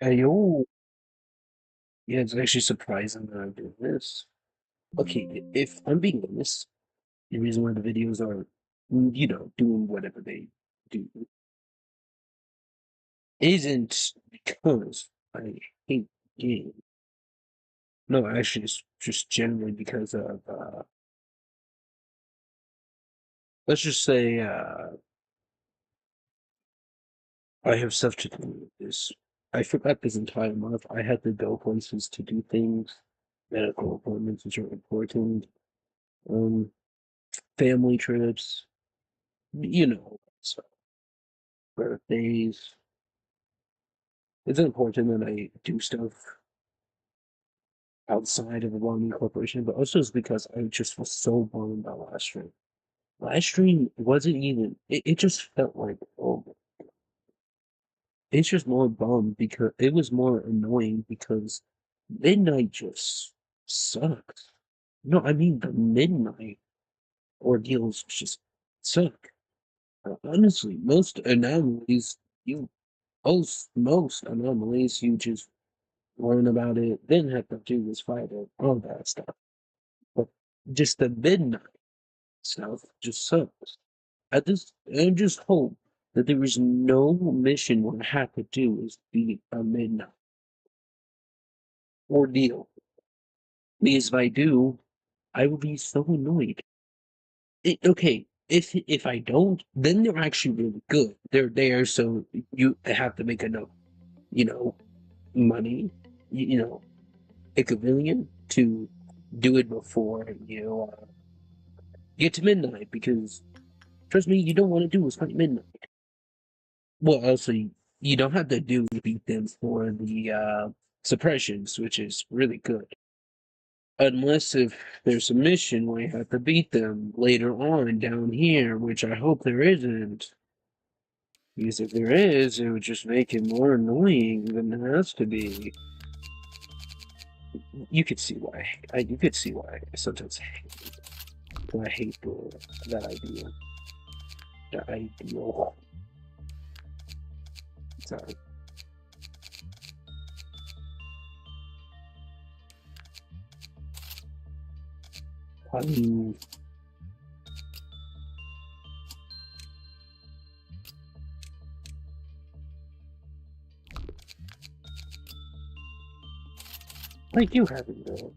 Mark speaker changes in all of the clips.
Speaker 1: Yo, yeah, it's actually surprising that I'm doing this. Okay, if I'm being honest, the reason why the videos are, doing whatever they do isn't because I hate games. No, actually, it's just generally because of, let's just say, I have stuff to do with this. I forgot this entire month. I had to go places to do things, medical appointments, which are important, um, family trips, so birthdays. It's important that I do stuff outside of the Lob Corporation, but also it's because I just was so bummed about last stream. Last stream wasn't even, it just felt like, oh, it's just more bummed because it was more annoying because midnight just sucked. No, I mean, the midnight ordeals just suck. Honestly, you, most anomalies, you just learn about it, then have to do is fight it, all that stuff. But just the midnight stuff just sucks. I just hope that there is no mission where I have to do is beat a midnight ordeal. Because if I do, I will be so annoyed. Okay, if I don't, then they're actually really good. They're there, so you have to make enough, you know, money, you know, a gazillion to do it before you get to midnight because trust me, you don't want to do is fight midnight. Well, also you don't have to do beat them for the suppressions, which is really good. Unless if there's a mission where you have to beat them later on down here, which I hope there isn't. Because if there is, it would just make it more annoying than it has to be. You could see why. You could see why I sometimes I hate that idea. The ideal. Sorry. I mean, like you haven't though.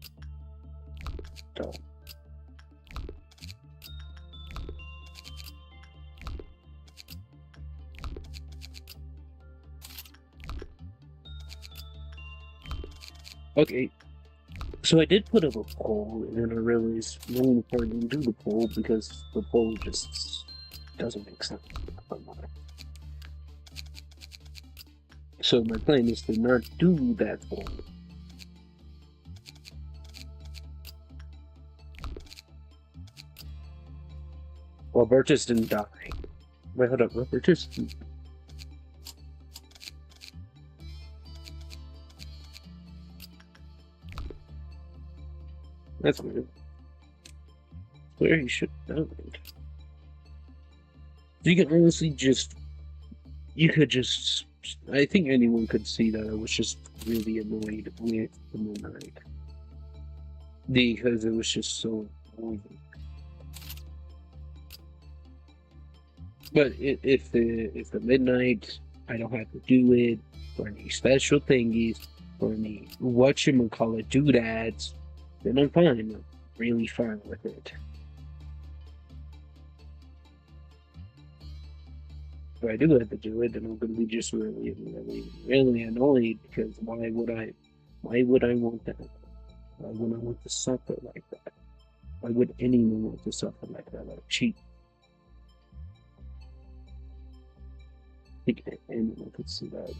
Speaker 1: Okay, so I did put up a poll, and then I realized no one didn't do the poll because the poll just doesn't make sense. So my plan is to not do that poll. Robertus didn't die. Wait, hold up, Robertus. That's weird. Where he should have died. You can honestly just. You could just. I think anyone could see that I was just really annoyed with the Moonlight. Because it was just so annoying. But if the midnight, I don't have to do it for any special thingies, for any whatchamacallit doodads, then I'm fine. I'm really fine with it. If I do have to do it, then I'm gonna be just really, really, really annoyed because why would I want that? Why would I want to suffer like that? Why would anyone want to suffer like that? Like cheat. I think anyone could see that.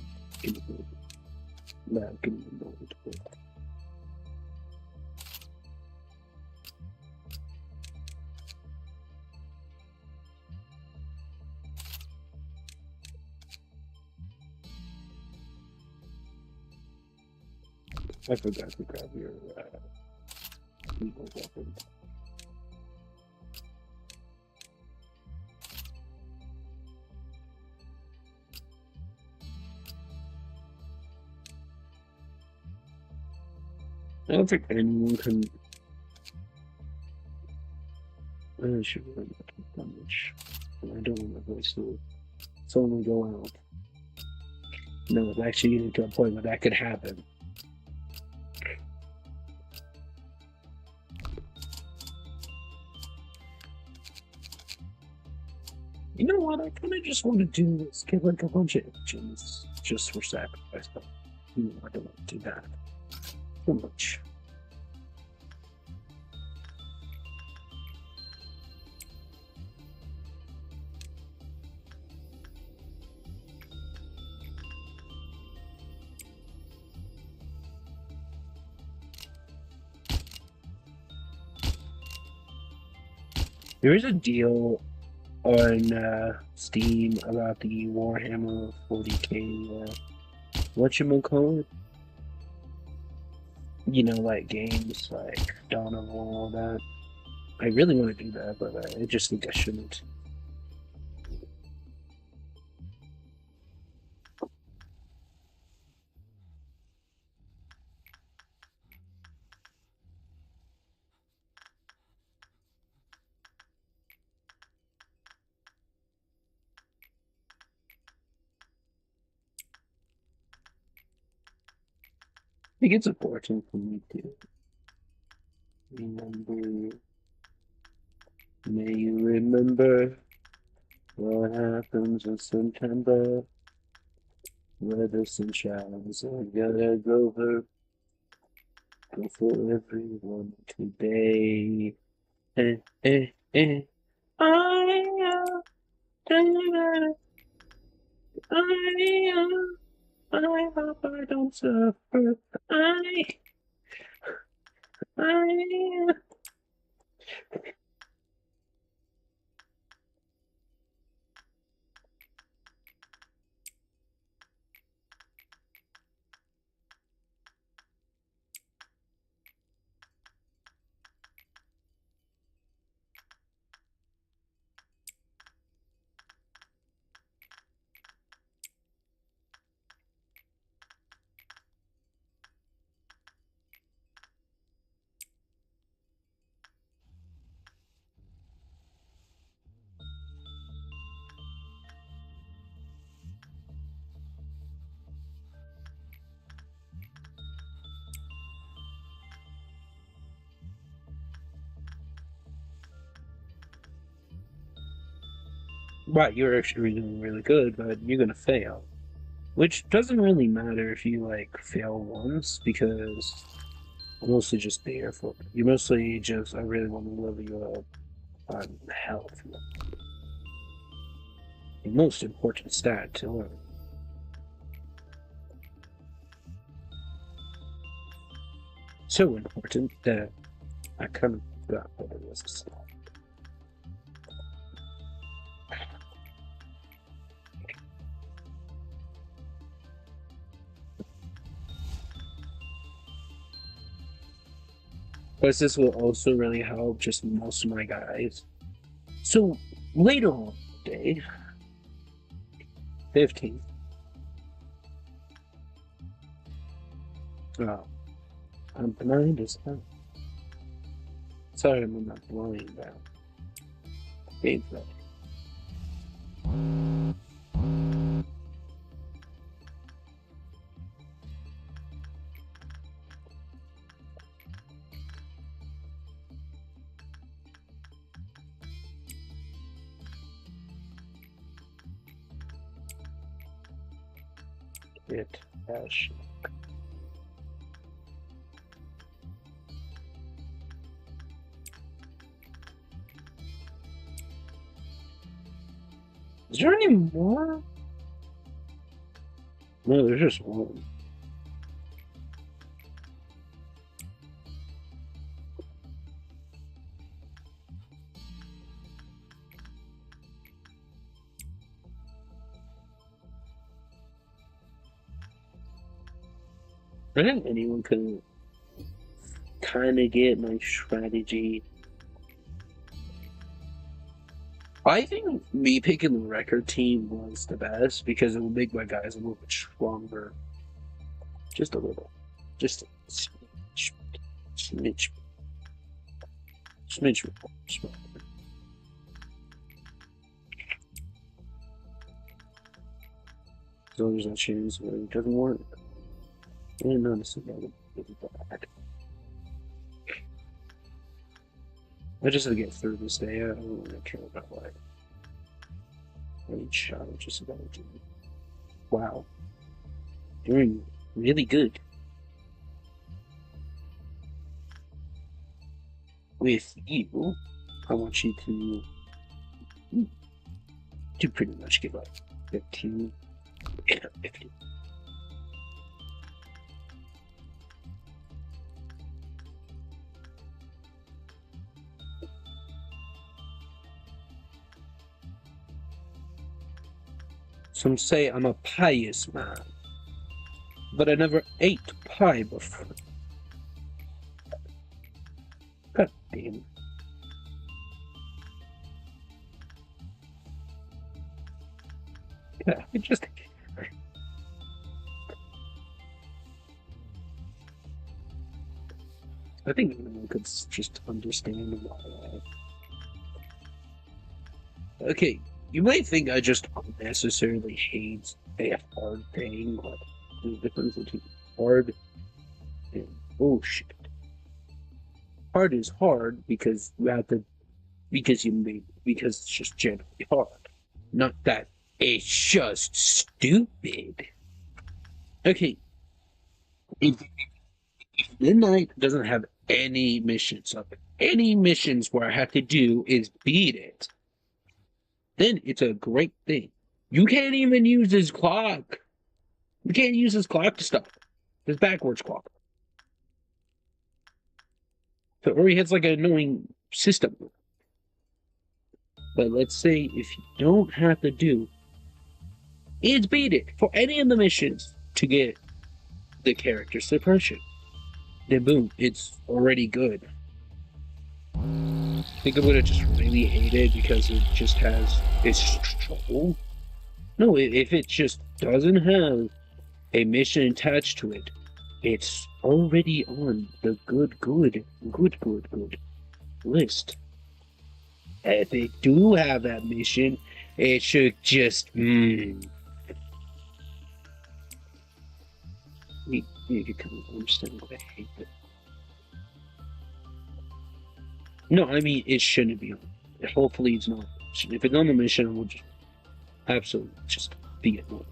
Speaker 1: That can be annoyed with. I forgot to grab your legal weapon. I don't think anyone can. I should really not do that much. I don't want my voice to. It's only go out. No, it's actually getting to a point where that could happen. You know what? I kind of just want to do is get like a bunch of engines just for sacrifice. But I don't want to do that too much. There is a deal on Steam about the Warhammer 40k, whatchamacallit? You know, like games like Dawn of War, all that. I really want to do that, but I just think I shouldn't. I think it's important for me to remember. May you remember what happens in September. Weather and showers are gonna go for everyone today. Eh, eh, eh. I, I hope I don't suffer. I. Right, you're actually doing really good, but you're gonna fail. Which doesn't really matter if you like fail once because I'm mostly just there for you. Mostly just I really want to level you up on health. The most important stat to learn. So important that I kind of forgot what it was. But this will also really help just most of my guys. So later on the day, 15th. Oh, I'm blind as hell. Sorry, I'm not blind now. Gameplay. It dash. Is there any more? No, there's just one. I think anyone can kind of get my strategy. I think me picking the record team was the best because it will make my guys a little bit stronger. Just a little. Just a smidge. Smidge. Smidge. So there's that chance where it doesn't work. I didn't notice it bad. I just have to get through this day. I don't really care about what each shot. I'm just about to. Wow. Doing really good. With you, I want you to pretty much give up 15 and 50. Some say I'm a pious man, but I never ate pie before. God damn. Yeah, I just. I think anyone could just understand why. Okay, you might think I just unnecessarily hate a hard thing, but there's a difference between hard and bullshit. Hard is hard because you have to, because it's just generally hard. Not that it's just stupid. Okay, if Midnight doesn't have any missions up, any missions where I have to do is beat it, then it's a great thing. You can't even use his clock. You can't use his clock to stop it. His backwards clock. So, or he has like an annoying system. But let's say if you don't have to do, it's beat it for any of the missions to get the character suppression. Then boom, it's already good. I think I would have just really hated because it just has its trouble. No, if it just doesn't have a mission attached to it, it's already on the good list. If they do have that mission, it should just You can kind of understand what I hate it. No, I mean it shouldn't be on. Hopefully it's not. If it's on the mission, I will just absolutely just be annoyed.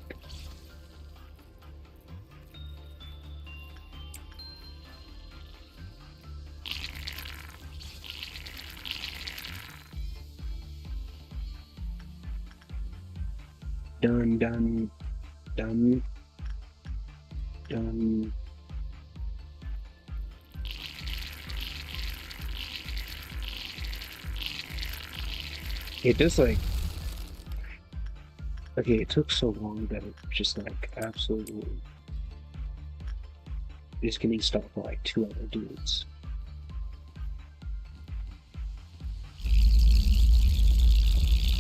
Speaker 1: Done. It just like, okay, it took so long that it just like absolutely is getting stopped by like 2 other dudes.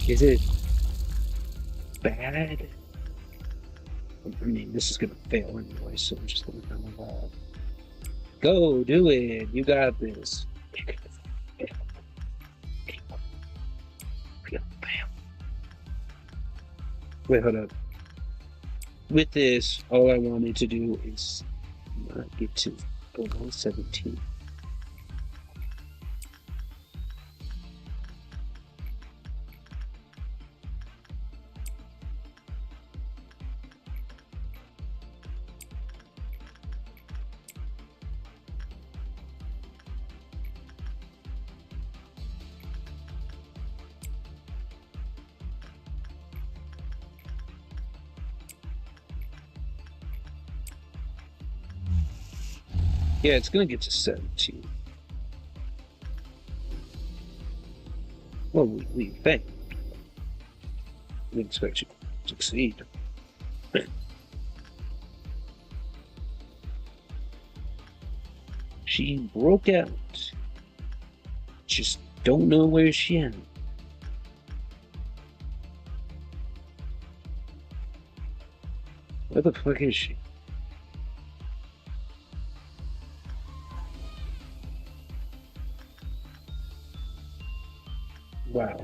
Speaker 1: Is it bad? I mean, this is gonna fail anyway, so I'm just gonna kind of go do it. You got this. Wait, hold up. With this, all I wanted to do is get to level 17. Yeah, it's gonna get to 17. Well, we think. We expect you to succeed. She broke out. Just don't know where she is. Where the fuck is she? Wow.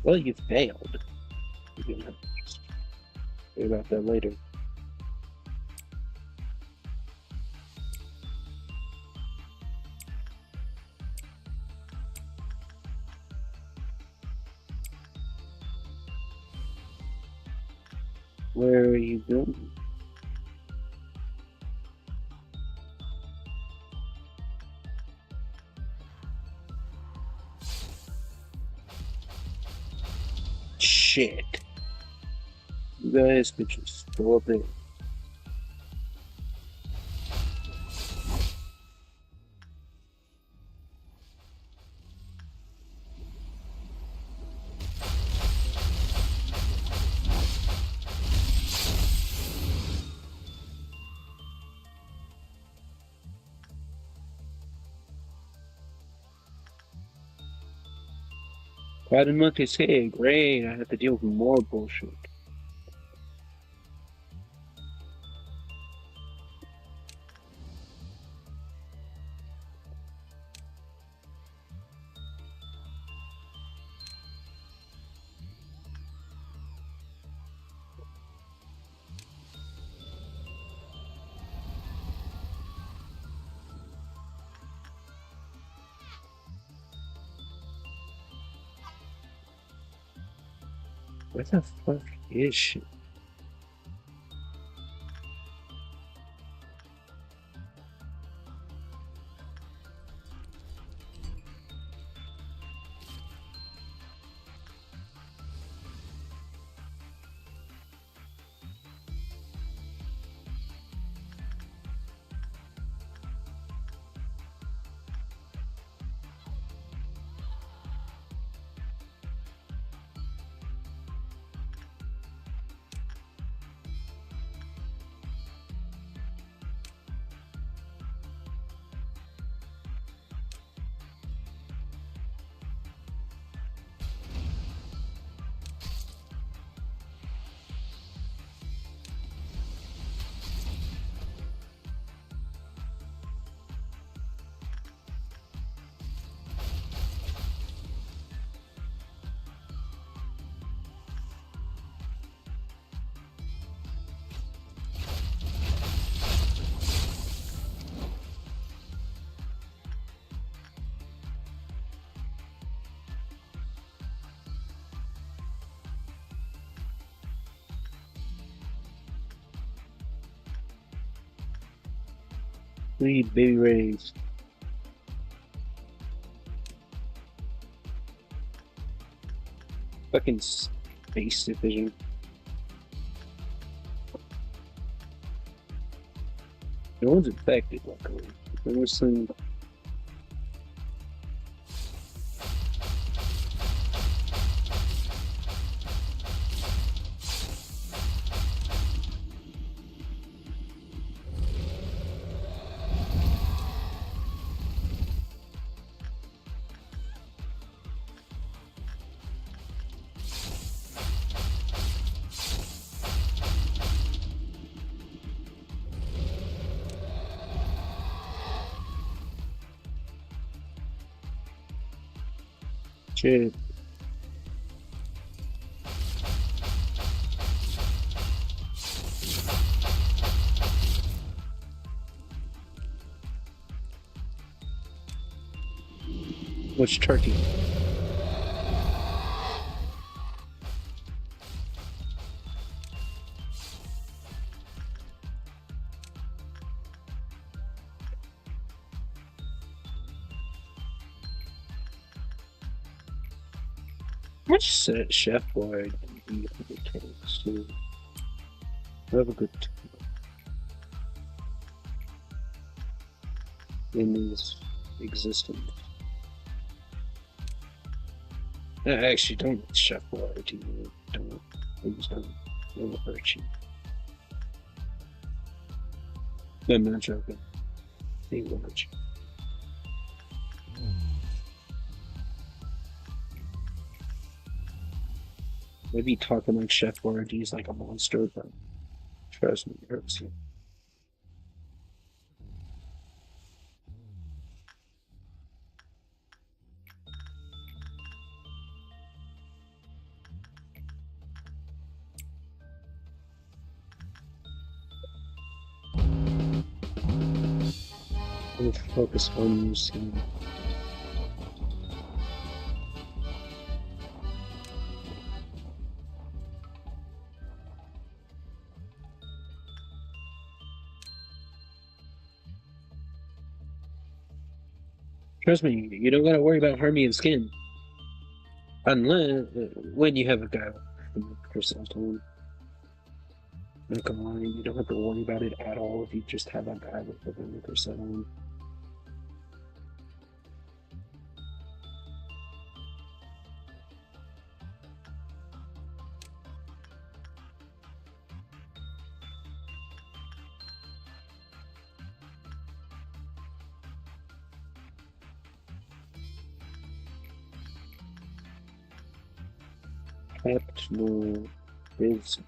Speaker 1: Well, you failed. You know, worry about that later. Where are you going? Shit. You guys could just go up there. Quite a monkey's head. Great. I have to deal with more bullshit. Where the fuck is she? Lead baby raised. Fucking space division. No one's infected, luckily. There was some. Shit. Which turkey? How much chef wide do you think it takes to have a good in this existence? I actually don't chef wide to you. Don't. Please don't. It'll hurt you. I'm not joking. They will hurt you. Maybe talking like Chef Boyardee's like a monster, but trust me, it hurts you. I'm gonna focus on you soon. Trust me, you don't gotta worry about harming your skin. Unless when you have a guy like chrysanthemum. Not gonna lie, you don't have to worry about it at all if you just have a guy with the chrysanthemum. Captain is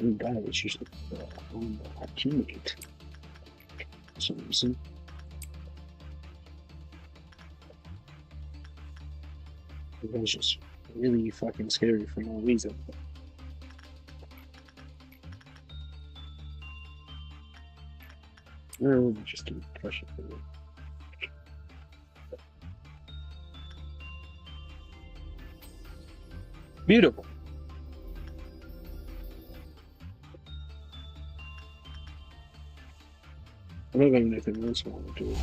Speaker 1: one guy is usually on a teammate for some reason. It was just really fucking scary for no reason. No, just to crush it for me. Beautiful. I'm not going to make anything else want to do.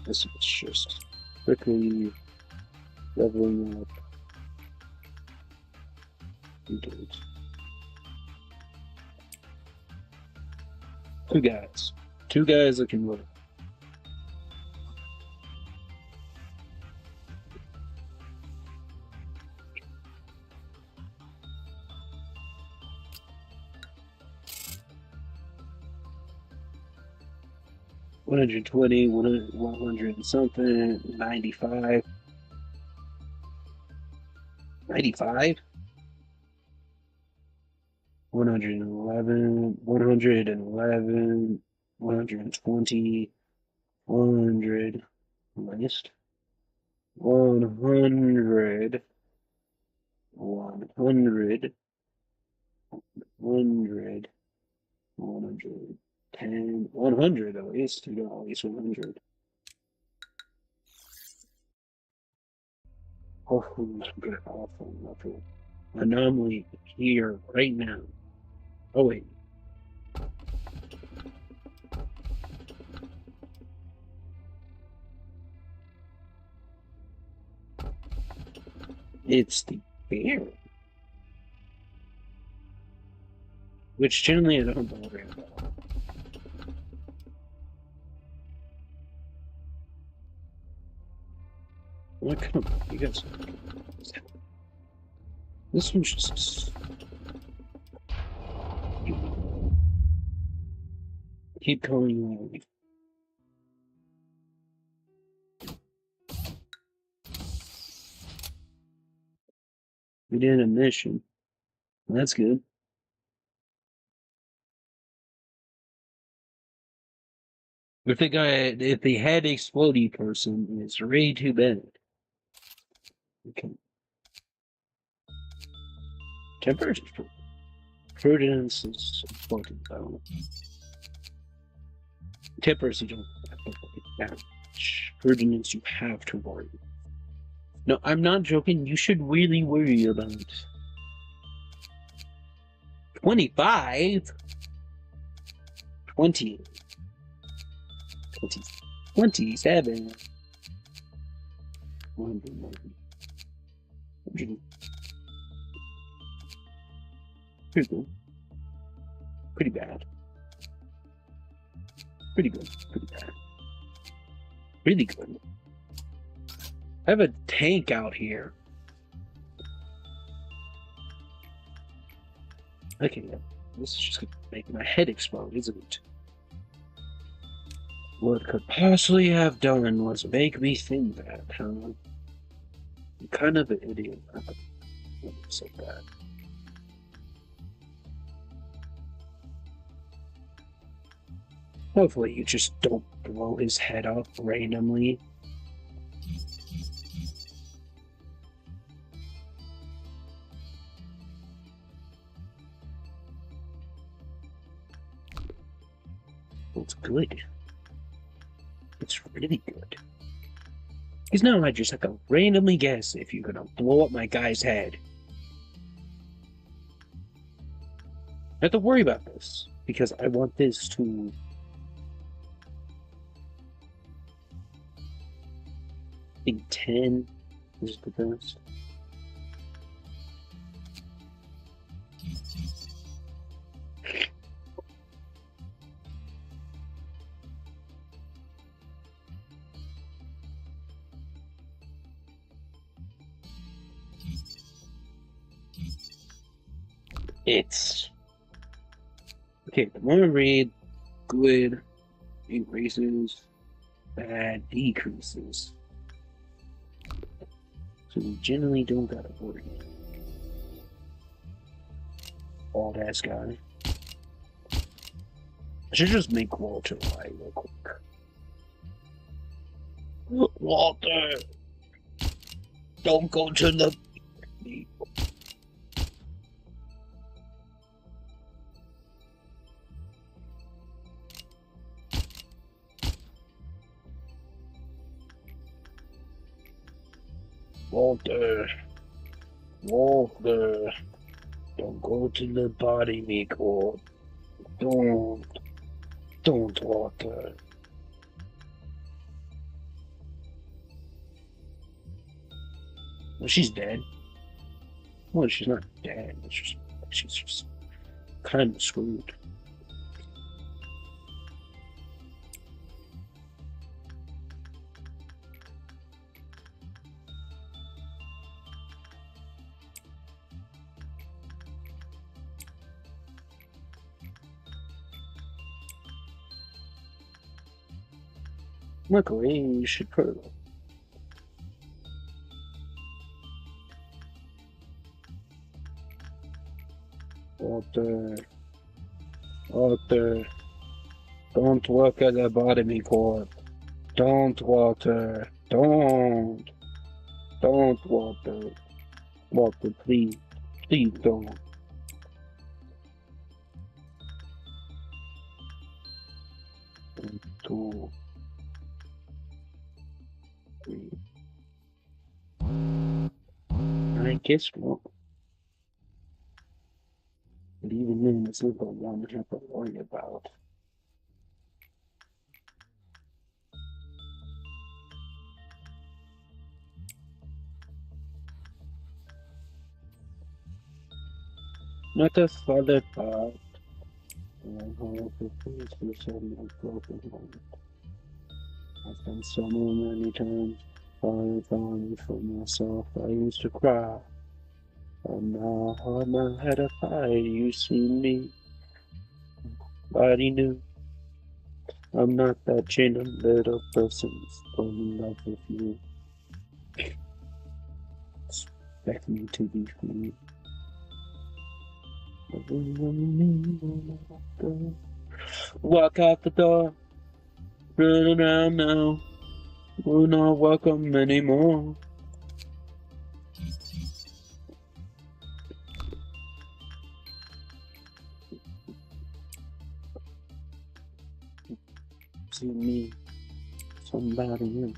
Speaker 1: This is just quickly leveling up. Two guys. Two guys that can live. One 120, 100 and something, 95. 95? 111, 111, 120, 100, list, 100, 100, 100, 110, 100 at least. You got at least 100. Hopefully, good awful level. Anomaly here right now. Oh, wait. It's the bear. Which generally I don't bother about. What kind of you guys? This one's just keep calling you. We did a mission. That's good. If the head explodey person is way too bad. Okay. Temperature prudence is important though. Tempers you don't have to worry about. Prudence you have to worry. No, I'm not joking. You should really worry about 25, 20, 20, 27, 100. Pretty good. Pretty bad. Pretty good. Pretty bad. Really good. I have a tank out here. Okay, this is just gonna make my head explode, isn't it? What it could possibly have done was make me think that, huh? I'm kind of an idiot. I wouldn't say that. Hopefully you just don't blow his head up randomly. It's good. It's really good. Because now I just have to randomly guess if you're gonna blow up my guy's head. I have to worry about this because I want this to. I think 10 is the best. It's okay. The more I read, good increases, bad decreases. So we generally don't gotta worry. Bald ass guy. I should just make Walter lie real quick. Walter, don't go to the. Walter, Walter, don't go to the body, Miko. Don't, Walter. Well, she's dead. Well, she's not dead. She's just kind of screwed. Luckily, you should put it. Walter, don't work at the bottom corp. Don't, Walter. Don't, Walter. Walter, please, don't. 1, 2, 3. I guess not. But even then, it's not the one I have to worry about. Not the father part. I've done so many times. Falling for myself, I used to cry. And now I'm my head up high, you see me. Nobody knew I'm not that chain of little persons falling in love with you. Expect me to be free. Walk out the door, run around now. We're not welcome anymore. See me, somebody new.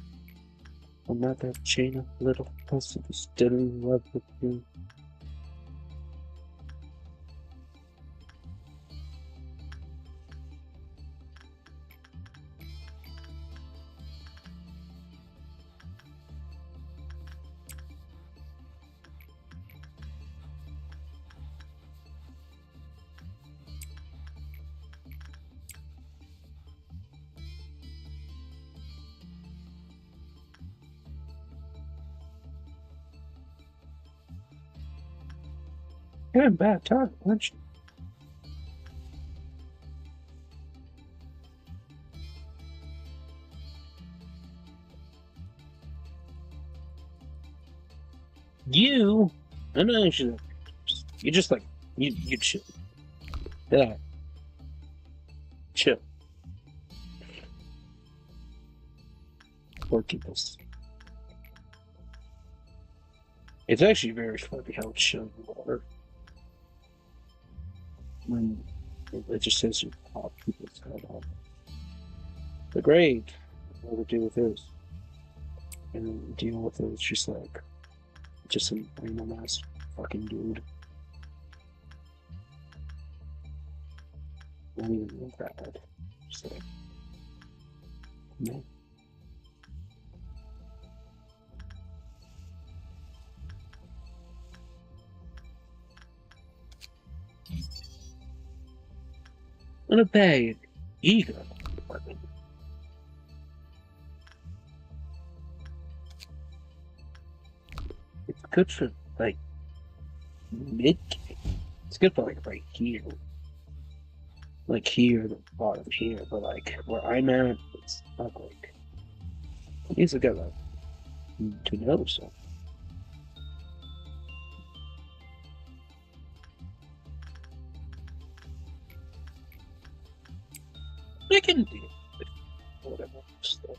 Speaker 1: I'm not that chain of little persons still in love with you. You're in bad time, aren't you? You, I know you just like you chill. Yeah, chill. Poor peoples. It's actually very funny how chill you are when it just says you pop people's head off. The grade, what to do with this, and then deal with it. It's just some random ass fucking dude. Not even look bad. Just like, man. Not a bad ego. It's good for like mid. It's good for like right here, like here, the bottom here. But like where I'm at, it's not like. He's a good to know so. I can deal with whatever stuff.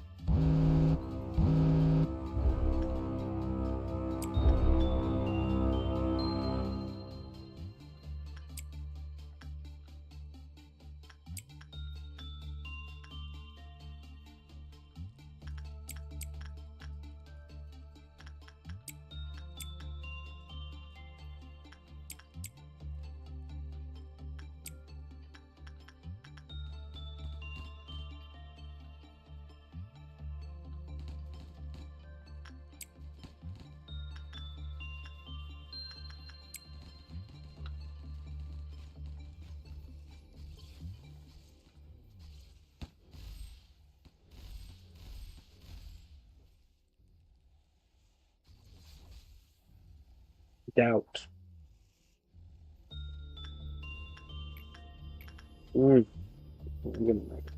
Speaker 1: Doubt. Mm, I'm gonna like,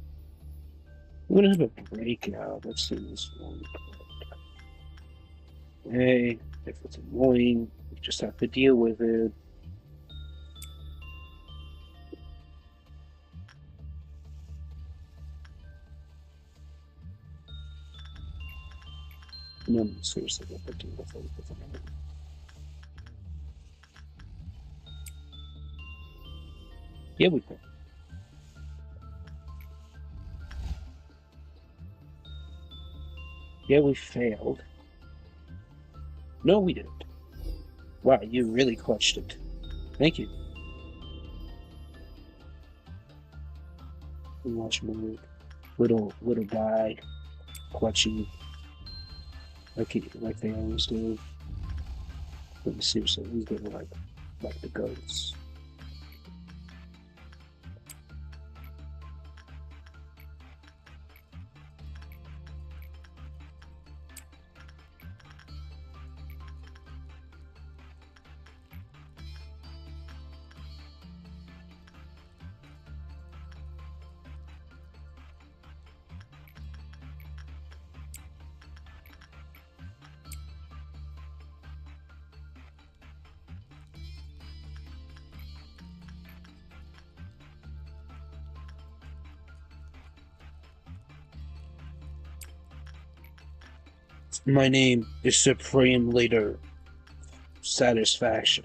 Speaker 1: I'm gonna have a breakout. Let's see this one. Hey, if it's annoying, you just have to deal with it. No, seriously, what to deal with it. Yeah, we can. Yeah, we failed. No, we didn't. Wow, you really clutched it. Thank you. Watch my little guy clutching like they always do. But seriously, he's getting like the goats. My name is Supreme Leader Satisfaction.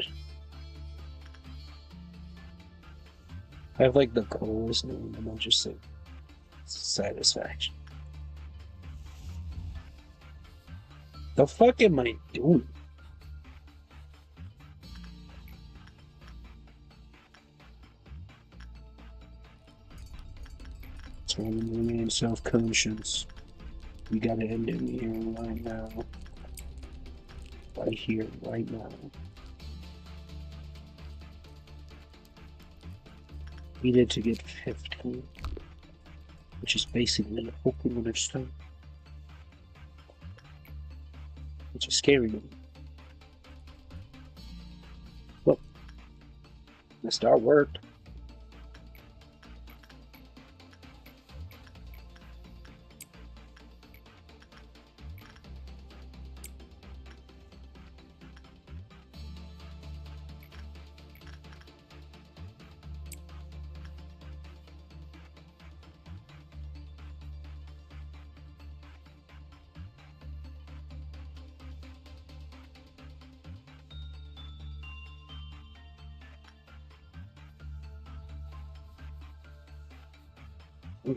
Speaker 1: I have like the coolest name, and I'll just say Satisfaction. The fuck am I doing? Turning remain self-conscious. We gotta end it here right now. Right here, right now. Needed to get 15, which is basically a Pokemon stone. Which is scary. Well, the star worked.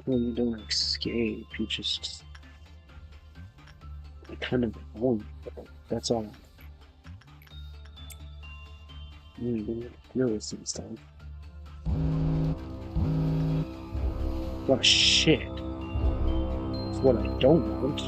Speaker 1: When you don't escape, you just kind of own. That's all. You don't feel this stuff. What shit. It's what I don't want.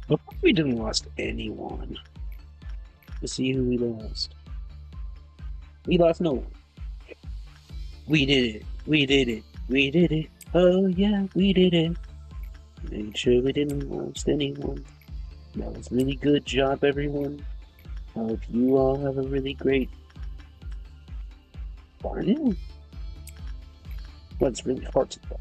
Speaker 1: But we didn't lost anyone. Let's see who we lost. We lost no one. We did it. We did it. We did it. Oh yeah, we did it. Made sure we didn't lose anyone. That was really good job, everyone. I hope you all have a really great morning. Well, it's really hard to tell.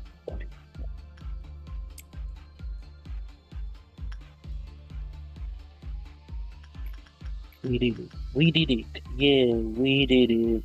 Speaker 1: We did it. We did it. Yeah, we did it.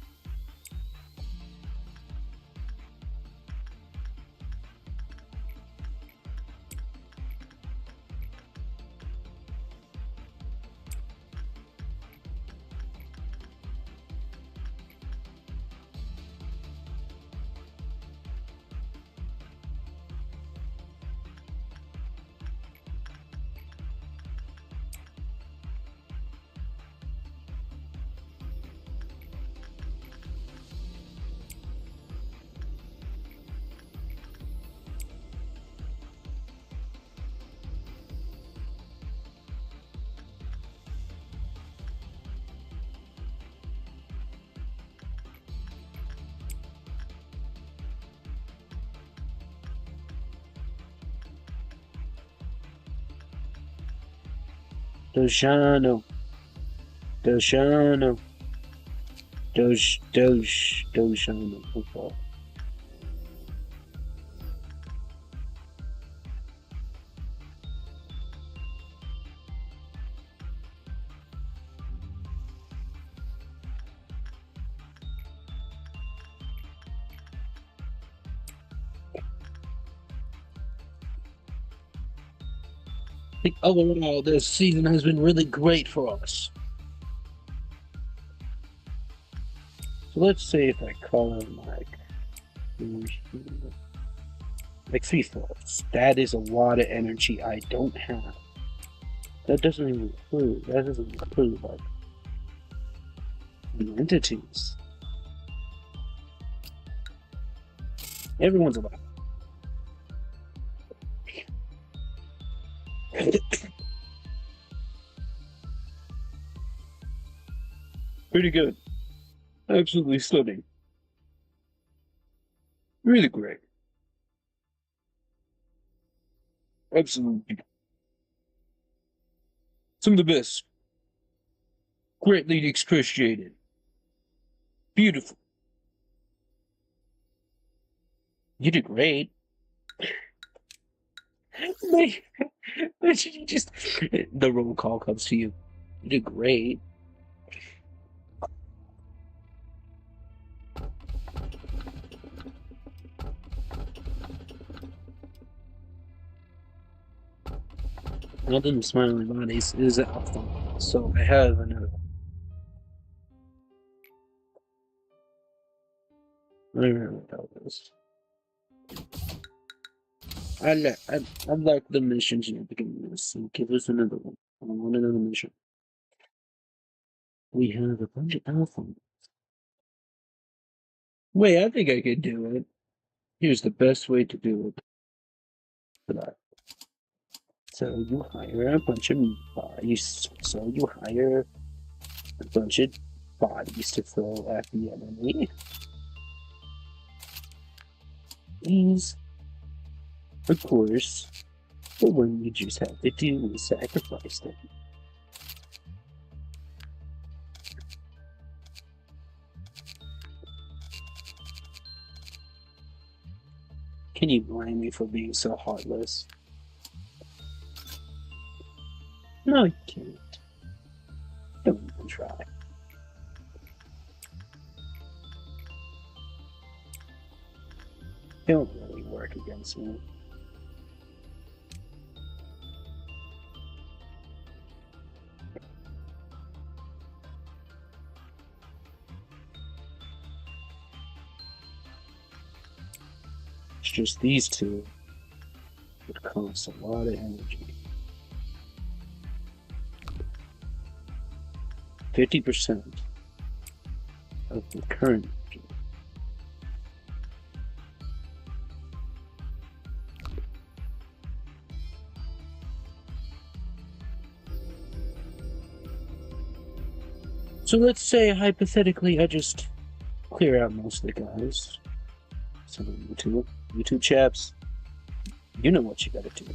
Speaker 1: Dojano. Dojano. Dojano. Okay. I think overall this season has been really great for us. So let's say if I call him like 3/4. That is a lot of energy I don't have. That doesn't even include. That doesn't include like the entities. Everyone's alive. Pretty good. Absolutely stunning. Really great. Absolutely. Some of the best. Greatly excruciated. Beautiful. You did great. Like, you just the roll call comes to you. You did great. Other than smiling bodies is alpha. So I have another. I don't remember what that was. I like the missions in the beginning of this, so give us another one. I want another mission. We have a bunch of alpha. Wait, I think I could do it. Here's the best way to do it for that. So you hire a bunch of bodies. So you hire a bunch of bodies to throw at the enemy. These, of course, the one you just have to do is sacrifice them. Can you blame me for being so heartless? No, you can't. Don't even try. It don't really work against me. It's just these two would cost a lot of energy. 50% of the current energy. So let's say hypothetically I just clear out most of the guys. So you two chaps, you know what you gotta do.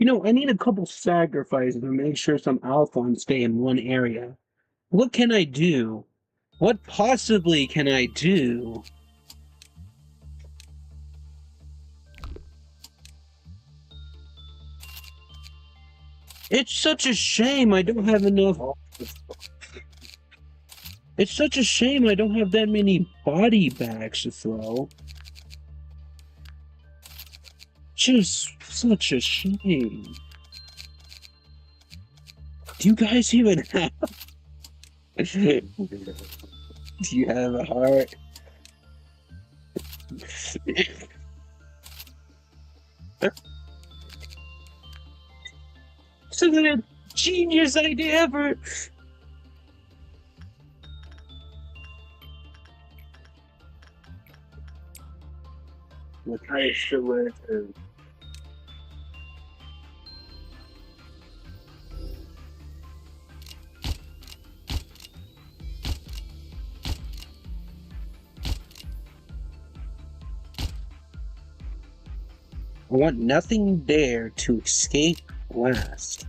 Speaker 1: I need a couple sacrifices to make sure some alphons stay in one area. What can I do? What possibly can I do? It's such a shame I don't have enough. It's such a shame I don't have that many body bags to throw. Just such a shame. Do you guys even have? Do you have a heart? This is a genius idea ever. What I should have. I want nothing there to escape last.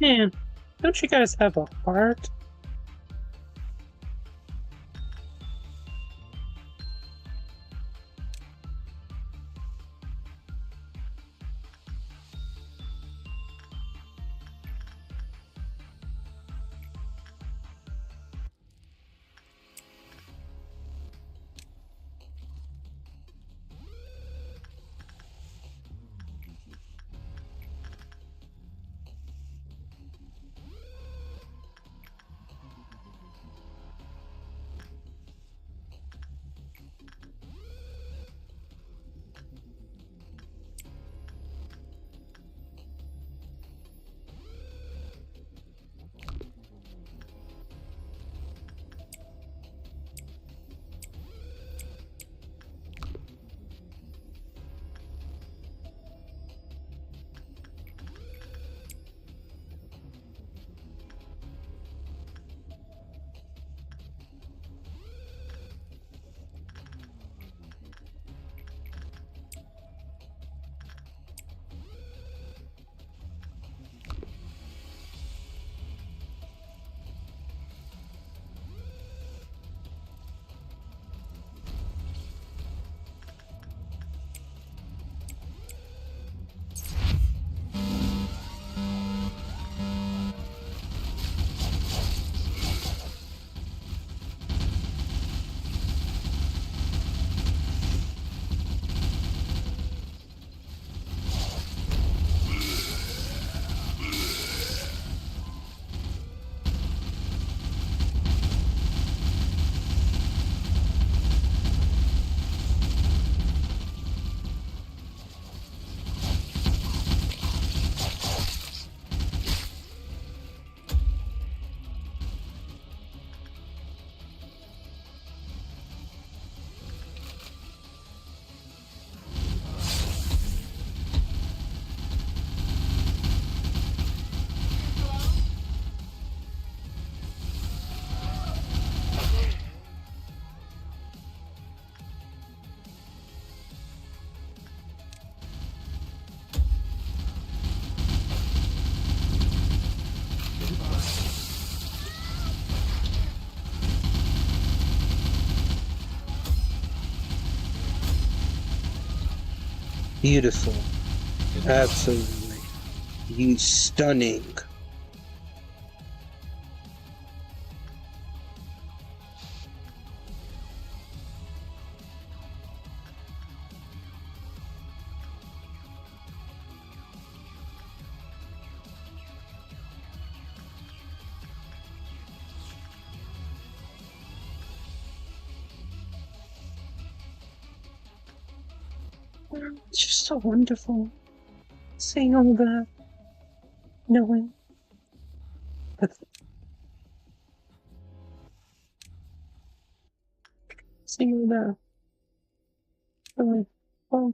Speaker 1: Man, don't you guys have a heart? Beautiful. Absolutely. You stunning. It's just so wonderful. Seeing all that. Knowing. Seeing all that. Knowing. Oh,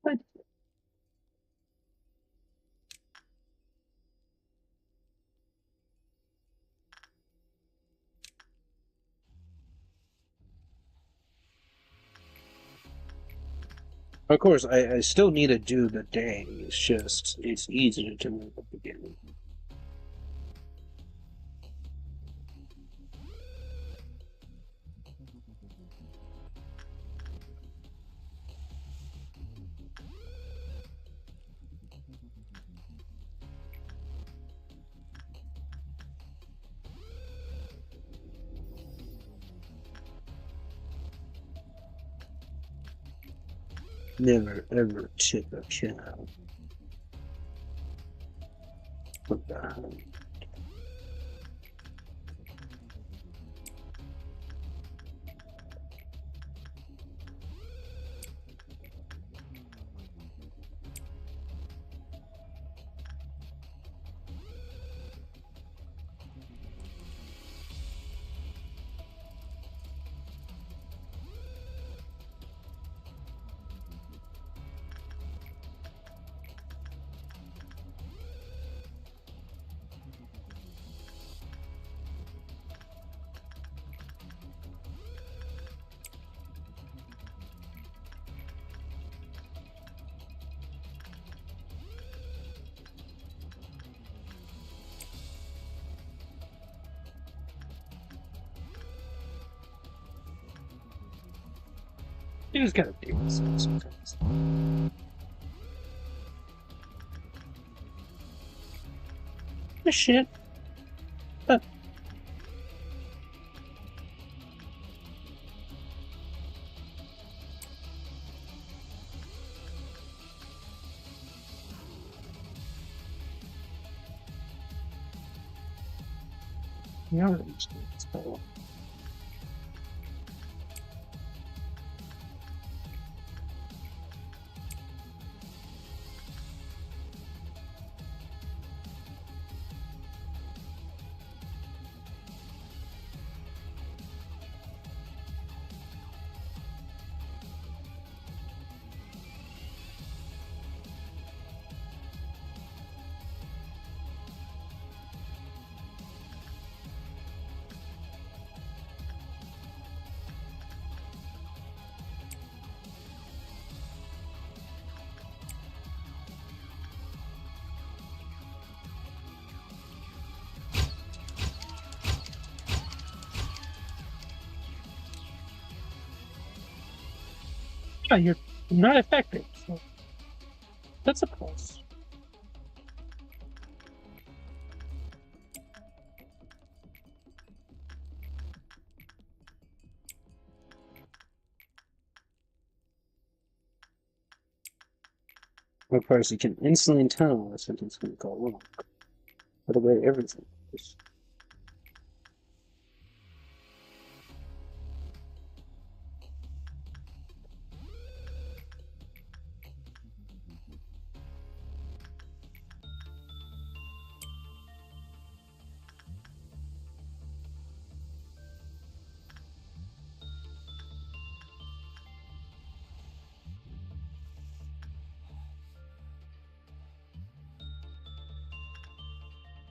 Speaker 1: but of course, I still need to do the day. It's just, it's easy to do at the beginning. Never ever tip a cow. What the hell? You just gotta do this sometimes. The shit. But you know, it's cool. Yeah, you're not effective, so that's a plus. Of course, you can instantly tell if something's going to go wrong. By the way, everything is.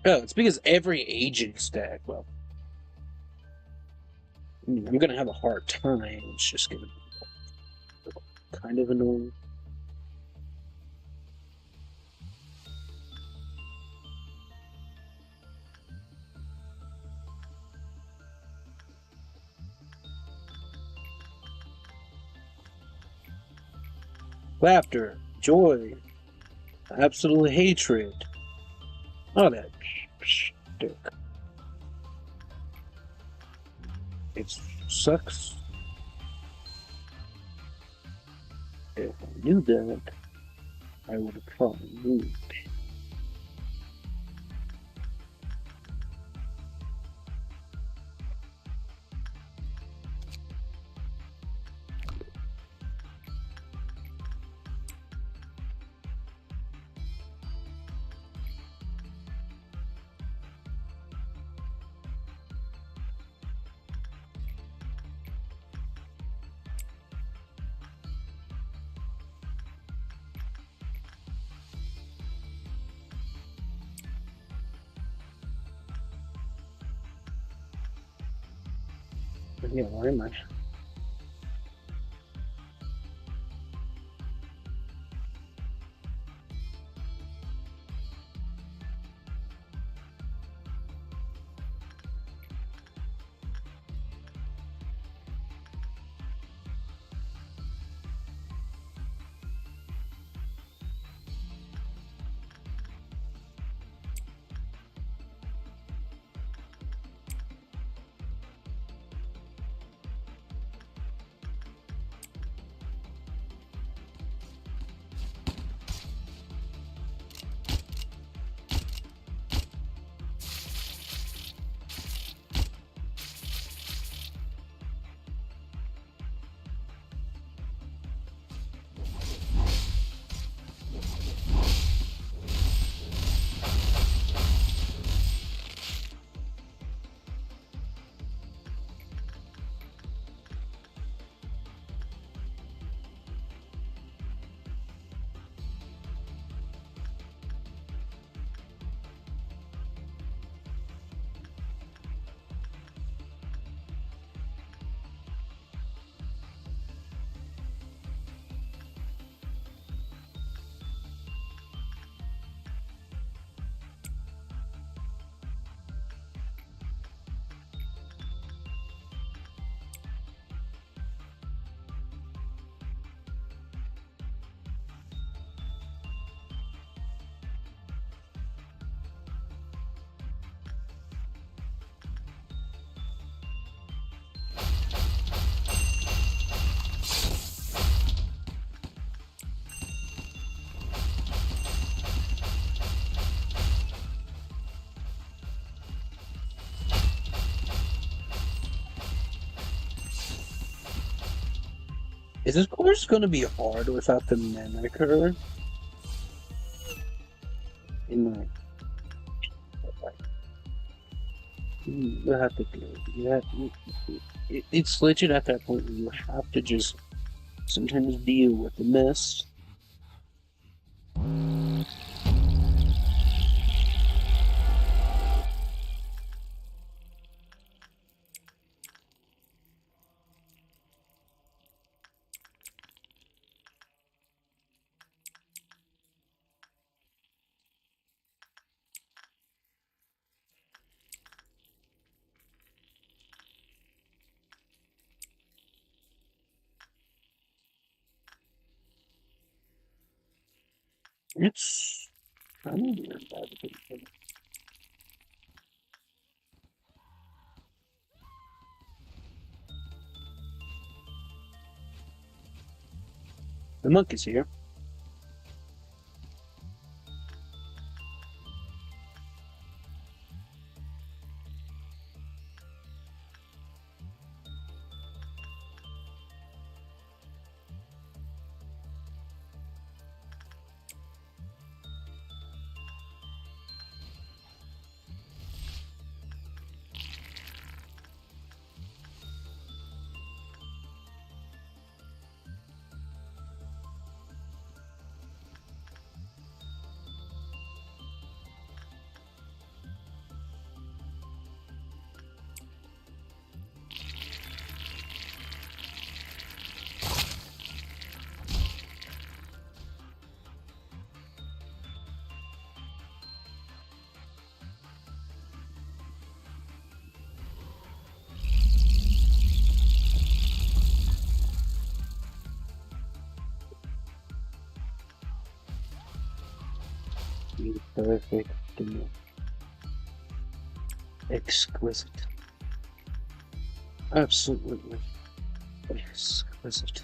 Speaker 1: Oh, it's because every agent stack, well, I'm going to have a hard time. It's just going to be kind of annoying. laughter, joy, absolute hatred. All that shtick. It sucks. If I knew that, I would have probably moved. Yeah, why am I? Is this course going to be hard without the mimicker? In my, you have to do it. It's legit at that point where you have to just sometimes deal with the mist. It's kind of weird by the people. The monk is here. Perfect. Exquisite. Absolutely exquisite.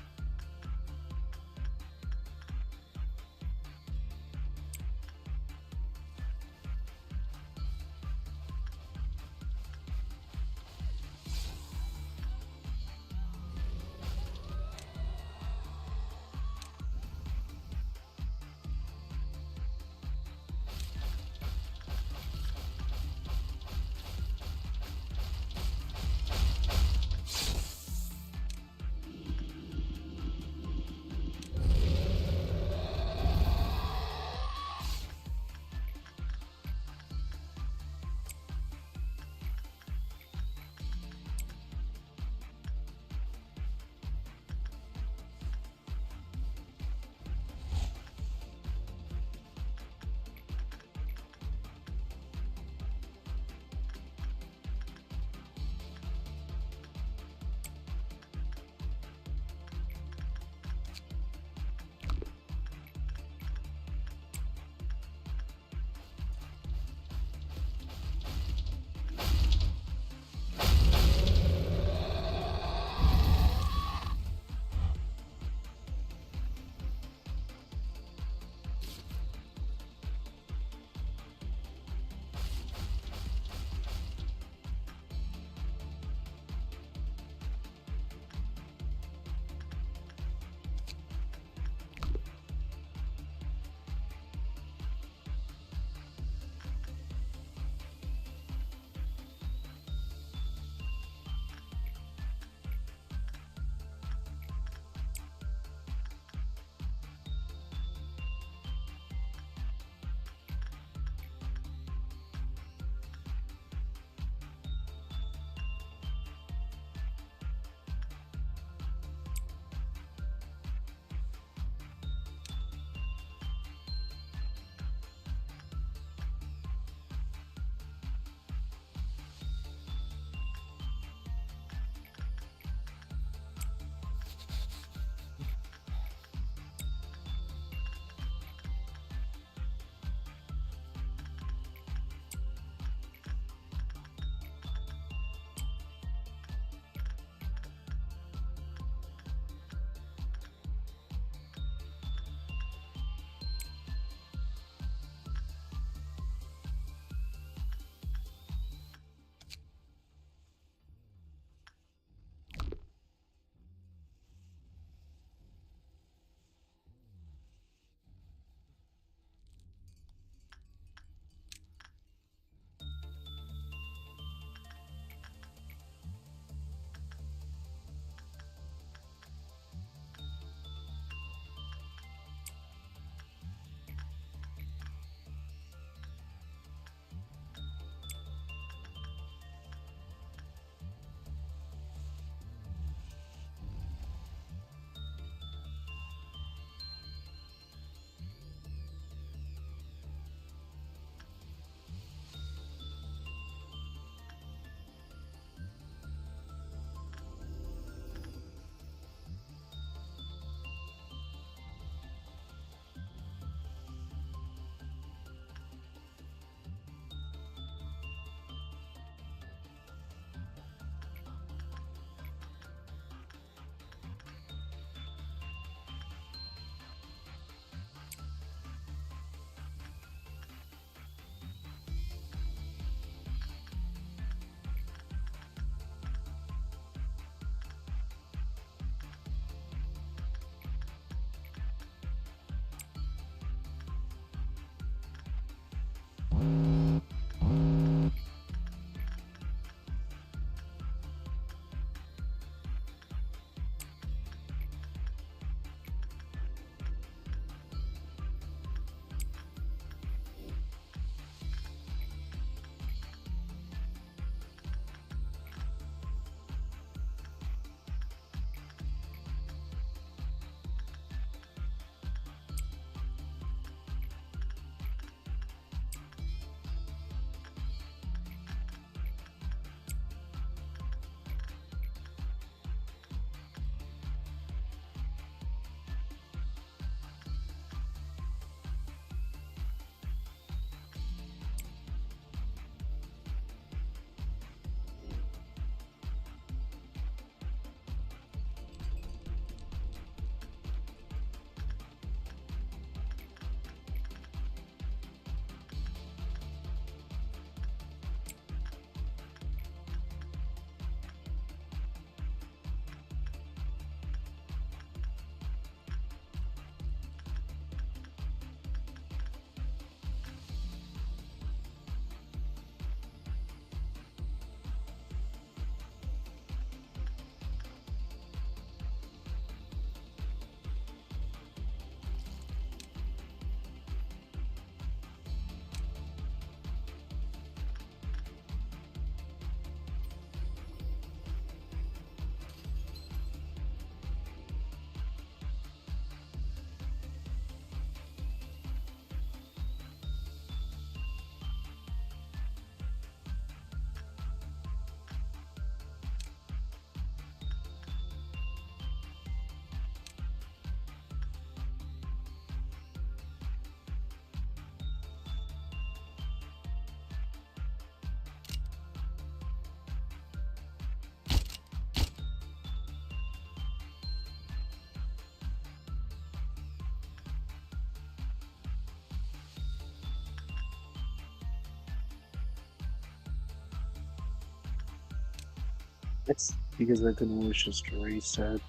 Speaker 1: It's because I can always just reset.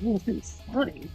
Speaker 1: This is funny.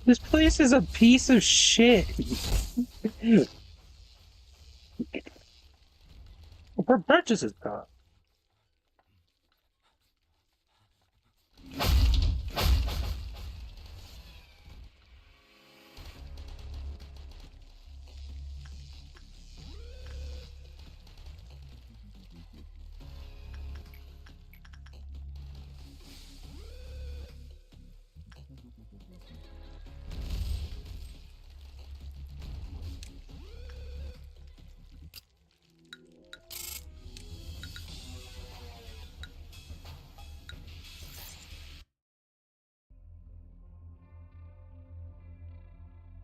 Speaker 1: This place is a piece of shit. What purchase is that?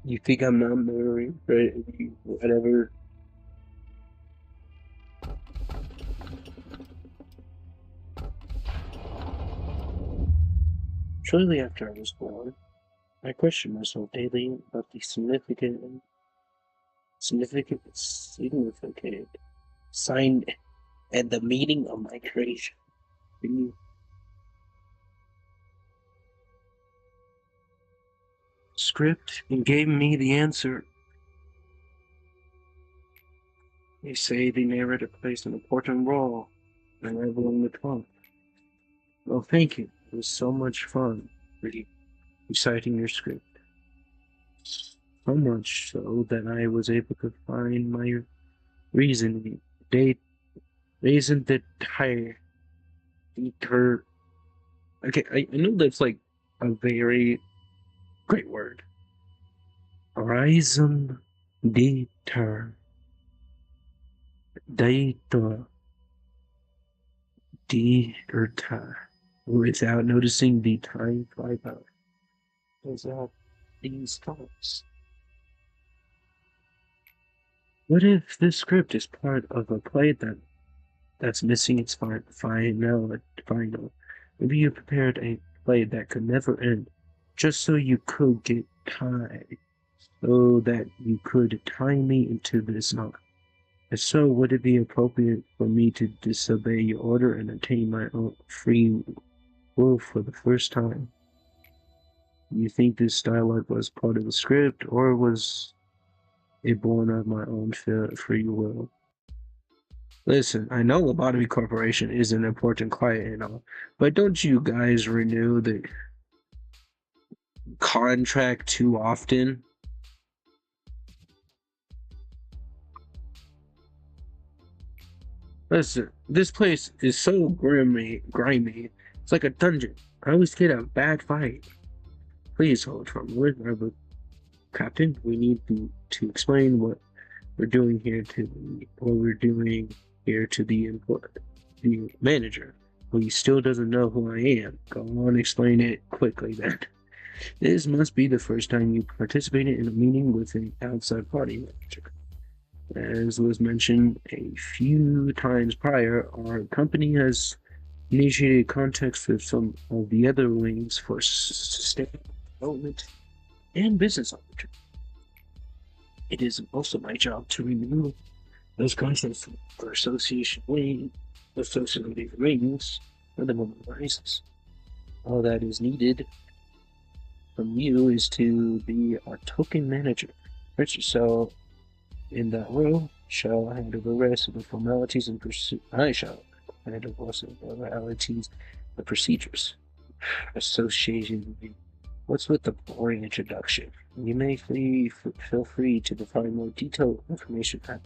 Speaker 1: You think I'm not murdering, right? Whatever. Shortly after I was born, I questioned myself daily about the significant sign and the meaning of my creation. The script gave me the answer. They say the narrator plays an important role in leveling the plot. Well, thank you. It was so much fun reciting your script. So much so that I was able to find my reasoning. They reason that higher deter. Okay, I know that's like a very great word. Horizon deter data deter without noticing the time fly by. Without these thoughts. What if this script is part of a play that's missing its final? Maybe you prepared a play that could never end, just so you could get tied, so that you could tie me into this knot. If so, would it be appropriate for me to disobey your order and attain my own free will for the first time? You think this dialogue was part of the script, or was it born of my own free will? Listen, I know Lobotomy Corporation is an important client and all, but don't you guys renew the contract too often? Listen, this place is so grimy. It's like a dungeon. I always get a bad fight. Please hold for a moment, Captain. We need to explain what we're doing here to the manager, who he still doesn't know who I am. Go on, explain it quickly then. This must be the first time you participated in a meeting with an outside party manager. As was mentioned a few times prior, our company has initiated contacts with some of the other wings for sustainable development and business opportunities. It is also my job to renew those contacts for associated rings for the moment arises. All that is needed from you is to be our token manager. Put yourself in that role. Shall handle the rest of the formalities and pursue. I shall handle the rest of the formalities The procedures. Association. What's with the boring introduction? You may feel free to provide more detailed information at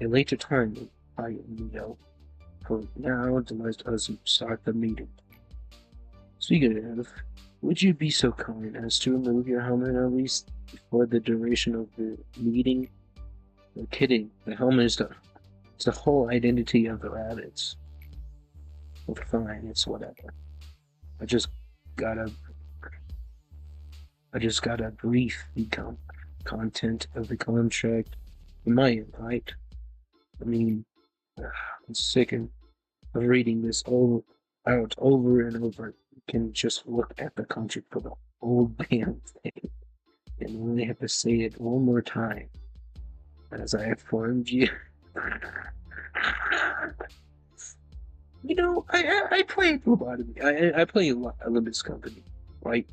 Speaker 1: a later time, I know. For now, let us start the meeting. Speaking of, would you be so kind as to remove your helmet at least for the duration of the meeting? No kidding, the helmet is the whole identity of the rabbits. Well, fine, it's whatever. I just gotta brief the content of the contract in my invite. I mean, I'm sick of reading this out over and over. You can just look at the contract for the whole damn thing and only have to say it one more time. As I informed you. You know, I played Lobotomy. I play Olympus Company, right?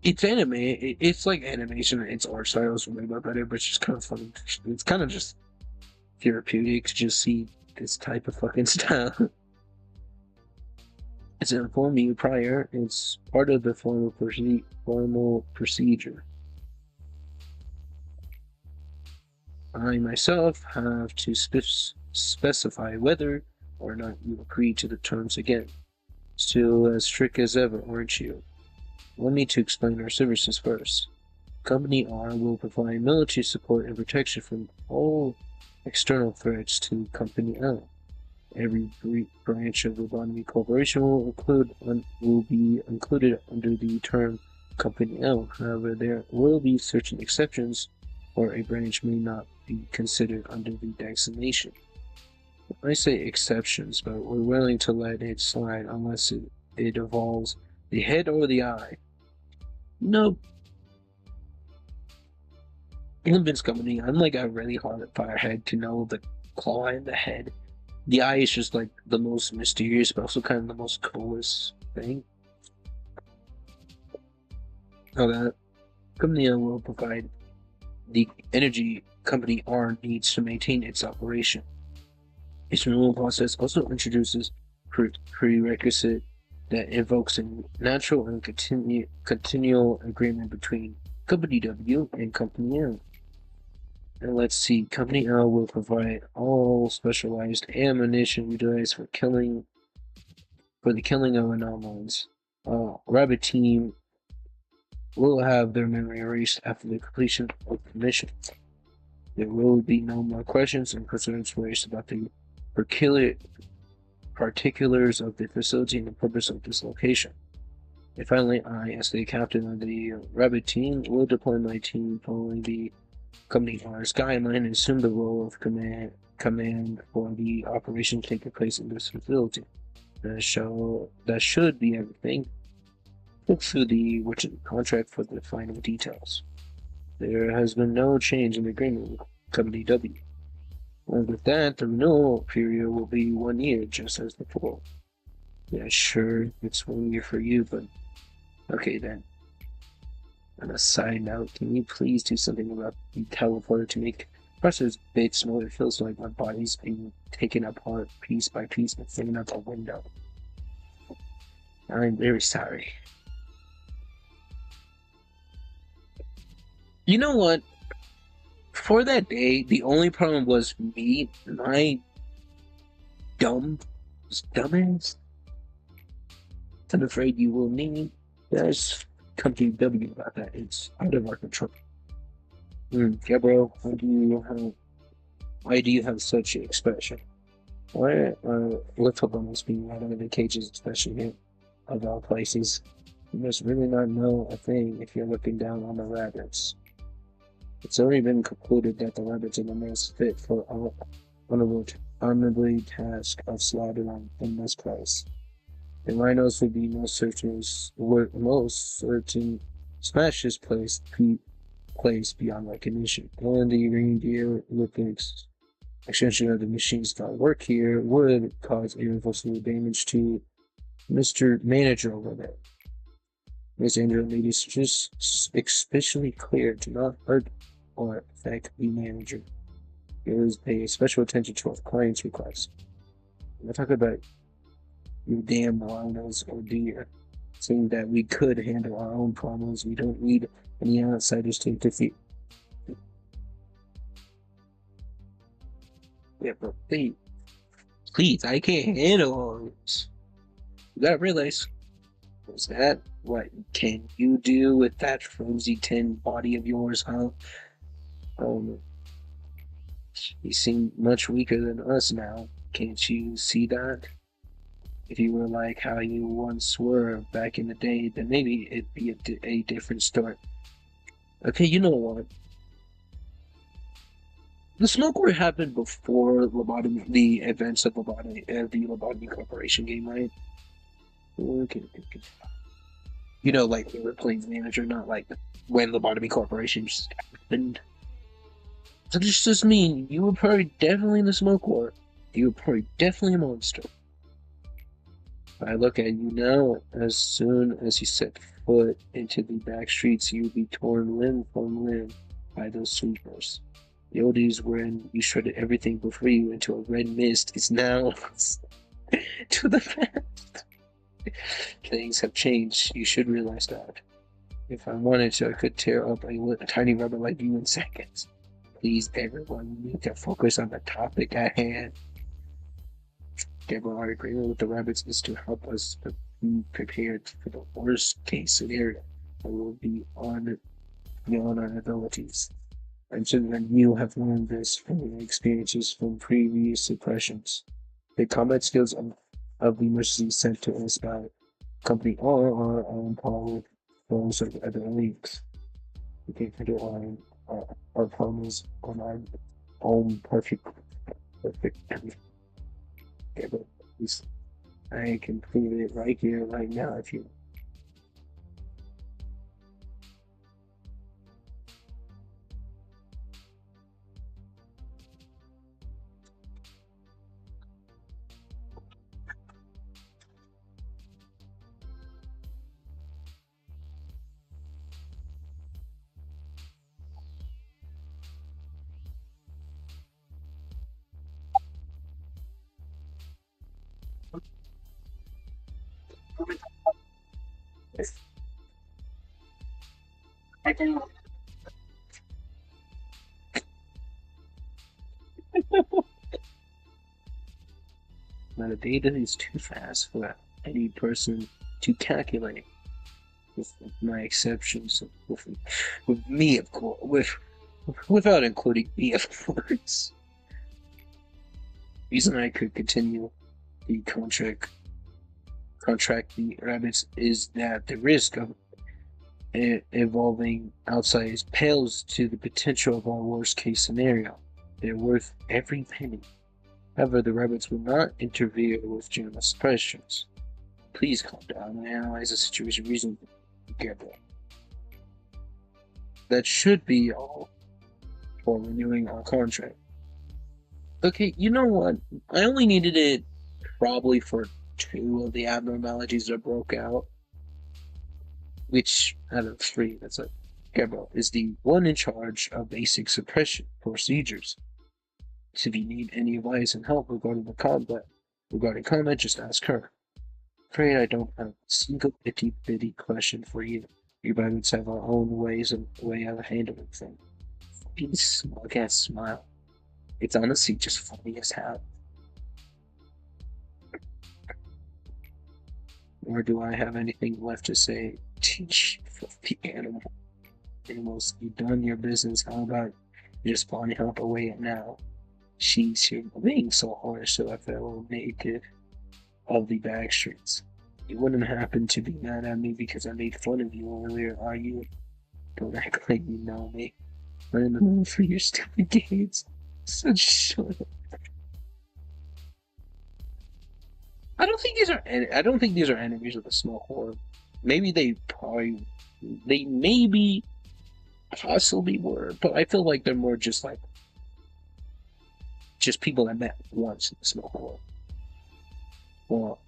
Speaker 1: It's anime. It's like animation. Its art style is way better, but it's just kind of funny. It's kind of just therapeutic to just see this type of fucking style. As I informed you prior, it's part of the formal procedure. I myself have to specify whether or not you agree to the terms again. Still as strict as ever, aren't you? Let me to explain our services first. Company R will provide military support and protection from all external threats to Company L. Every branch of the Lobotomy Corporation will be included under the term Company L. However, there will be certain exceptions, or a branch may not be considered under the designation. I say exceptions, but we're willing to let it slide unless it involves the head or the eye. Nope. Olympus Company, I'm like a really hard firehead to know the claw in the head. The eye is just like the most mysterious, but also kind of the most coolest thing. That Company will provide the energy Company R needs to maintain its operation. Its renewal process also introduces prerequisite that invokes a natural and continual agreement between Company W and Company L. And let's see, Company L will provide all specialized ammunition utilized for the killing of anomalies. Rabbit Team will have their memory erased after the completion of the mission. There will be no more questions and concerns raised about the particulars of the facility and the purpose of this location. And finally, I, as the captain of the Rabbit Team, will deploy my team following the Company R's guideline and assume the role of command for the operation taking place in this facility. That should be everything. Look through the written contract for the final details. There has been no change in the agreement with Company W. And with that, the renewal period will be 1 year, just as before. Yeah, sure, it's 1 year for you, but okay then. On a side note, can you please do something about the teleporter to make Pressure's bit smaller? It feels like my body's being taken apart piece by piece and thrown out the window. I'm very sorry. You know what? For that day, the only problem was me, my dumbass. I'm afraid you will need. There's Company W about that. It's out of our control. Yeah, bro. Why do you have such an expression? Why are little ones being out of the cages, especially here, of all places? You must really not know a thing if you're looking down on the rabbits. It's already been concluded that the rabbits are the most fit for honorably task of slaughtering in this place. The rhinos would be most certain smash this place beyond recognition. And the reindeer with the extension of the machines that work here would cause irreversible damage to Mr. Manager over there. Miss Angela made it just especially clear to not hurt or affect the manager. It was pay special attention to our client's requests. I'm talking about your damn rhinos, or deer, saying that we could handle our own problems. We don't need any outsiders to interfere. Yeah, but please, I can't handle all this. You gotta realize, is that what can you do with that frozy tin body of yours, huh? Um, you seem much weaker than us now. Can't you see that? If you were like how you once were back in the day, then maybe it'd be a different story. Okay, you know what? The smoke war happened before Lobotomy, the events of Lobotomy, the Lobotomy Corporation game, right? Okay. You know, like we were playing manager, not like when Lobotomy Corporation just happened. So this just mean you were probably definitely in the smoke war. You were probably definitely a monster. I look at you now, as soon as you set foot into the back streets, you'll be torn limb from limb by those sweepers. The old days when you shredded everything before you into a red mist is now to the past. Things have changed. You should realize that. If I wanted to, I could tear up a tiny rubber like you in seconds. Please, everyone, we need to focus on the topic at hand. Our agreement with the rabbits is to help us be prepared for the worst case scenario. I will be on beyond our abilities. I'm sure that you have learned this from your experiences from previous suppressions. The combat skills of the emergency sent to us by Company R are on par with those of other leagues. We can handle our problems on our own perfect. Okay, but at least I can prove it right here, right now, if you. Now, the data is too fast for any person to calculate, with my exceptions, with me, of course, without including me, of course. The reason I could continue the contract the rabbits is that the risk of evolving outside pales to the potential of our worst case scenario. They're worth every penny. However, the rabbits will not interfere with general suppressions. Please calm down and analyze the situation reasonably. Together. That should be all for renewing our contract. Okay, you know what? I only needed it probably for 2 of the abnormalities that broke out. Which, out of 3, that's a Gabriel, is the one in charge of basic suppression procedures. So if you need any advice and help regarding combat, just ask her. Afraid I don't have a single itty-bitty question for you. You rabbits have our own ways and way of handling things. Fucking smug-ass smile. It's honestly just funny as hell. Or do I have anything left to say? Teach filthy animal. Animals, you done your business. How about you just find help away now? She's you're being so harsh to a fellow native of the back streets. You wouldn't happen to be mad at me because I made fun of you earlier, are you? Don't act like you know me. I'm in the mood for your stupid games. Such shut up. I don't think these are enemies of the Smoke Horde. Maybe they maybe possibly were, but I feel like they're more just people I met once in the Smoke Horde. Well,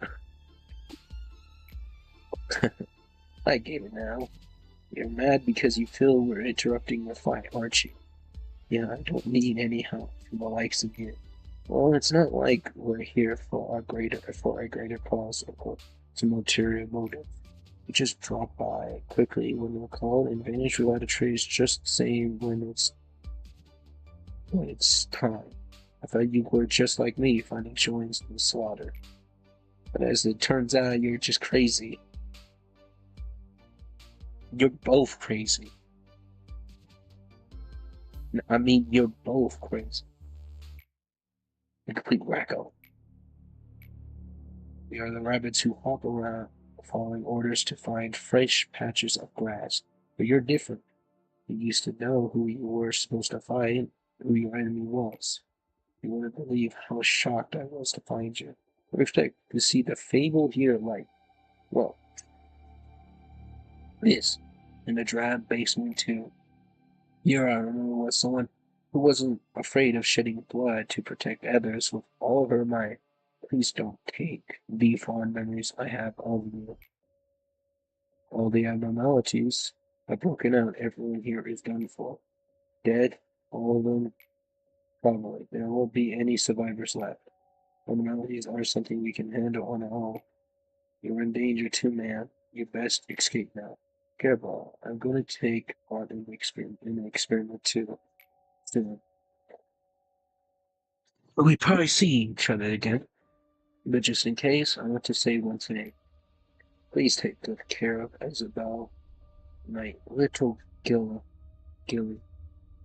Speaker 1: I get it now. You're mad because you feel we're interrupting your fight, aren't you? Yeah, I don't need any help from the likes of you. Well, it's not like we're here for a greater cause or some ulterior motive. We just drop by quickly when we're called and vanish without a trace, just the same when it's time. I thought you were just like me, finding joys in the slaughter. But as it turns out, you're just crazy. You're both crazy. I mean, you're both crazy. A complete wacko. We are the rabbits who hop around following orders to find fresh patches of grass. But you're different. You used to know who you were supposed to fight, who your enemy was. You wouldn't believe how shocked I was to find you. I expect to see the fabled here like, well, this, in the drab basement too. Here I remember was someone who wasn't afraid of shedding blood to protect others with all her might. Please don't take the fond memories I have of you. All the abnormalities have broken out. Everyone here is done for. Dead, all of them, probably. There won't be any survivors left. Abnormalities are something we can handle on our own. You're in danger too, man. You best escape now. Careful, I'm going to take part in an experiment too. Soon. We probably see each other again, but just in case, I want to say one thing. Please take good care of Isabel, my little Gilly.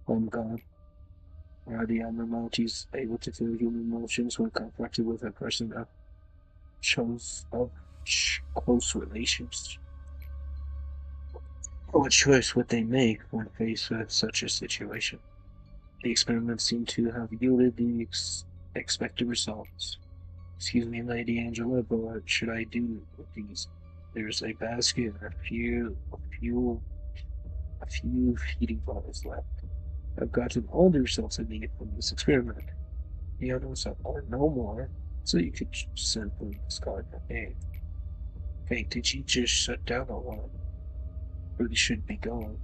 Speaker 1: I'm gone. Are the abnormalities able to feel human emotions when confronted with a person of shows of close relations? What choice would they make when faced with such a situation? The experiment seemed to have yielded the expected results. Excuse me, Lady Angela, but what should I do with these? There's a basket and a few feeding bottles left. I've gotten all the results I needed from this experiment. The others are no more, so you could simply discard the name. Hey, did you just shut down a lot? Really should be going.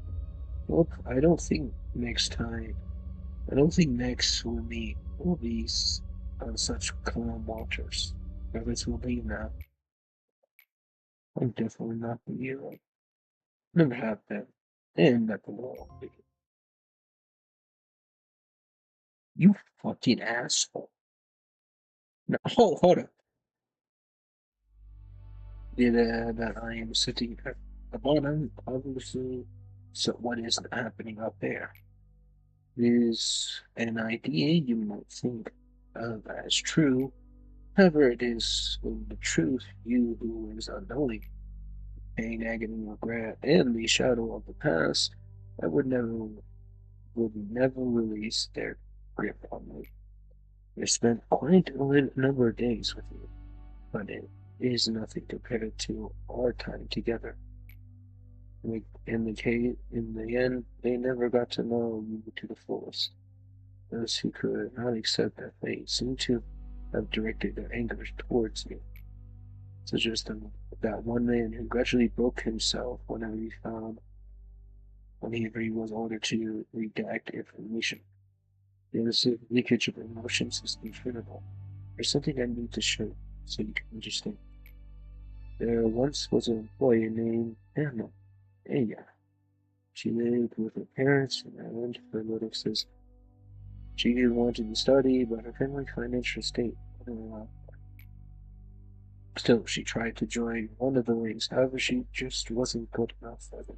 Speaker 1: Well, I don't think next will be on such calm waters. Rabbits will leave now. I'm definitely not the hero. Never have been. And never will be. You fucking asshole. No, hold up. That I am sitting at the bottom, obviously. So what is happening up there is an idea you might think of as true. However, it is the truth you who is unknowing, pain, agony, regret, and the shadow of the past that would never release their grip on me. I spent quite a number of days with you, but it is nothing compared to our time together. In the end, they never got to know you to the fullest. Those who could not accept that fate seem to have directed their anger towards you, such as that one man who gradually broke himself whenever he was ordered to redact information. The other leakage of emotions is incredible. There's something I need to show so you can understand. There once was an employee named Anna. Aya. She lived with her parents in Ireland. Her motive says she wanted to study, but her family financial state wouldn't allow. Still, she tried to join one of the wings. However, she just wasn't good enough for them.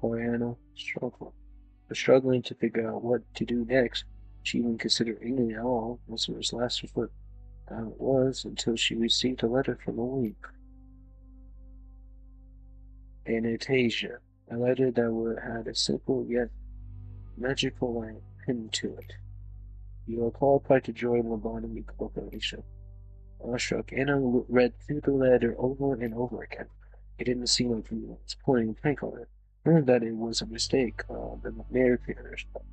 Speaker 1: Poor Anna struggled. But struggling to figure out what to do next, she even considered England at all was her last resort. How it was until she received a letter from a wing. Anastasia, a letter that had a simple yet magical line pinned to it. You are qualified to join Lobotomy Corporation. Awestruck, Anna read through the letter over and over again. It didn't seem like he was pulling a prank on her, or that it was a mistake on the narrator's part.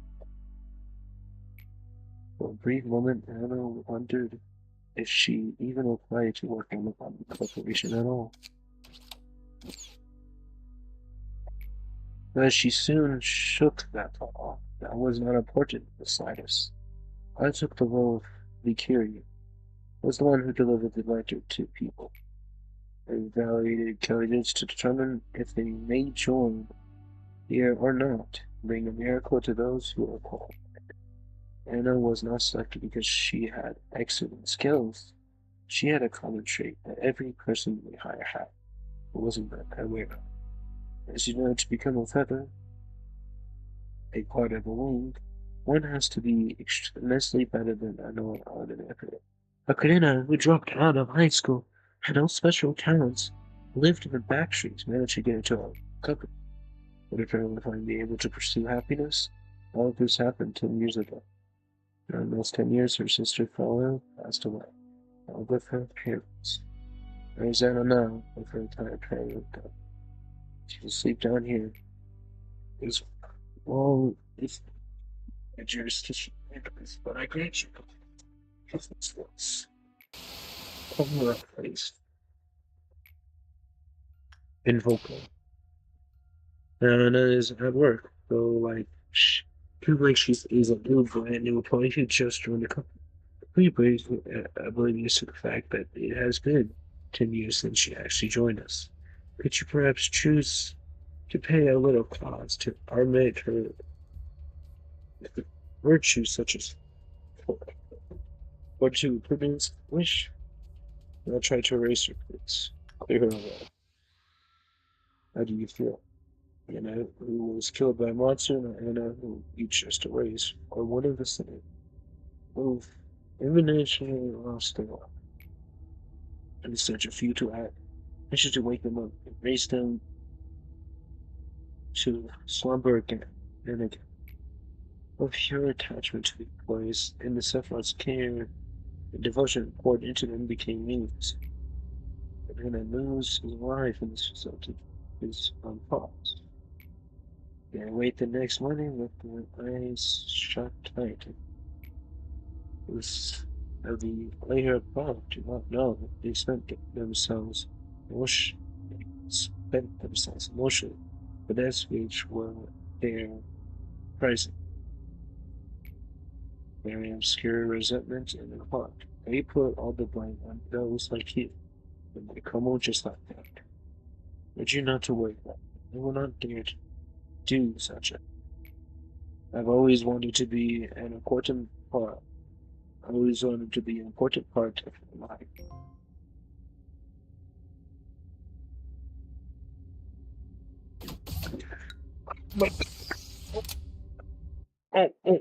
Speaker 1: For a brief moment, Anna wondered if she even applied to work on the corporation at all. But she soon shook that thought off. That was not important in the slightest. I took the role Vicarian was the one who delivered the letter to people. They evaluated candidates to determine if they may join here or not, bring a miracle to those who are called. Anna was not selected because she had excellent skills. She had a common trait that every person we hire had, but wasn't aware of. As you know, to become a feather, a part of a wing, one has to be immensely better than an ordinary. Akarina, who dropped out of high school, had no special talents, lived in the back streets, managed to get into a company. Would apparently find be able to pursue happiness? All of this happened 10 years ago. During those 10 years, her sister fell ill, passed away, along with her parents. There's Anna now, with her entire parent. She's asleep down here. Is well, it's a jurisdiction, but I grant you, business was over a place in vocal. Anna is at work, so like, like she's is a new brand new employee who just joined the company. We praise oblivious to the fact that it has been 10 years since she actually joined us. Could you perhaps choose to pay a little cost to augment her virtues such as or to prudence wish? I'll try to erase her, please. Clear her away. How do you feel? Anna, who was killed by a monster, and Anna, who you just erased, or one of the same. Both eminently lost their life. And such a few to act. I should to wake them up and raise them to slumber again and again. Of pure attachment to the boys and the Sephiroth's care and devotion poured into them became meaningless. And when I lose his life in this facility is unpaused. They wait the next morning with their eyes shut tight. Those of the layer above do not know that they spent themselves emotionally, but that's which were their present, very obscure resentment in their heart. They put all the blame on those like you, and they crumble just like that. But you not to worry about it. They will not dare to do such a. I've always wanted to be an important part. I always wanted to be an important part of my life. But, oh, oh,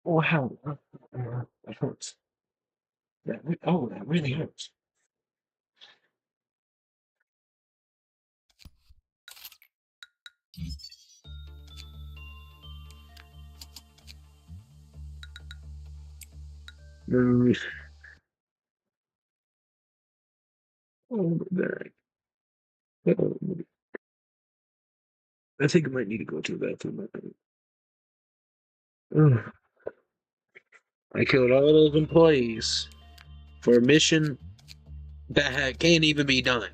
Speaker 1: oh, how? That hurts. That really hurts. Mm, oh, my back. Oh, I think I might need to go to the bathroom. Ugh. I killed all those employees for a mission that can't even be done.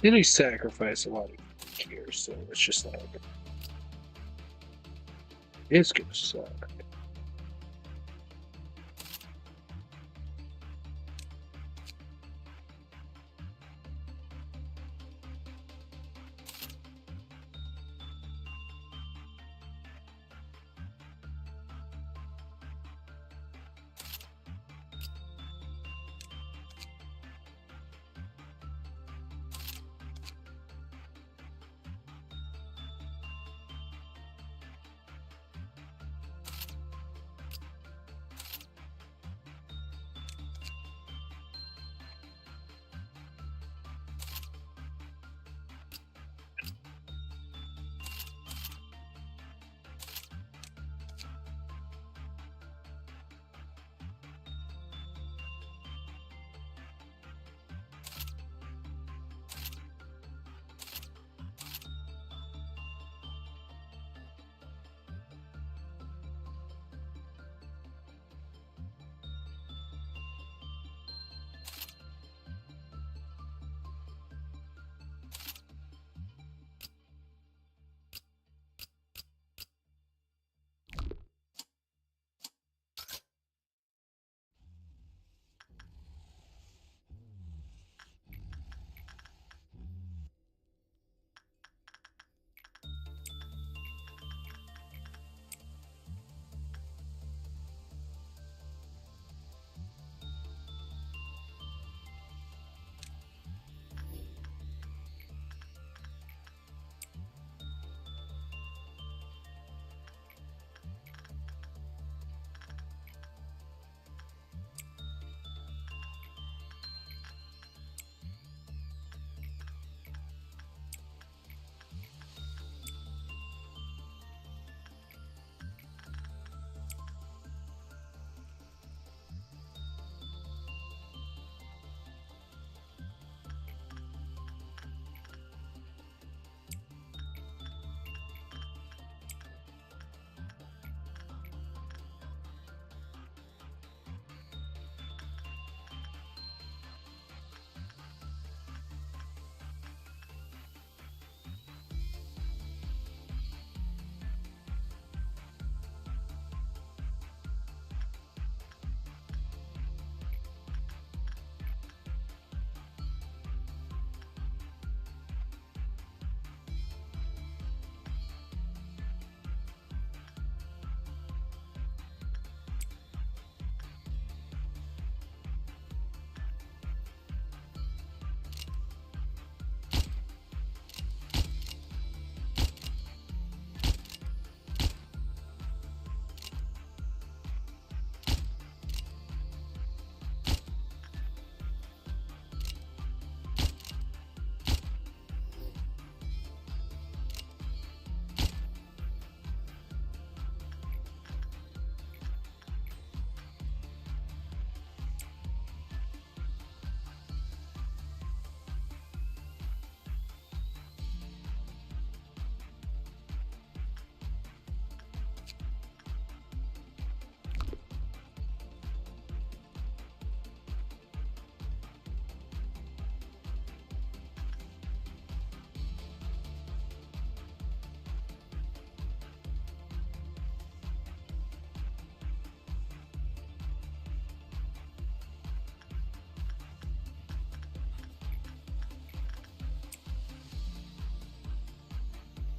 Speaker 1: Then I sacrifice a lot of here, so it's just like it's gonna suck.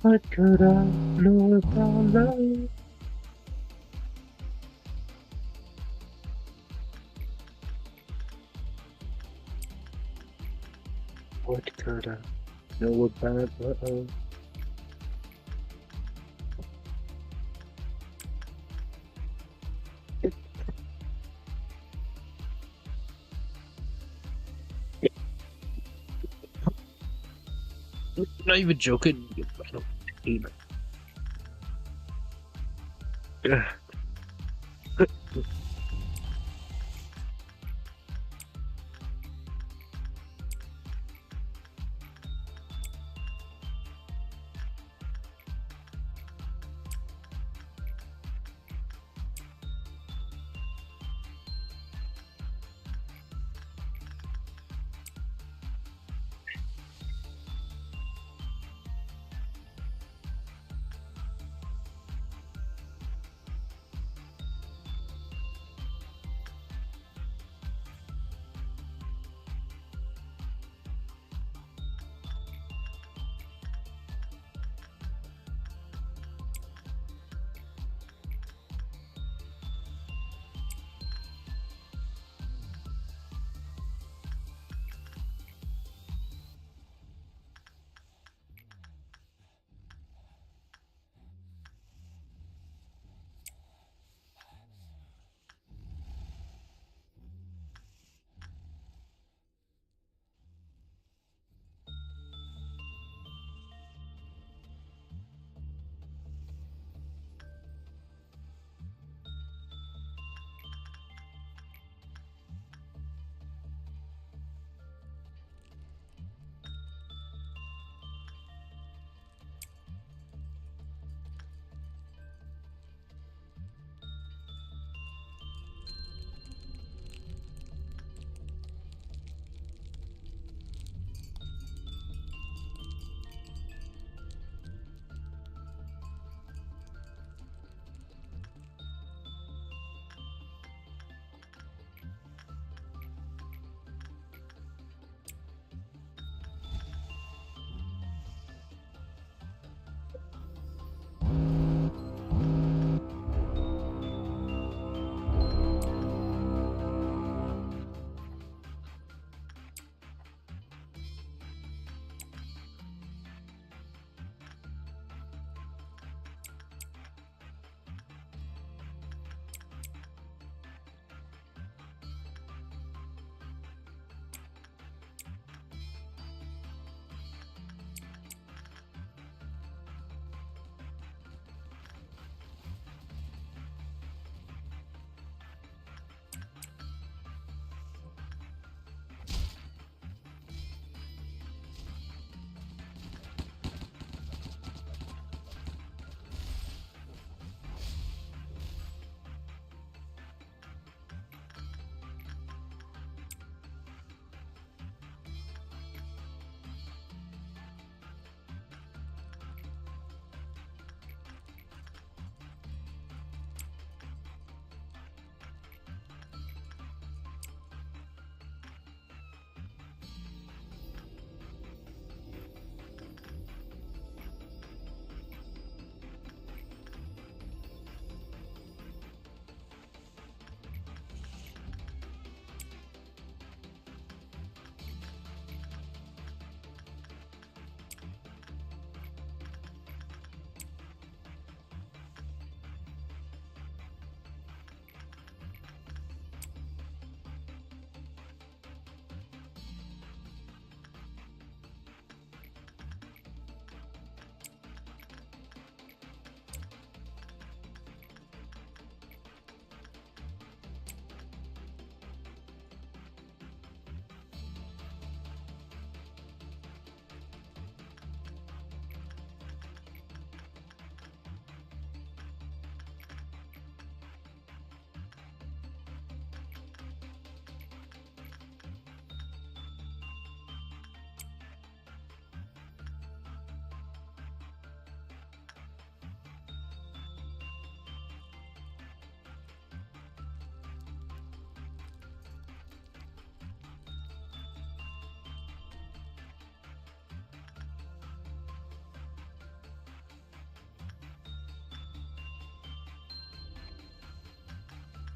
Speaker 1: What could I know about love? What could I know about love? I'm not even joking. I don't hate it.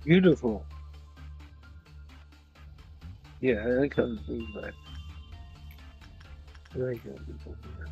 Speaker 1: Beautiful. Yeah, I like how it's being back. I like how it's being back.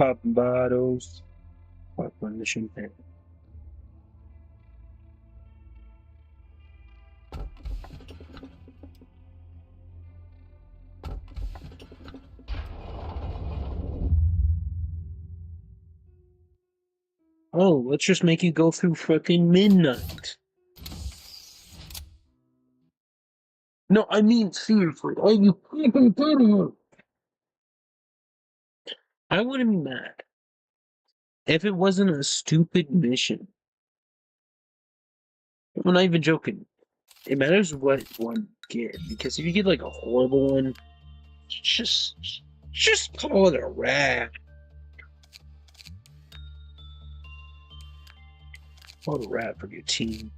Speaker 1: Pop bottles. Pop on the champagne. Oh, let's just make you go through fucking midnight. No, I mean seriously. Are you fucking kidding me? I wouldn't be mad if it wasn't a stupid mission. I'm not even joking. It matters what one you get, because if you get like a horrible one, just just call it a rat. Call it a rat for your team.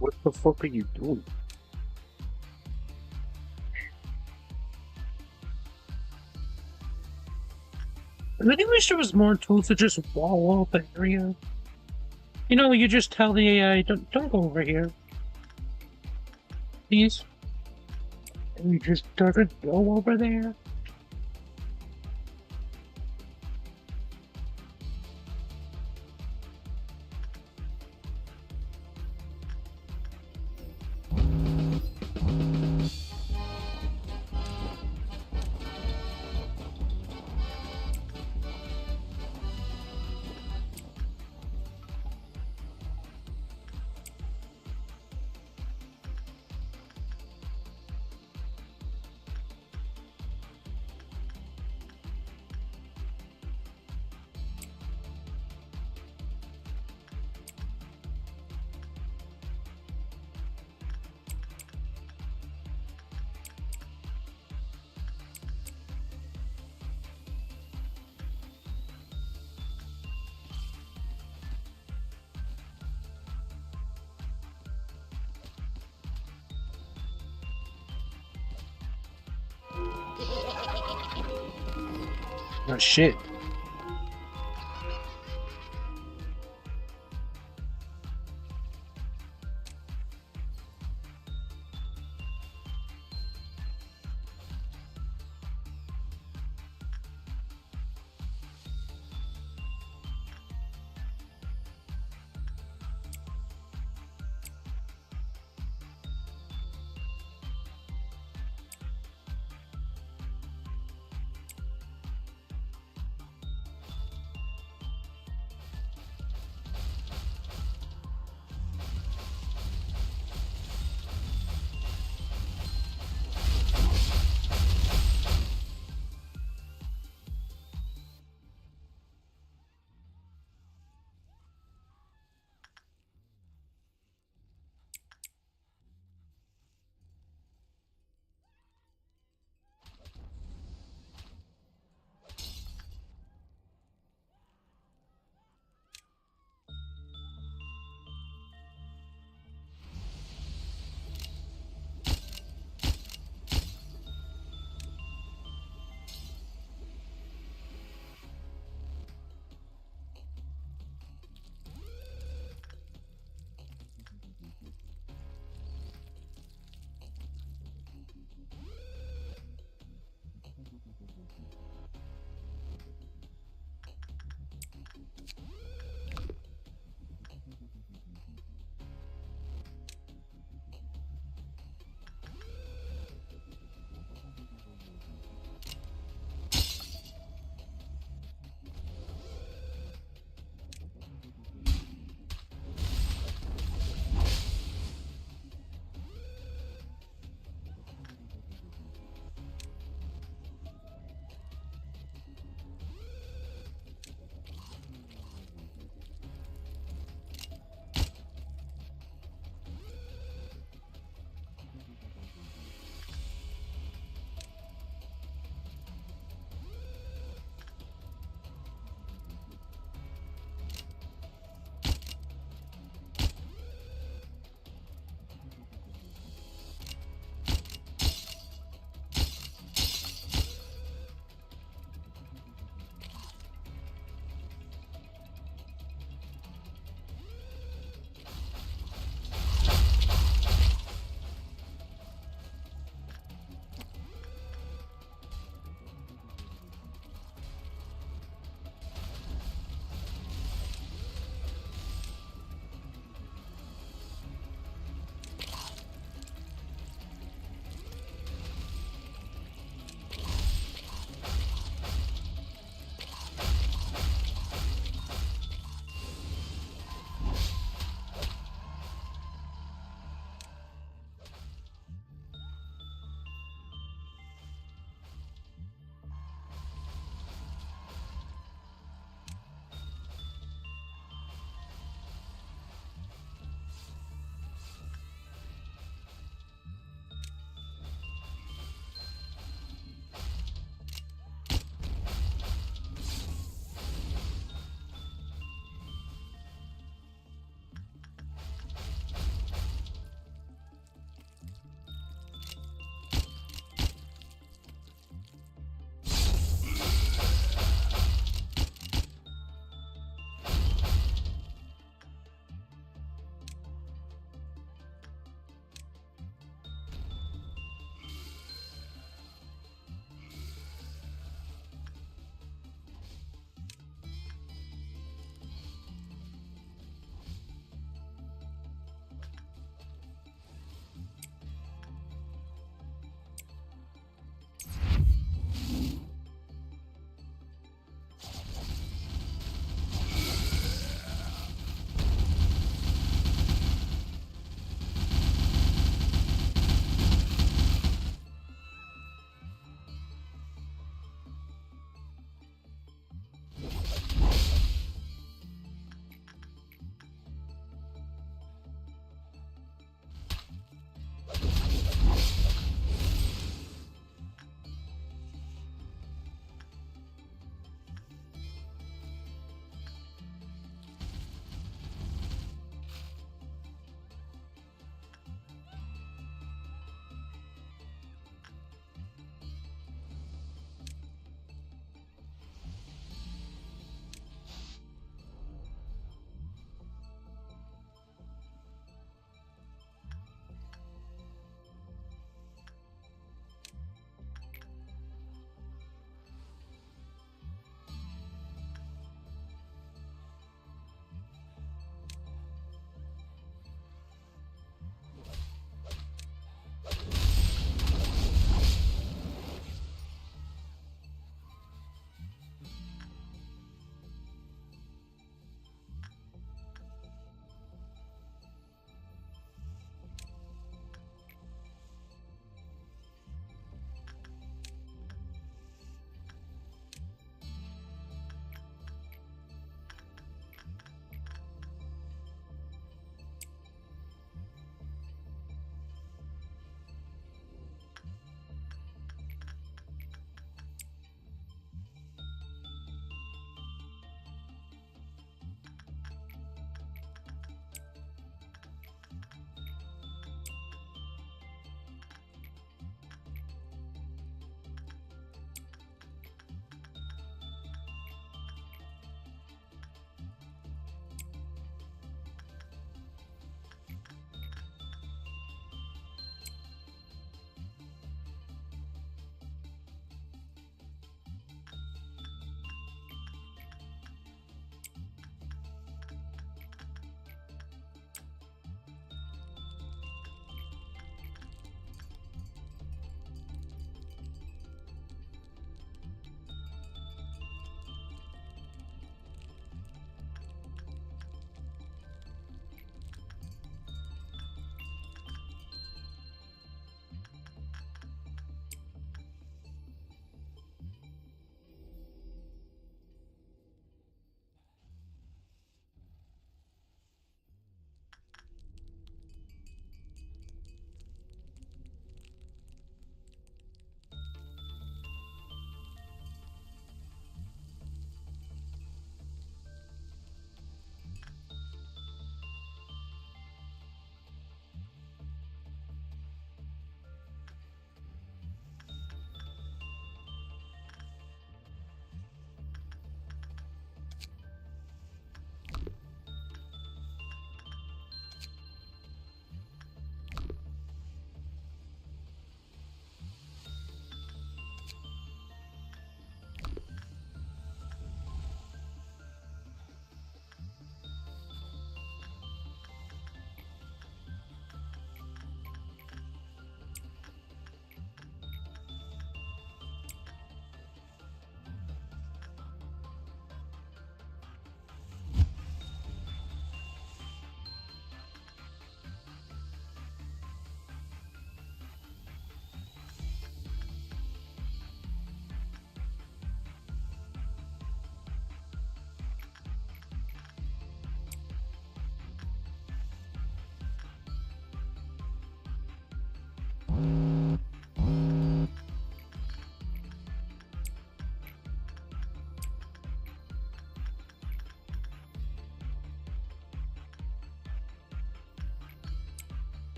Speaker 1: What the fuck are you doing? I really wish there was more tools to just wall up an area. You know, you just tell the AI, don't go over here, please. And you just doesn't go over there. Oh shit.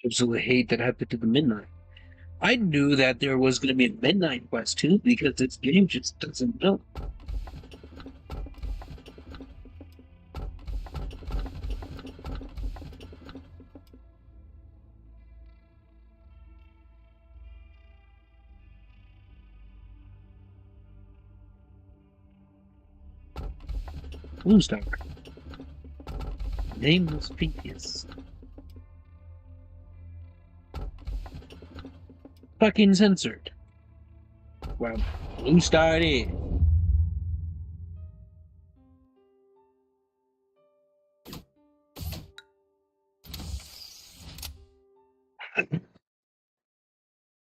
Speaker 1: absolutely hate that happened to the midnight. I knew that there was going to be a midnight quest too because this game just doesn't know. Blue Star. Nameless Prometheus. Fucking censored. Well, Blue Star it is.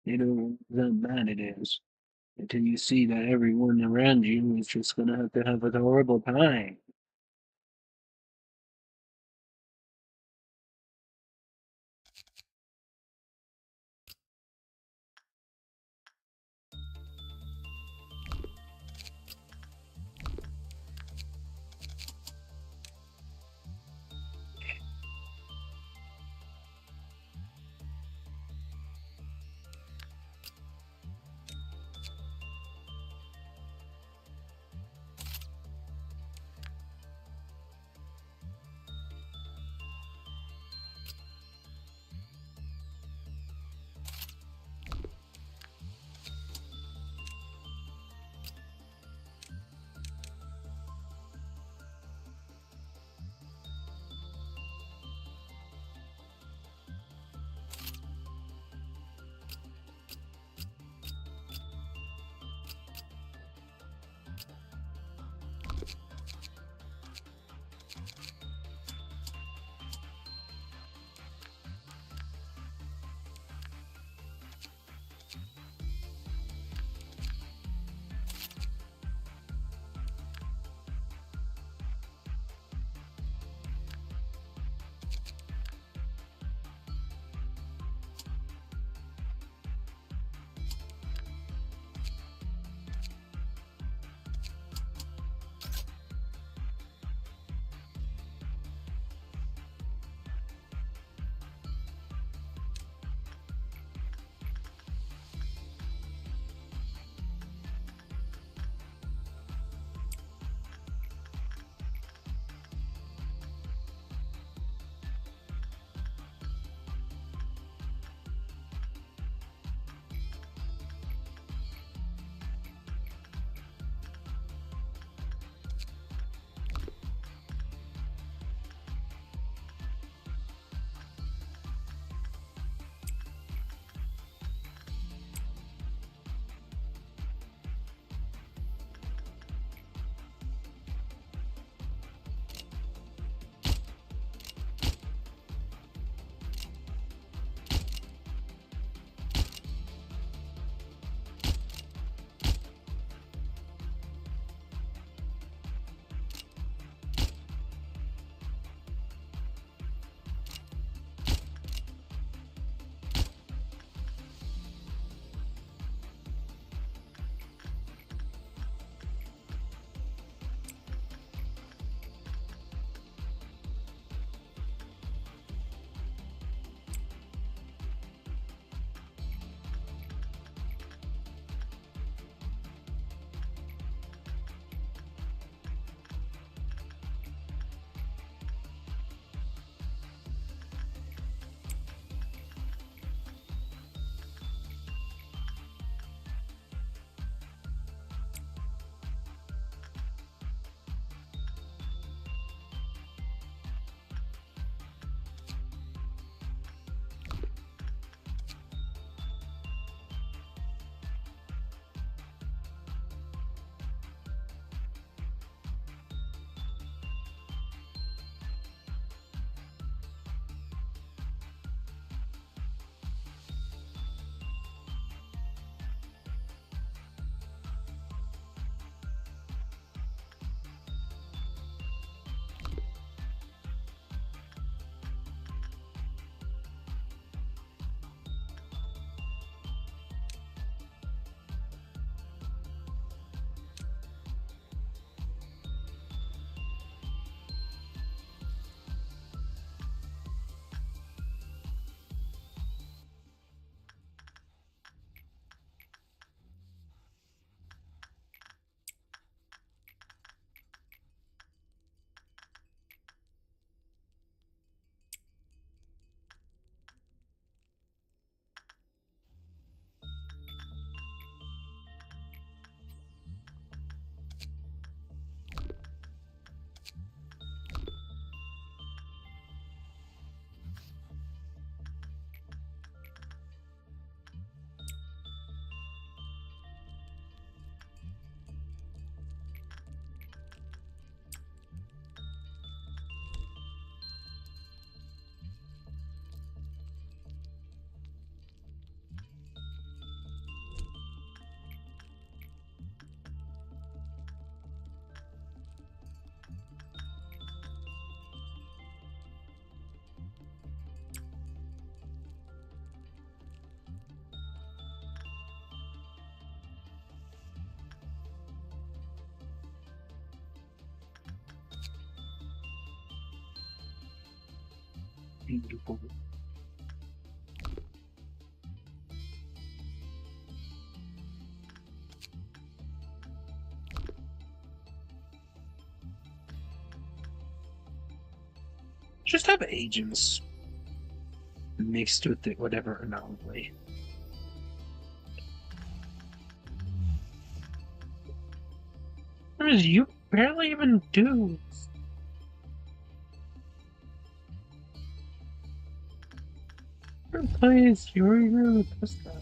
Speaker 1: You know, how bad it is. Until you see that everyone around you is just gonna have a horrible time. beautiful. Just have agents mixed with it, whatever anomaly. You barely even do. Please, you're really pissed off.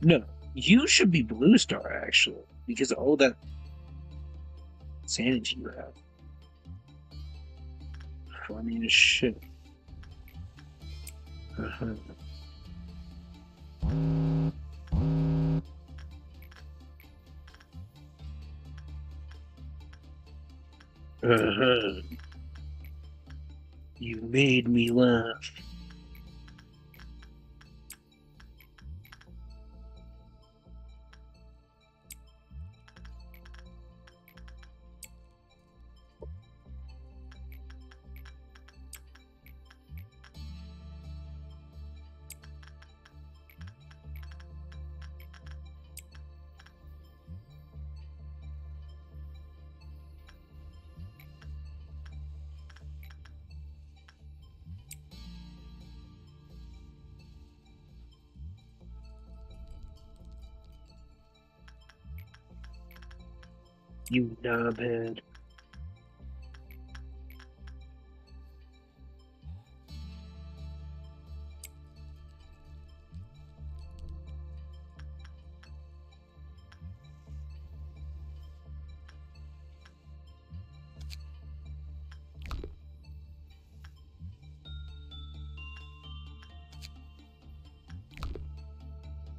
Speaker 1: No, you should be Blue Star actually, because of all that sanity you have. Funny as shit. Uh-huh. Uh-huh. You made me laugh. You knobhead.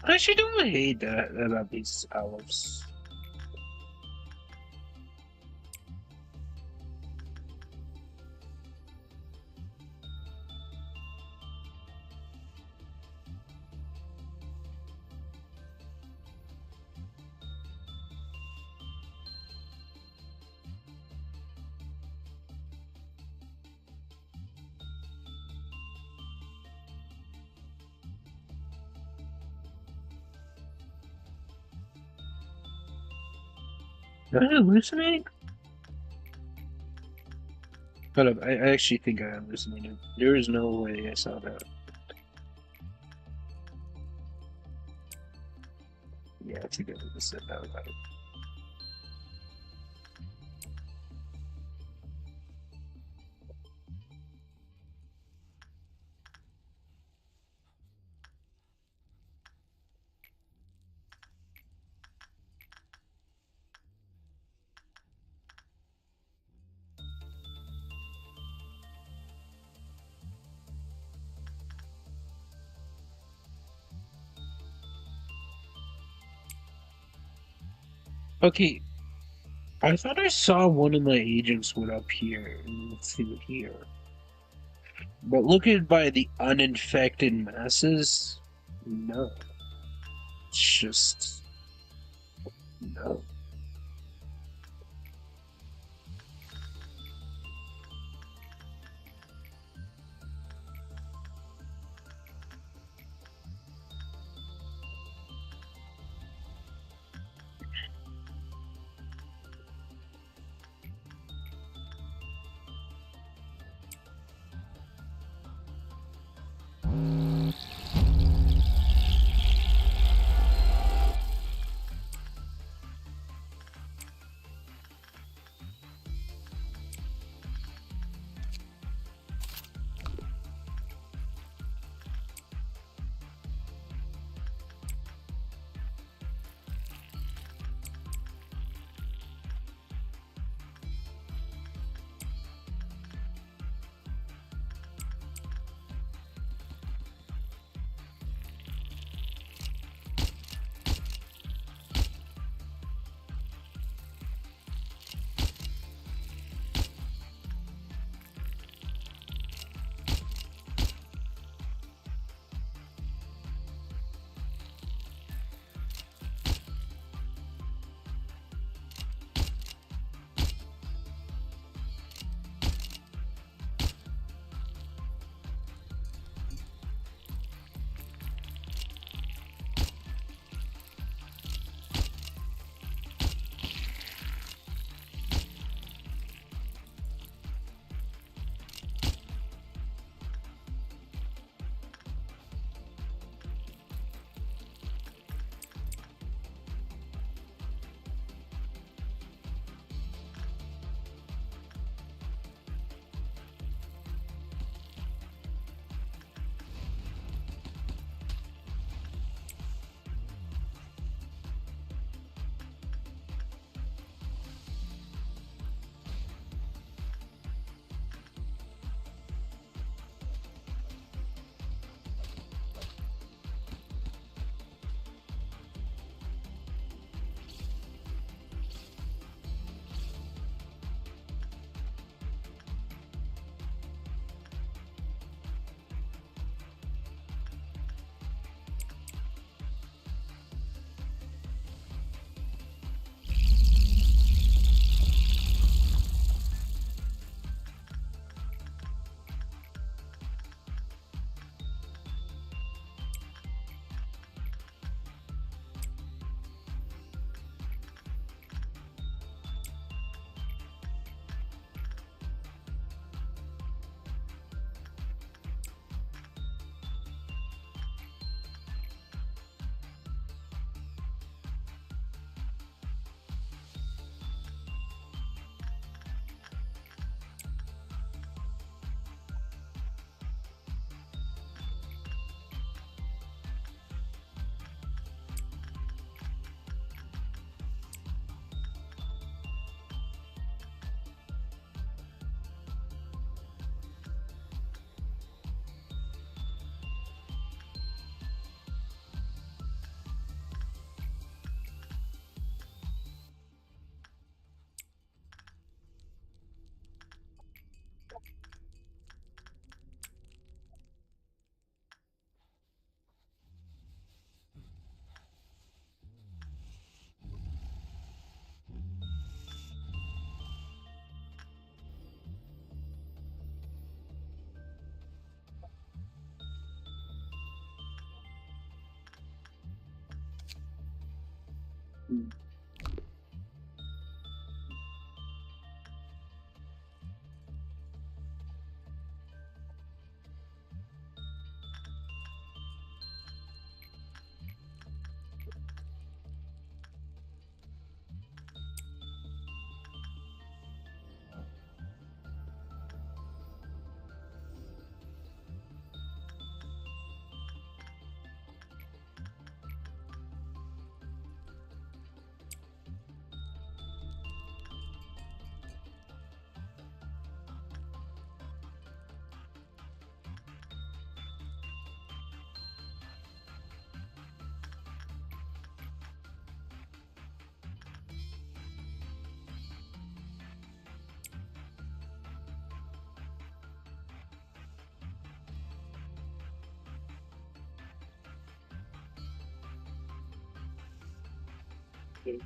Speaker 1: I actually don't hate that about these elves. Am I hallucinating? Hold up, I actually think I hallucinated. There is no way I saw that. Yeah, I think I would have said that about it. Okay, I thought I saw one of my agents went up here and let's see it here. But looking by the uninfected masses, no. It's just no. Mm. Okay.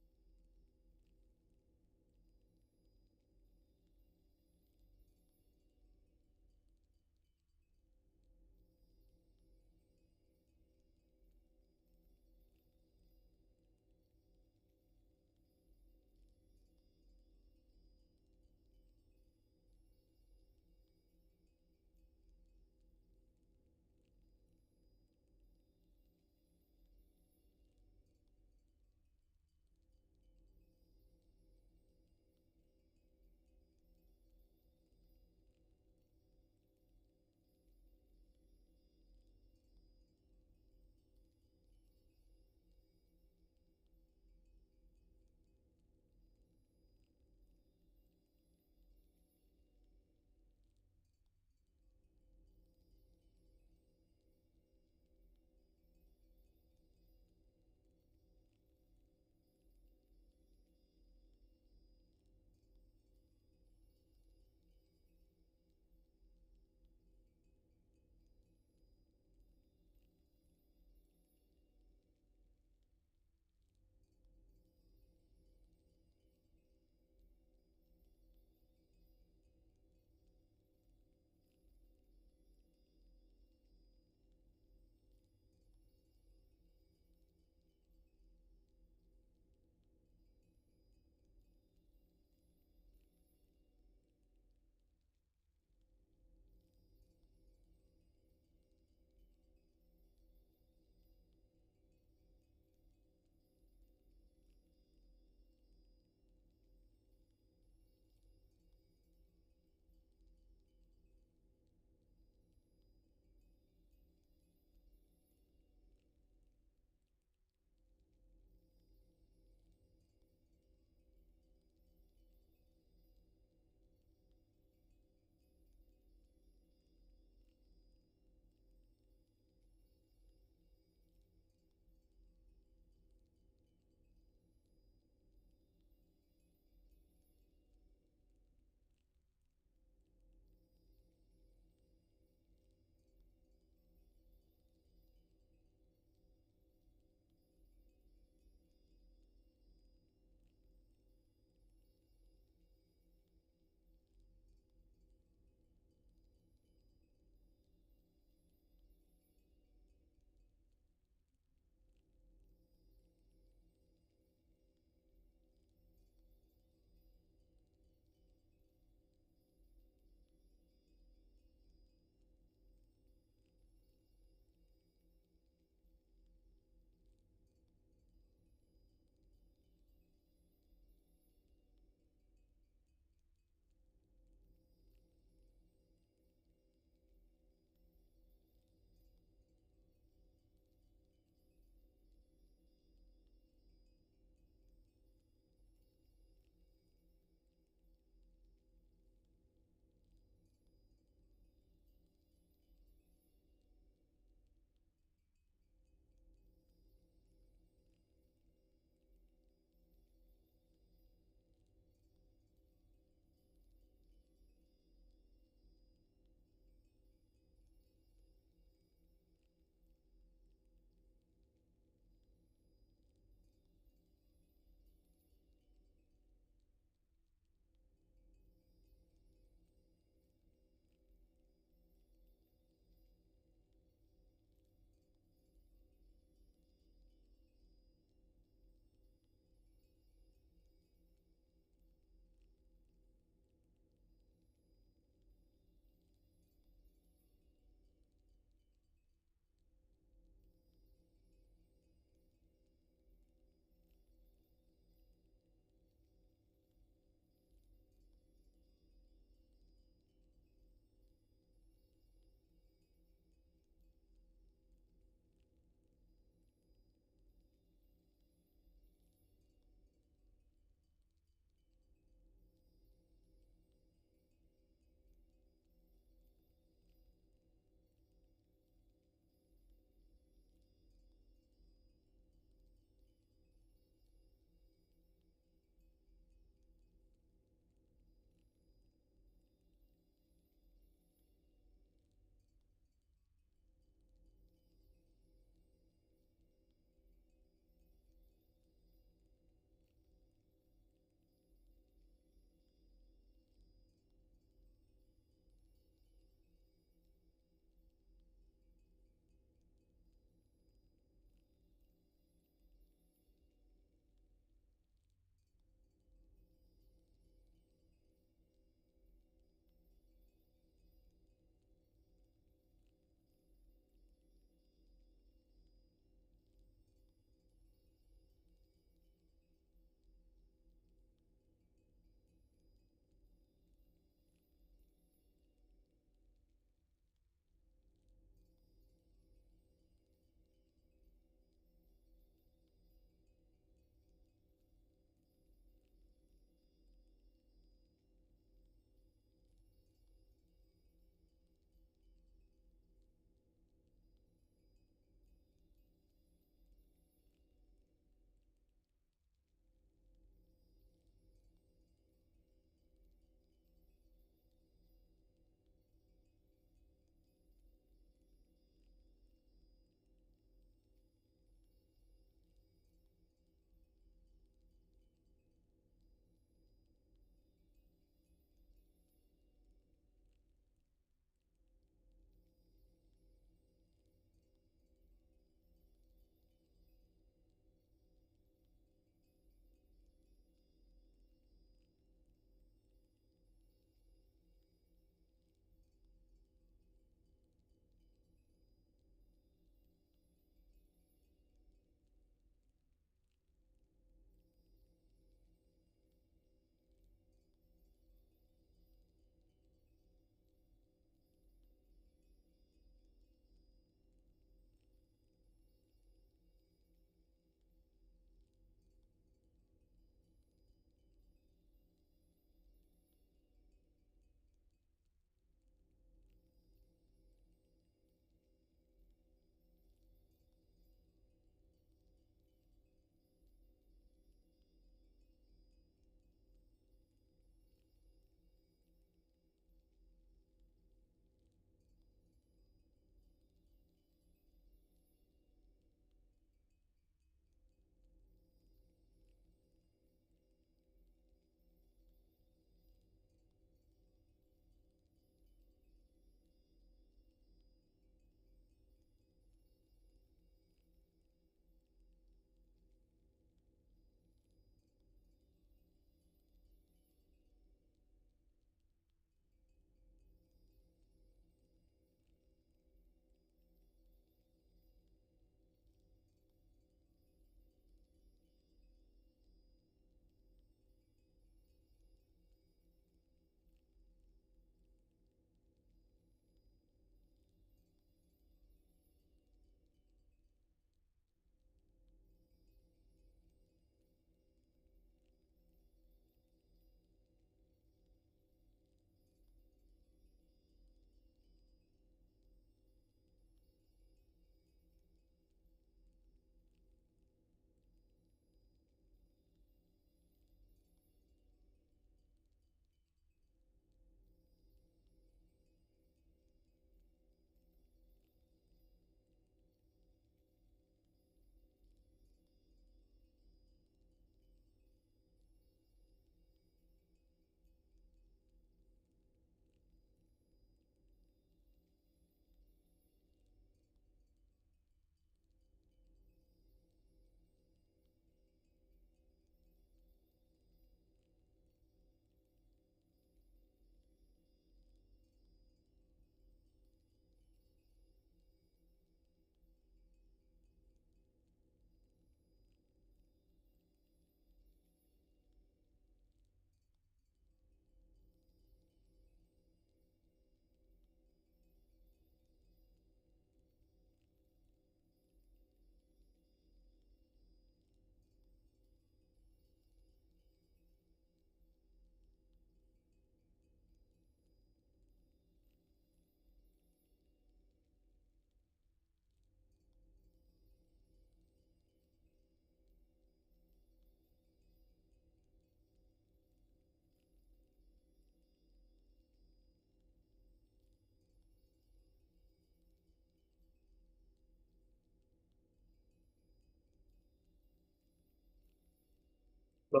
Speaker 1: You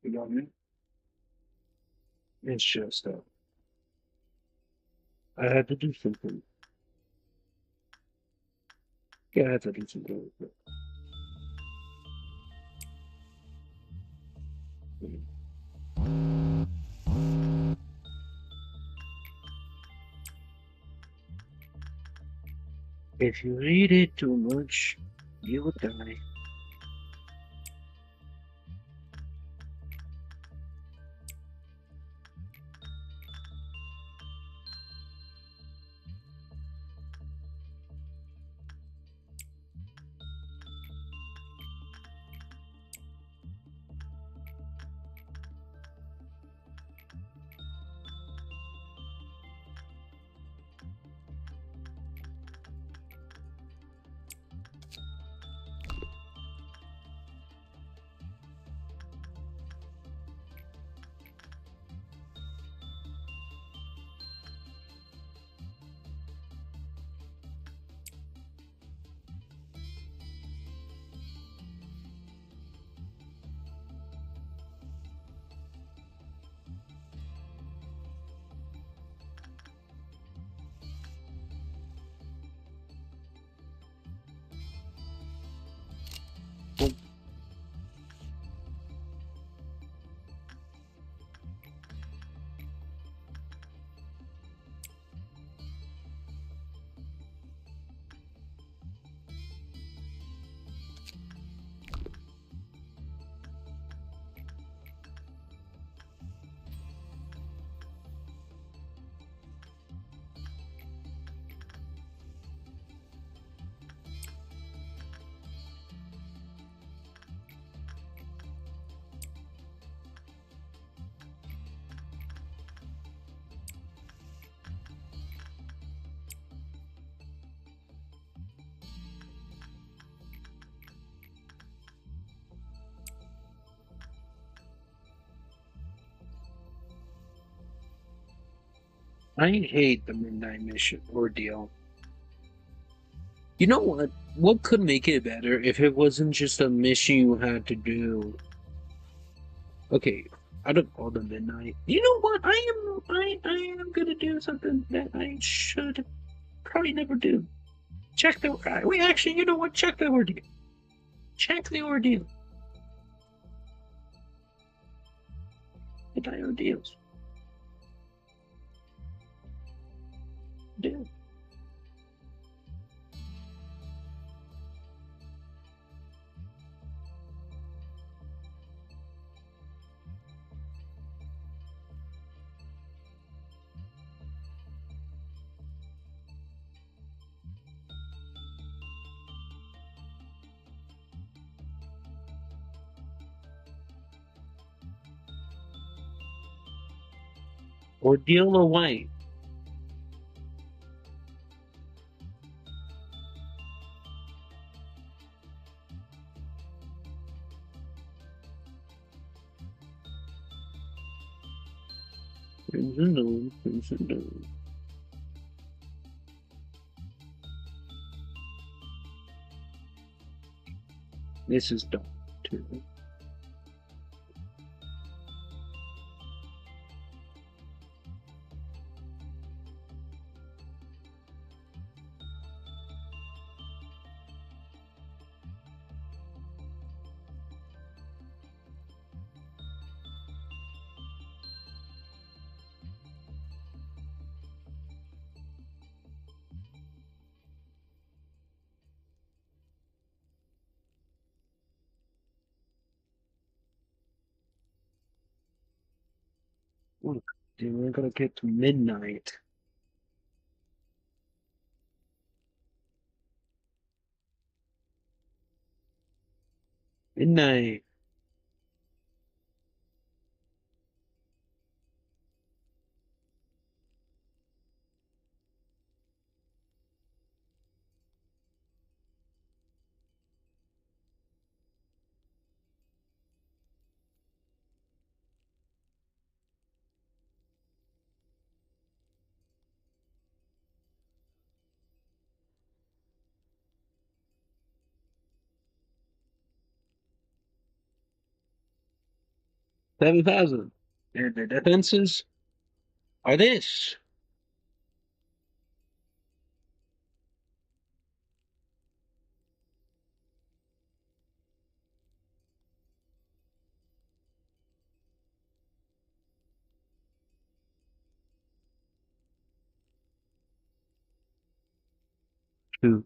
Speaker 1: know what I mean? It's just I had to do something. Yeah, I had to do something. If you eat it too much, you will die. I hate the midnight mission ordeal. You know what? What could make it better if it wasn't just a mission you had to do? Okay, out of all the midnight, you know what? I am gonna do something that I should probably never do. Check the wait. Actually, you know what? Check the ordeal. Check the ordeal. Midnight ordeals. Do ordeal away. Crimson, crimson. This is done too. Look, dude, we're gonna get to midnight. Midnight. 7,000. And the defenses are this. Two.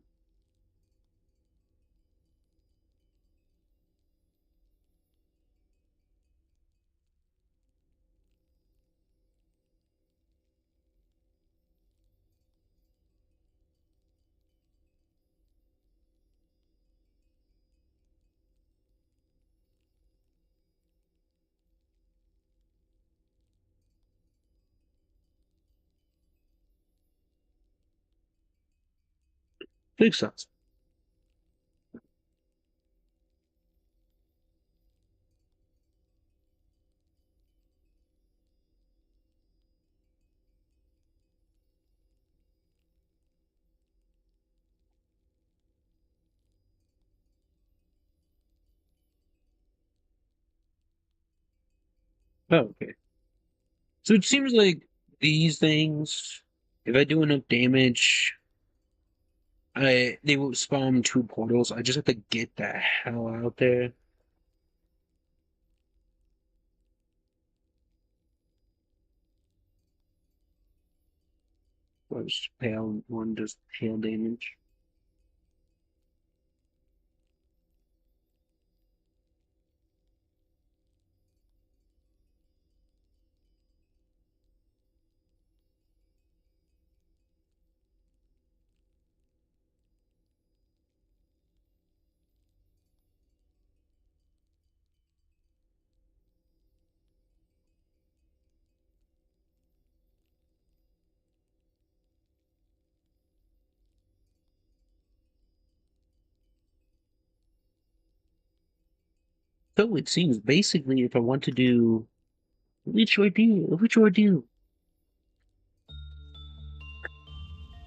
Speaker 1: Big size. Oh, okay. So it seems like these things, if I do enough damage, they will spawn two portals. I just have to get the hell out there. Was hail one does hail damage. So it seems basically if I want to do which ordeal,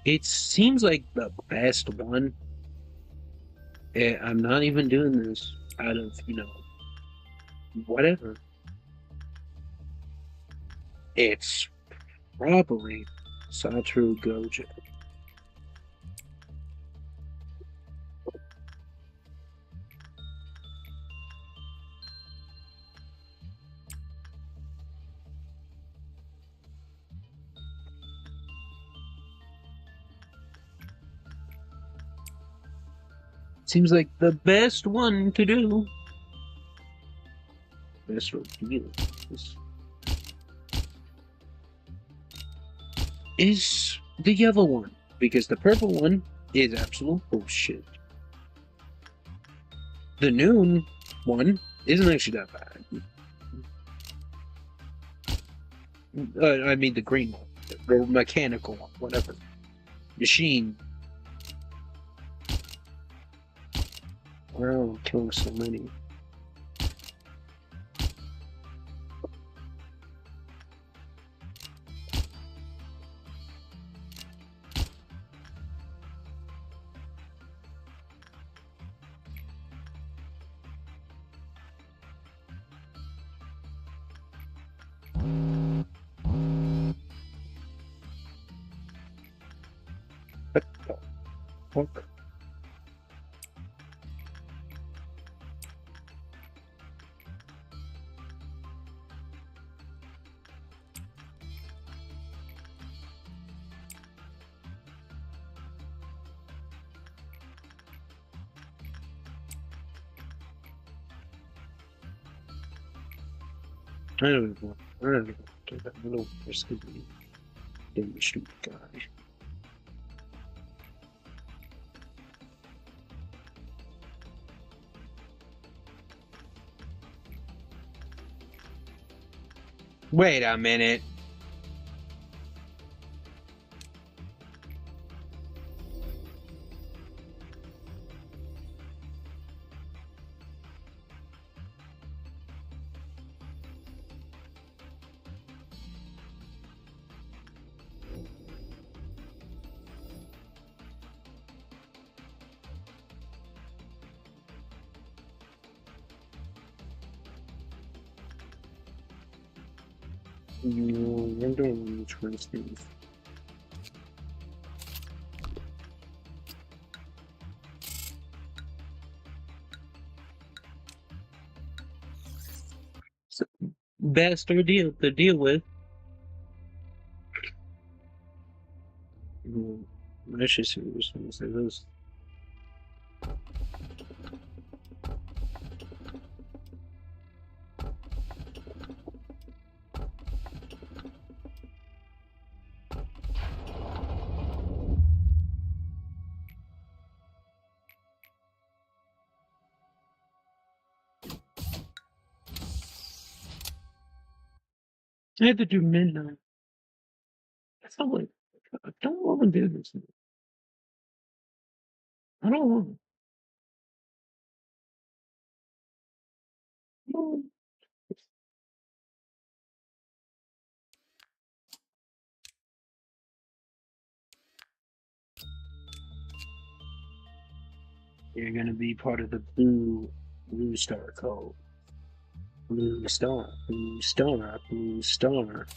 Speaker 1: it seems like the best one. I'm not even doing this out of, whatever. It's probably Satoru Gojo. Seems like the best one to do. Best ordeal is the yellow one because the purple one is absolute bullshit. The noon one isn't actually that bad. I mean the green one, the mechanical one, whatever. Machine. Wow, killing so many. What the fuck? I don't even want. I don't even want to do that little risky damn stupid guy. Wait a minute. You're doing interesting. So, best ordeal to deal with. Let's just see what this one says. I had to do midnight. I felt like I don't want to do this. I don't want to. You're gonna be part of the blue star code. Blue star, blue star, blue star.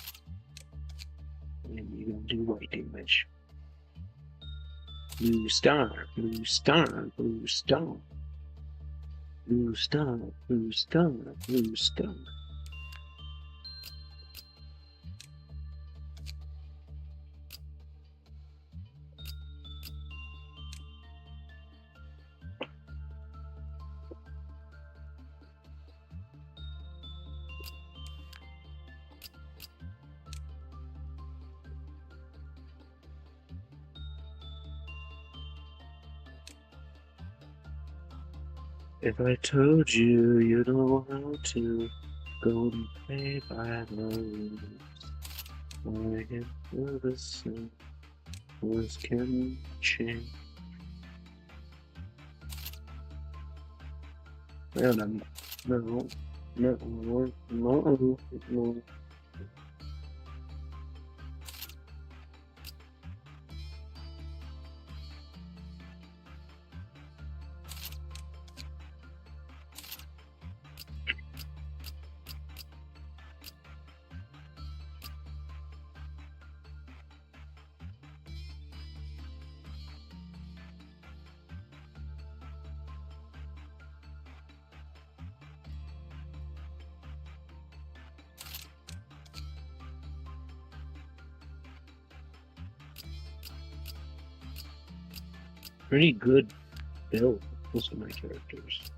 Speaker 1: And you're gonna do white damage. Blue star, blue star, blue star. Blue star, blue star, blue star. If I told you you don't know how to go and play by the rules, I get for the sun was can change. And I'm no. Pretty good build, most of my characters.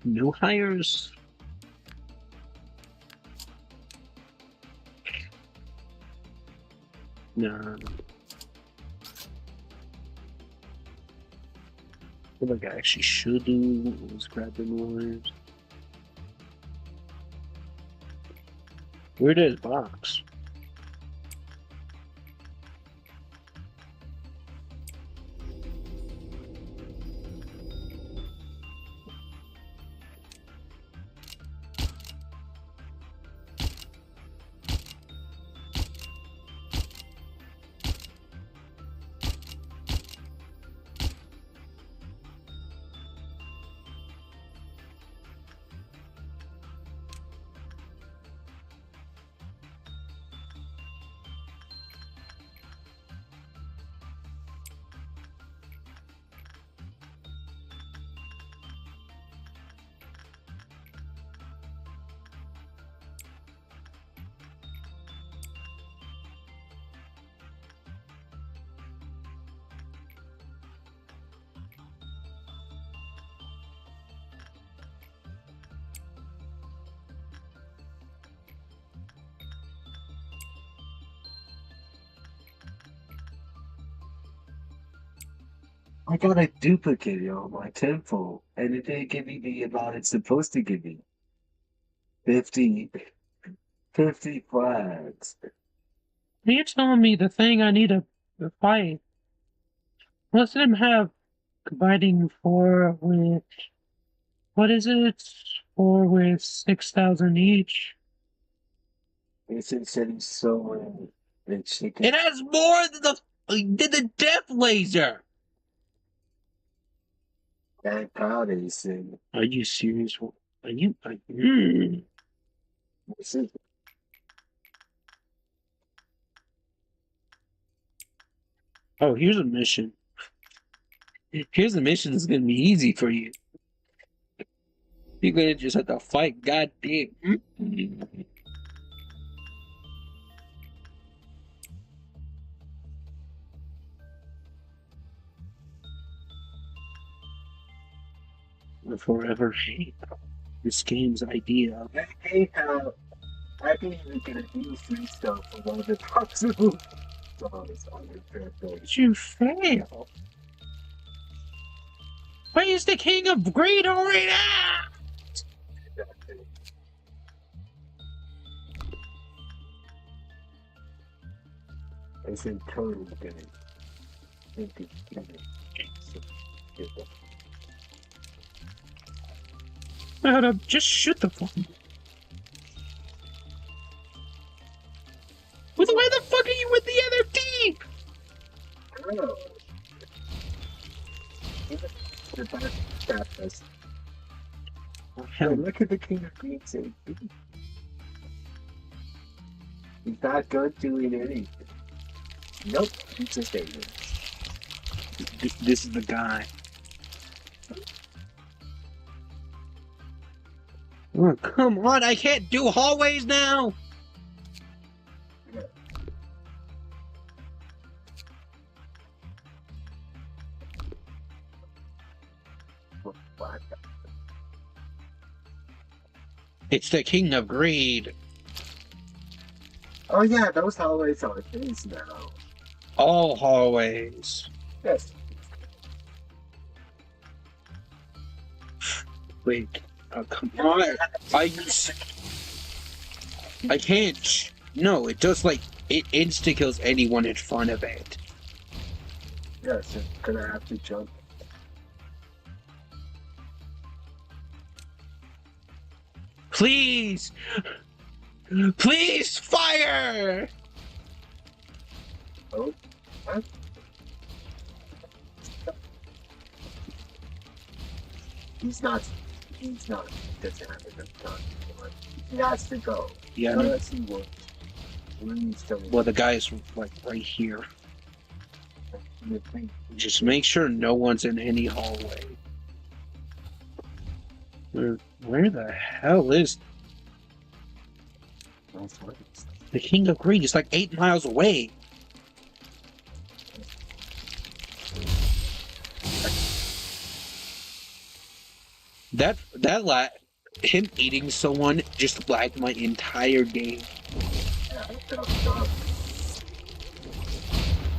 Speaker 1: No hires. No. What like I actually should do is grab the lives. Where is box?
Speaker 2: I got a duplicate on my temple, and it didn't give me the amount it's supposed to give me. 50, 50 flags.
Speaker 1: Are you telling me the thing I need to fight? Let's let him have combining 4 with what is it? 4 with 6,000 each.
Speaker 2: It's instead of so chicken.
Speaker 1: It has more than the death laser.
Speaker 2: That proud is in.
Speaker 1: Are you serious? Are you? Oh, here's a mission. Here's a mission that's gonna be easy for you. You're gonna just have to fight. Goddamn. Forever hate this game's idea.
Speaker 2: I hate how I can even get a new free stuff for one of the possible songs on the character.
Speaker 1: You fail. Why is the king of greed already out?
Speaker 2: I said totally getting it.
Speaker 1: Just shoot the fuck. Where the fuck are you with the other team?
Speaker 2: Oh. The best status.
Speaker 1: Hell,
Speaker 2: Look at the King of Green say. He's not good doing anything. Nope, he's just angry.
Speaker 1: this is the guy. Oh, come on, I can't do hallways now. It's the king of greed.
Speaker 2: Oh yeah, those hallways are his now.
Speaker 1: All hallways.
Speaker 2: Yes.
Speaker 1: Wait, come on. I can't. No, it does like it insta kills anyone in front of it.
Speaker 2: Yes, you're gonna have to jump.
Speaker 1: Please! Please fire!
Speaker 2: Oh, what? He's not, he doesn't have enough time. He has to go.
Speaker 1: Yeah,
Speaker 2: So
Speaker 1: no.
Speaker 2: let's see what.
Speaker 1: Well, the guy's like right here. Just make sure no one's in any hallway. Where the hell is the King of Greed? He's like 8 miles away. Him eating someone just lagged my entire game.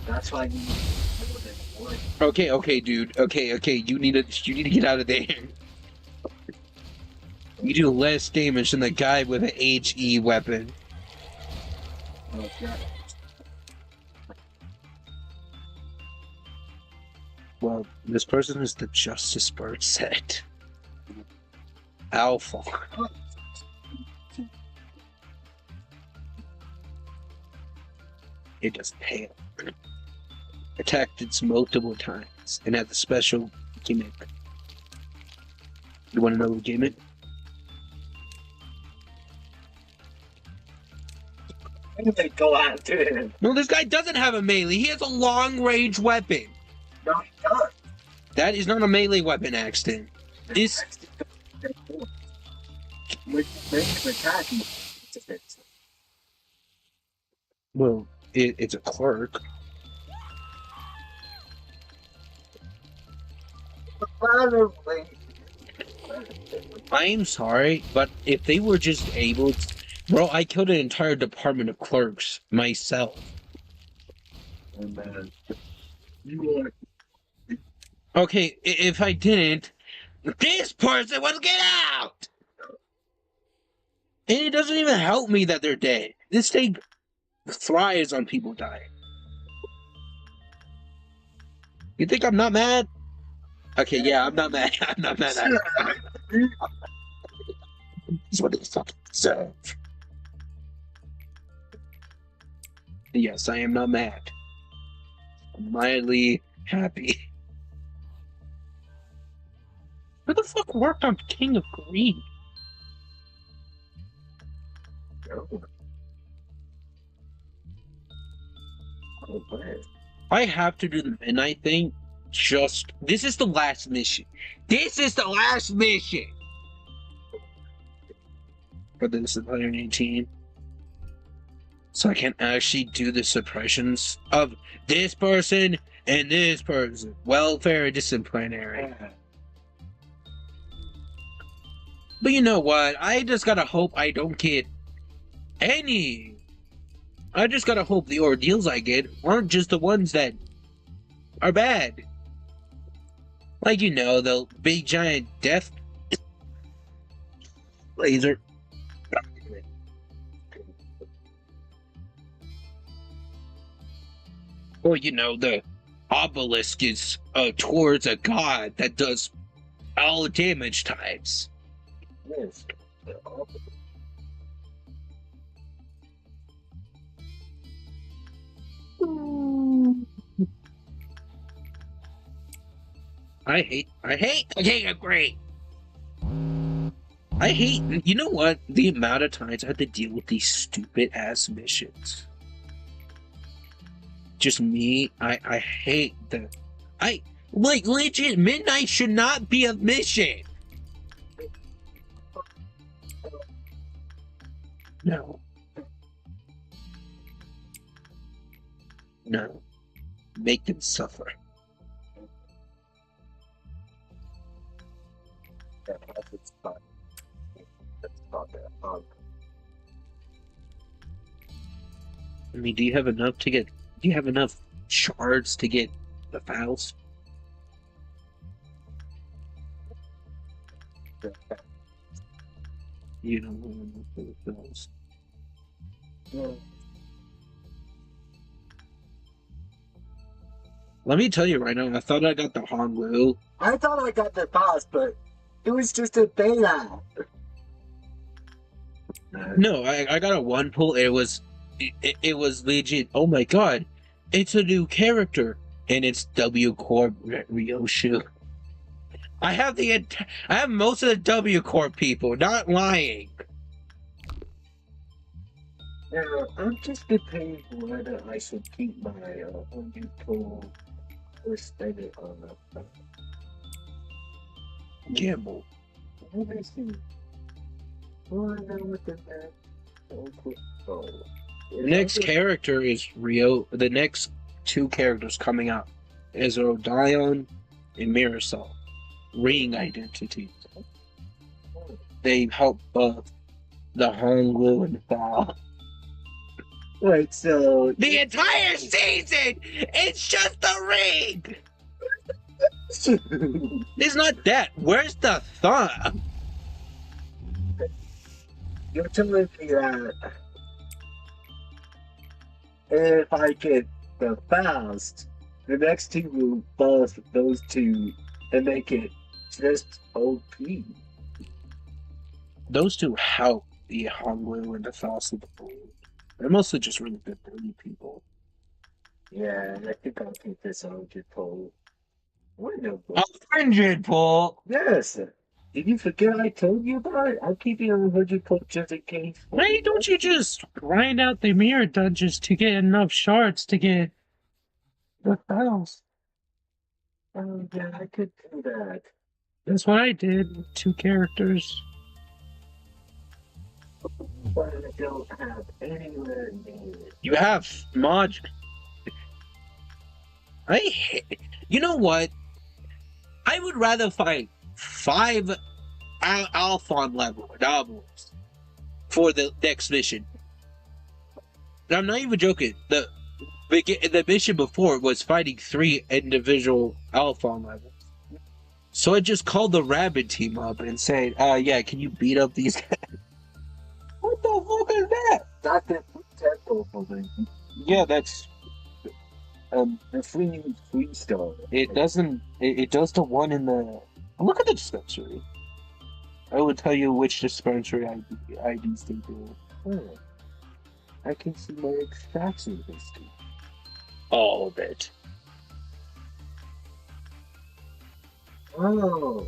Speaker 2: That's why you need
Speaker 1: Okay, dude. Okay. You need to get out of there. You do less damage than the guy with an HE weapon.
Speaker 2: Okay.
Speaker 1: Well, this person is the Justice Bird set. Alpha. It doesn't pay. Attacked it multiple times and has a special gimmick. You want to know the gimmick?
Speaker 2: Why did they go after him?
Speaker 1: No, this guy doesn't have a melee. He has a long-range weapon.
Speaker 2: No, he doesn't.
Speaker 1: That is not a melee weapon, Axton. This. Well, it's a clerk. I'm sorry, but if they were just able to... Bro, I killed an entire department of clerks myself.
Speaker 2: And you
Speaker 1: Okay, if I didn't, this person would get out! And it doesn't even help me that they're dead. This thing thrives on people dying. You think I'm not mad? Okay, yeah, I'm not mad. I'm not mad at it. That's what it's fucking deserve. Yes, I am not mad. I'm mildly happy. Who the fuck worked on King of Green? I have to do the midnight thing. This is the last mission. This is the last mission for this 118. So I can actually do the suppressions of this person and this person. Welfare disciplinary. But you know what? I just gotta hope I don't get any. I just gotta hope the ordeals I get aren't just the ones that are bad. Like, you know, the big giant death laser. Or, you know, the obelisk is towards a god that does all damage types.
Speaker 2: Yes.
Speaker 1: I hate King of Green. I hate, you know what? The amount of times I have to deal with these stupid ass missions. Just me, I hate the, like, legit, midnight should not be a mission. No. No. Make them suffer. I mean, do you have enough to get? Do you have enough shards to get the files? You don't have enough for the files. Let me tell you right now, I thought I got the Hongwu.
Speaker 2: I thought I got the boss, but it was just a bailout.
Speaker 1: No, I got a one pull. It was legit. Oh my god, it's a new character, and it's W Corp Ryoshu. I have most of the W Corp people. Not lying.
Speaker 2: I'm just debating whether I should keep my 100 pull or spend it on a
Speaker 1: Gamble.
Speaker 2: Let me see. Oh, I know what the
Speaker 1: The next character is Rio. The next two characters coming out is Rodion and Mirasol. Ring identities. They help both the Hongwu and Fall.
Speaker 2: Wait, so
Speaker 1: The entire season, it's just the ring. It's not that. Where's the thumb?
Speaker 2: you're telling me that if I get the fast, the next team will bust those two and make it just OP.
Speaker 1: Those two help the Hongwu and the Fast of the Bull. They're mostly just really good bully people.
Speaker 2: Yeah, I think I'll keep this 100 pull. Wonderful.
Speaker 1: 100 pull.
Speaker 2: Yes. Did you forget I told you about it? I'll keep you on 100 pull just in case.
Speaker 1: Why don't you just grind out the mirror dungeons to get enough shards to get the files?
Speaker 2: Oh yeah, I could do that.
Speaker 1: That's what I did with 2 characters.
Speaker 2: But I don't have anywhere near it.
Speaker 1: You have mod. You know what? I would rather fight 5 Alphon level doubles for the next mission. And I'm not even joking. The mission before was fighting 3 individual Alphon levels. So I just called the rabbit team up and said, yeah, can you beat up these guys? What the fuck is that?
Speaker 2: Not the temple for the
Speaker 1: Yeah, that's
Speaker 2: the freestyle.
Speaker 1: it doesn't it does the one in the look at the dispensary. I will tell you which dispensary IDs they do.
Speaker 2: Oh, I can see my extraction history.
Speaker 1: All of it.
Speaker 2: Oh.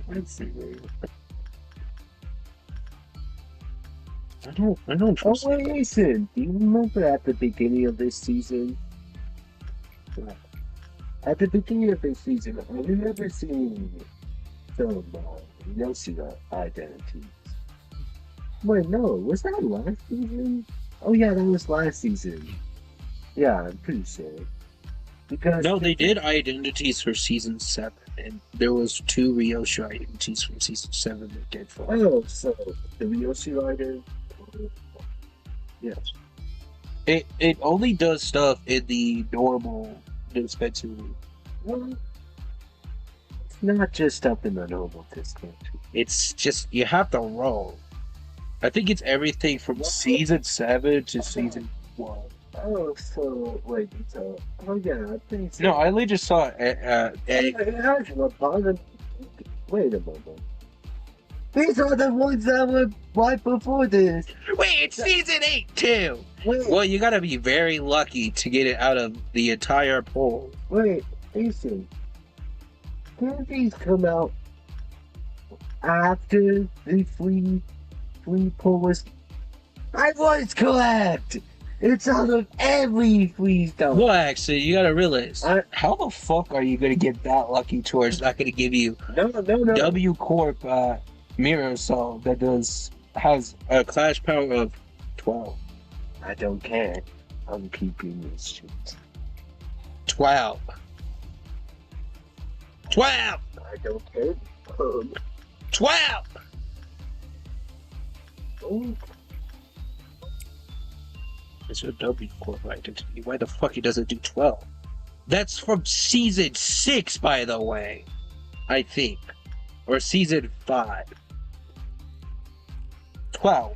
Speaker 2: Let's see.
Speaker 1: I don't
Speaker 2: Oh
Speaker 1: trust
Speaker 2: wait, listen. Do you remember at the beginning of this season? At the beginning of this season, have you ever seen some Yoshida identities? Wait, no, was that last season? Oh yeah, that was last season. Yeah, I'm pretty sure. Because
Speaker 1: No, they did identities for season 7, and there was 2 Ryoshu identities from season 7 that did for.
Speaker 2: Oh, so the Yoshi Rider.
Speaker 1: Yes. It only does stuff in the normal dispensary.
Speaker 2: Well, it's not just up in the normal dispensary.
Speaker 1: It's just you have to roll. I think it's everything from season 7 to season 1.
Speaker 2: Oh, so wait, so yeah, I think so.
Speaker 1: No, I only just saw
Speaker 2: It has Lobotomy. Wait a moment. These are the ones that were right before this.
Speaker 1: Wait, it's season 8 too.
Speaker 2: Wait,
Speaker 1: Well, you gotta be very lucky to get it out of the entire poll.
Speaker 2: wait, listen. Didn't these come out after the free poll was? I was correct. It's out of every free stuff.
Speaker 1: Well, actually, you gotta realize,
Speaker 2: I-
Speaker 1: how the fuck are you gonna get that lucky towards not gonna give you
Speaker 2: No.
Speaker 1: W Corp mirror cell that has a clash power of 12.
Speaker 2: I don't care. I'm keeping this shit.
Speaker 1: 12. 12!
Speaker 2: I don't care.
Speaker 1: 12!
Speaker 2: Oh,
Speaker 1: It's a W Corp identity. Why the fuck he doesn't do 12? That's from season 6, by the way. I think. Or season 5. 12.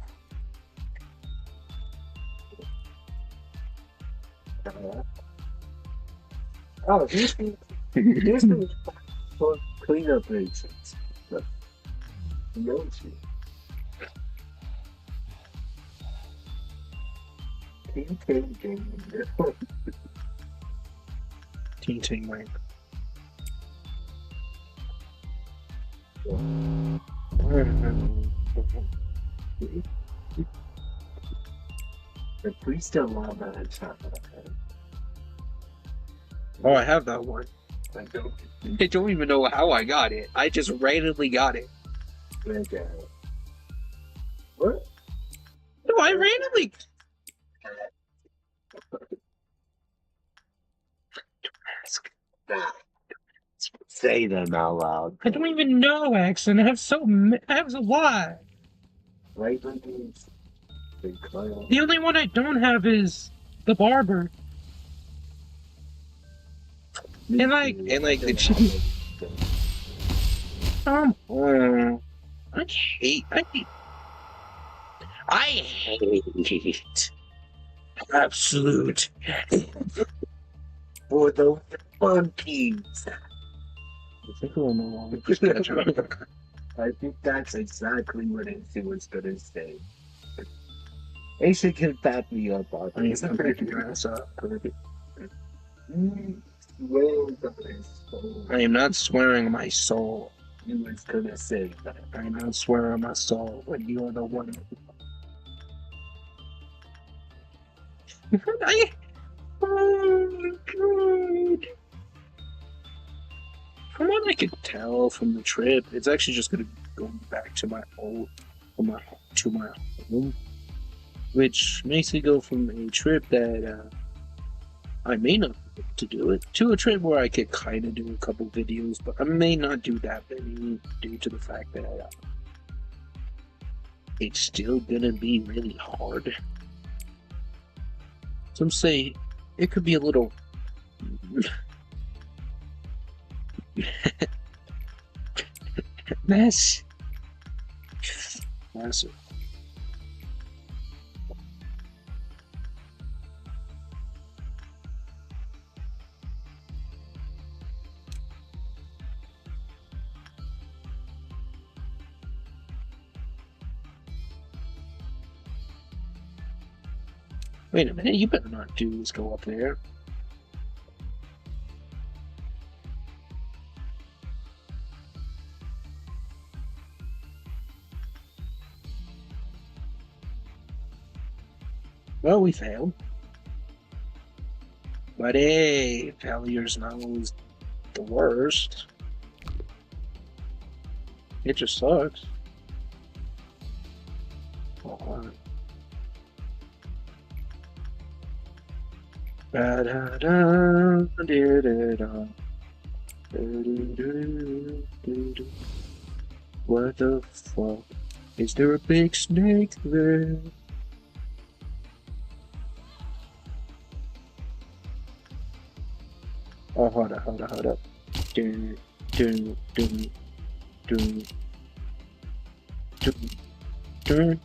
Speaker 2: oh, this is for cleanup reasons. Yoshi.
Speaker 1: Ting Ting Wang.
Speaker 2: The freestyle lava is not
Speaker 1: Oh, I have that one.
Speaker 2: I don't
Speaker 1: I don't even know how I got it. I just randomly got it.
Speaker 2: think what?
Speaker 1: No, I randomly.
Speaker 2: Say them out loud.
Speaker 1: I don't even know, Axon. I have a lot.
Speaker 2: Right, ladies? Big clown.
Speaker 1: The only one I don't have is the barber. And like the chicken. I hate absolute.
Speaker 2: For the monkeys.
Speaker 1: I think we're no longer
Speaker 2: I think that's exactly what it was gonna say. Aisha can back me up on this.
Speaker 1: I'm picking your ass up.
Speaker 2: Swears on his soul.
Speaker 1: I am not swearing my soul.
Speaker 2: You was gonna say that.
Speaker 1: I am not swearing my soul, but you are the one. Oh, God. From what I could tell from the trip, it's actually just gonna go back to my home, which makes it go from a trip that I may not be able to do it to a trip where I could kind of do a couple videos, but I may not do that many due to the fact that it's still gonna be really hard. Some say it could be a little mess. Massive. Wait a minute, you better not do this go up there. Well, we failed. But hey, failure's not always the worst. It just sucks. What the fuck? Is there a big snake there? Oh, hold up. Dun, dun, dun, dun, dun, dun.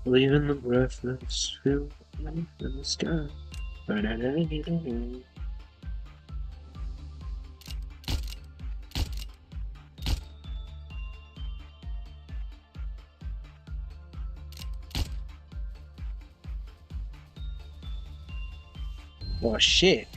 Speaker 1: Leaving the breathless field in the sky. Oh shit.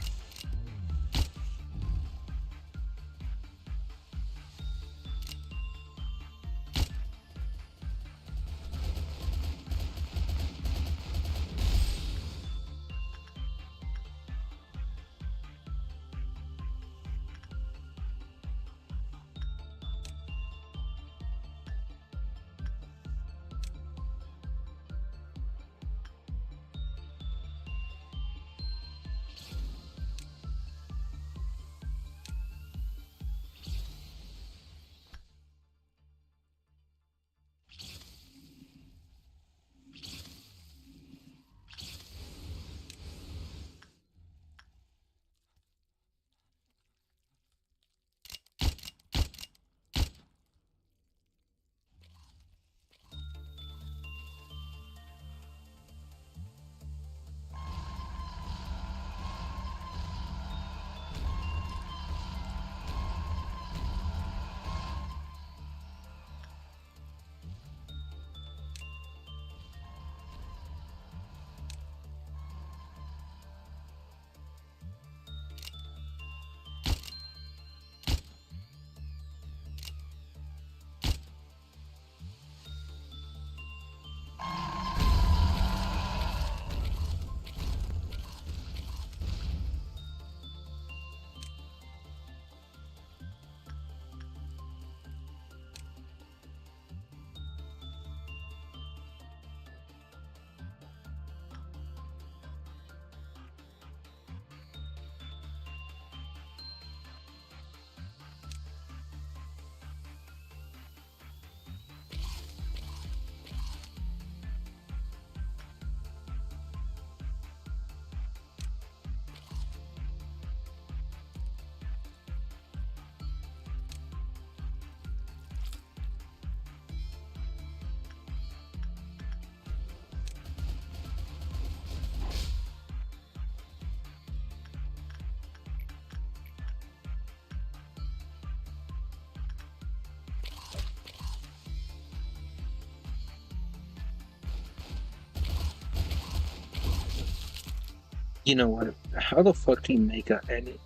Speaker 1: You know what? How the fuck do you make a edit?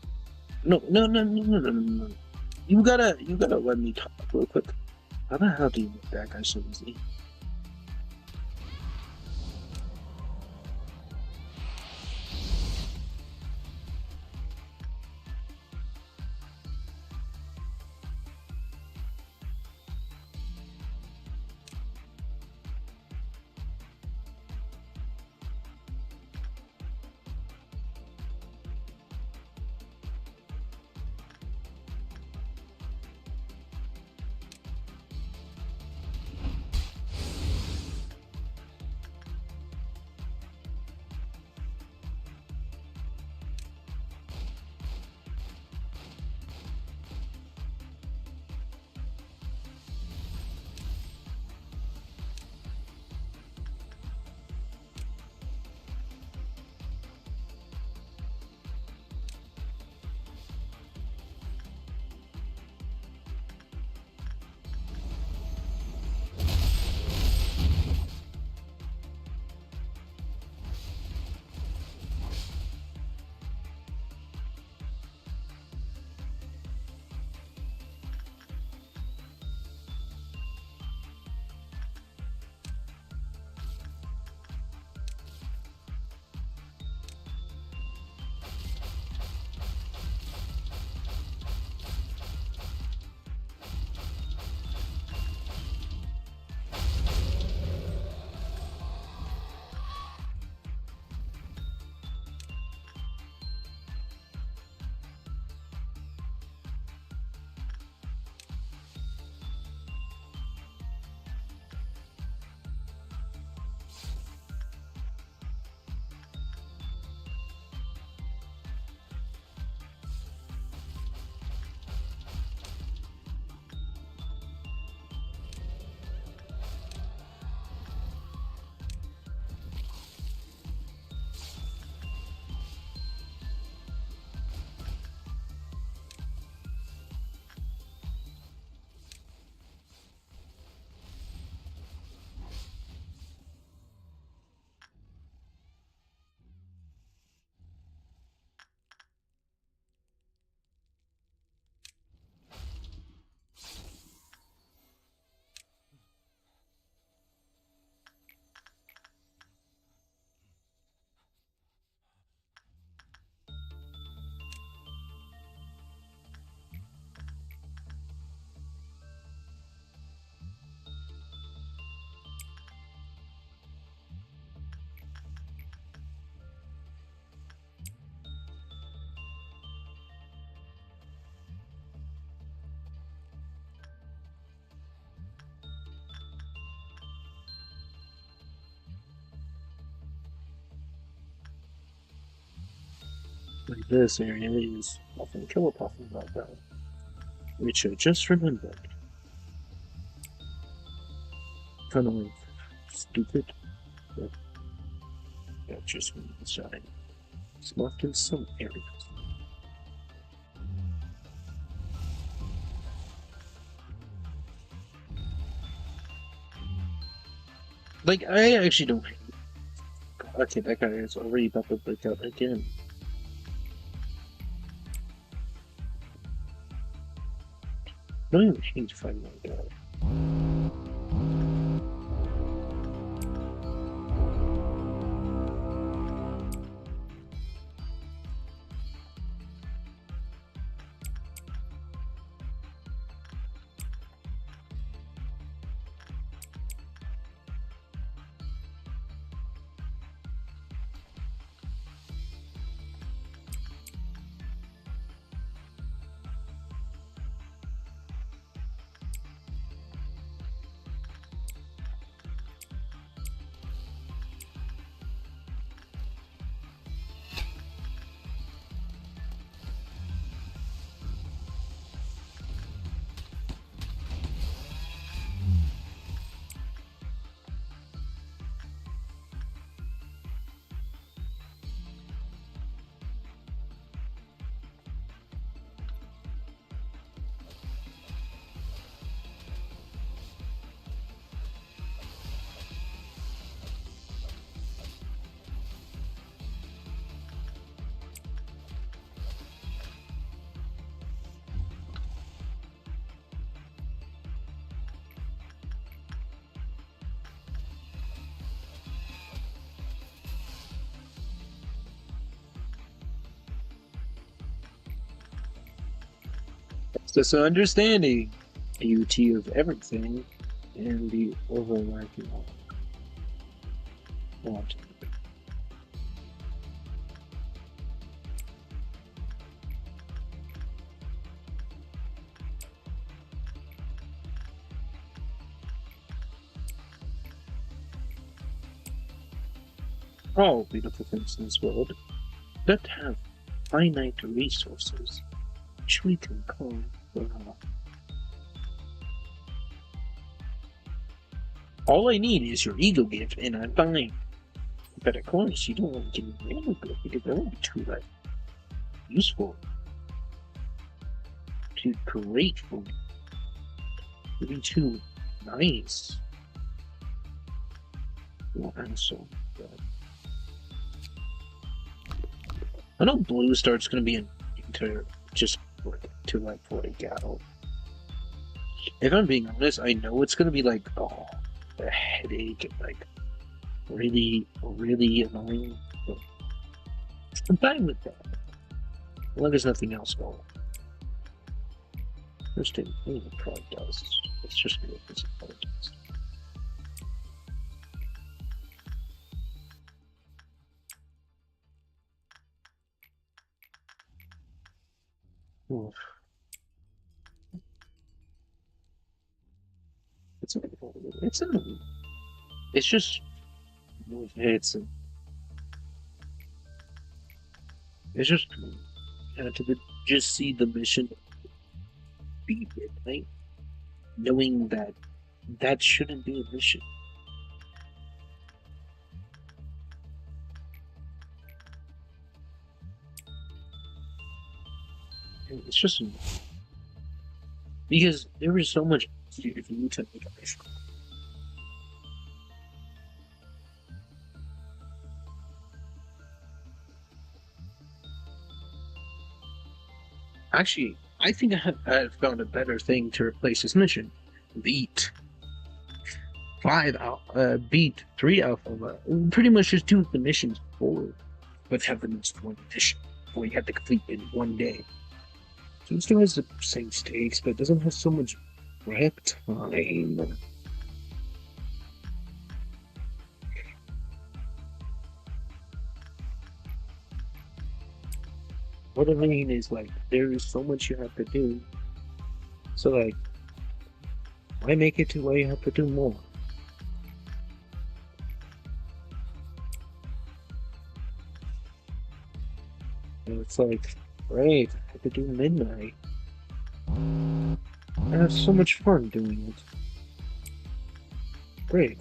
Speaker 1: No. You gotta let me talk real quick. How the hell do you make that guy so easy? Like this area is often killer puffing about that. Which I just remembered. Kind of stupid, but that just means I'm smart in some areas. Like, I actually don't hate. Okay, that guy is already about to break out again. I don't even hate fighting that guy. It's this understanding, UT of everything, and the overlapping want. All beautiful things in this world that have finite resources, which we can call love. All I need is your ego gift, and I'm fine. But of course, you don't want to give me ego gift because that would be too useful, too grateful, it would be too nice. Well, I'm so good. I know Blue Star's gonna be into just to like 40 gal. If I'm being honest, I know it's gonna be like, oh, a headache and like really, really annoying. But I'm fine with that. As long as nothing else going. First thing the product does. It's just good. It's what it does. Oof. It's just it's just to just see the mission be midnight, knowing that that shouldn't be a mission. It's just because there is so much for you to make a mission. Actually, I think I've found a better thing to replace this mission. Beat 3 alpha. Pretty much just do the missions forward, but have them in one mission where you have to complete in one day. So it still has the same stakes, but it doesn't have so much prep time. What I mean is, like, there is so much you have to do. So, like, why make it to where you have to do more? And it's like, great, I could do midnight. I have so much fun doing it. Great.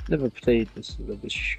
Speaker 1: Never played this rubbish.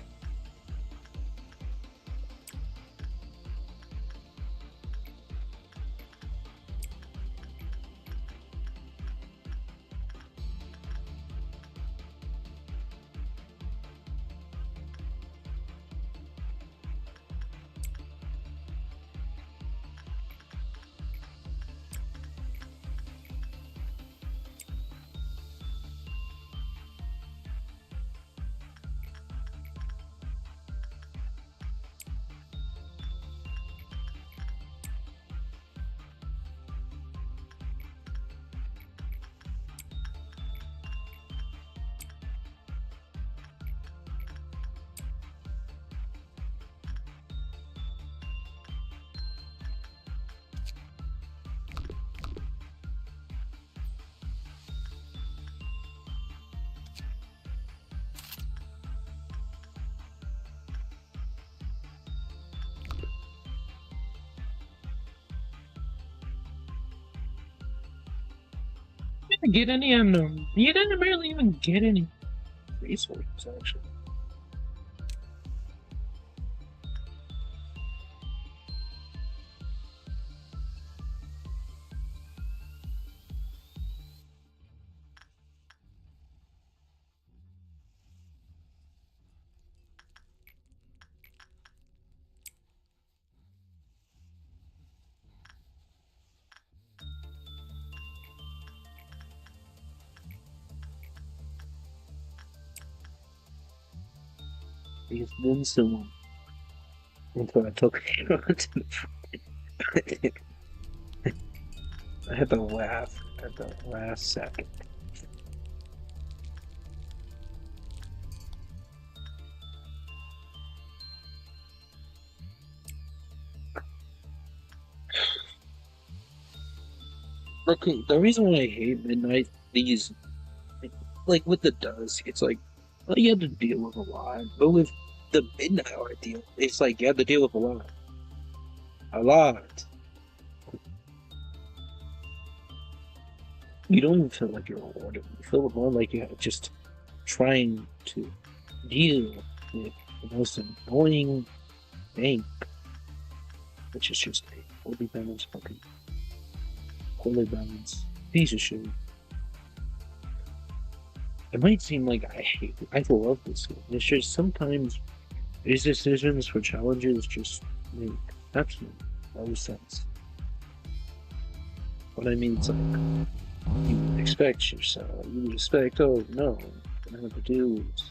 Speaker 1: Didn't get any you didn't really even get any resources actually. Because then someone until I took it onto the front. I had to laugh at the last second. Okay, the reason why I hate midnight these like with the dusk, it's like well, you have to deal with a lot. But with the midnight ordeal, it's like you have to deal with a lot. A lot. You don't even feel like you're rewarded. You feel more like you're just trying to deal with the most annoying thing, which is just a poorly balanced fucking poorly balanced piece of shit. It might seem like I love this game. It's just sometimes these decisions for challenges just make absolutely no sense. What I mean, it's like you would expect yourself. You would expect, oh no, what I have to do is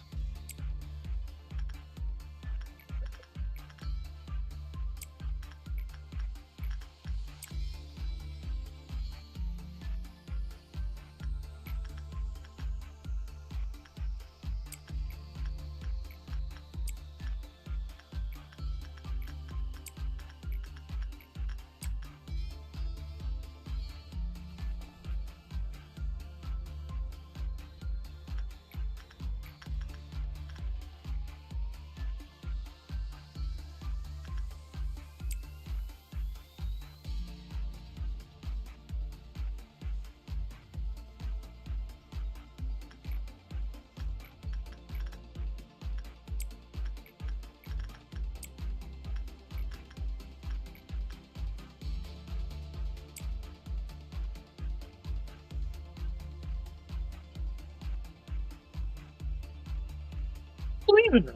Speaker 1: Believe it or not.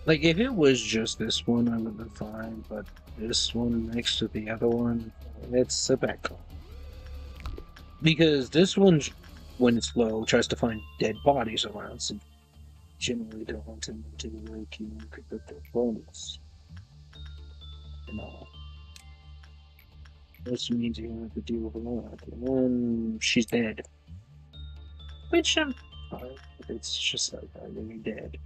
Speaker 1: Like, if it was just this one, I would have been fine, but this one next to the other one, it's a bad call. Because this one, when it's low, tries to find dead bodies around, so you generally don't want them to wake you and pick up their bonus. And all. This means you have to deal with a lot. And she's dead. Which I'm fine. It's just like, you're dead.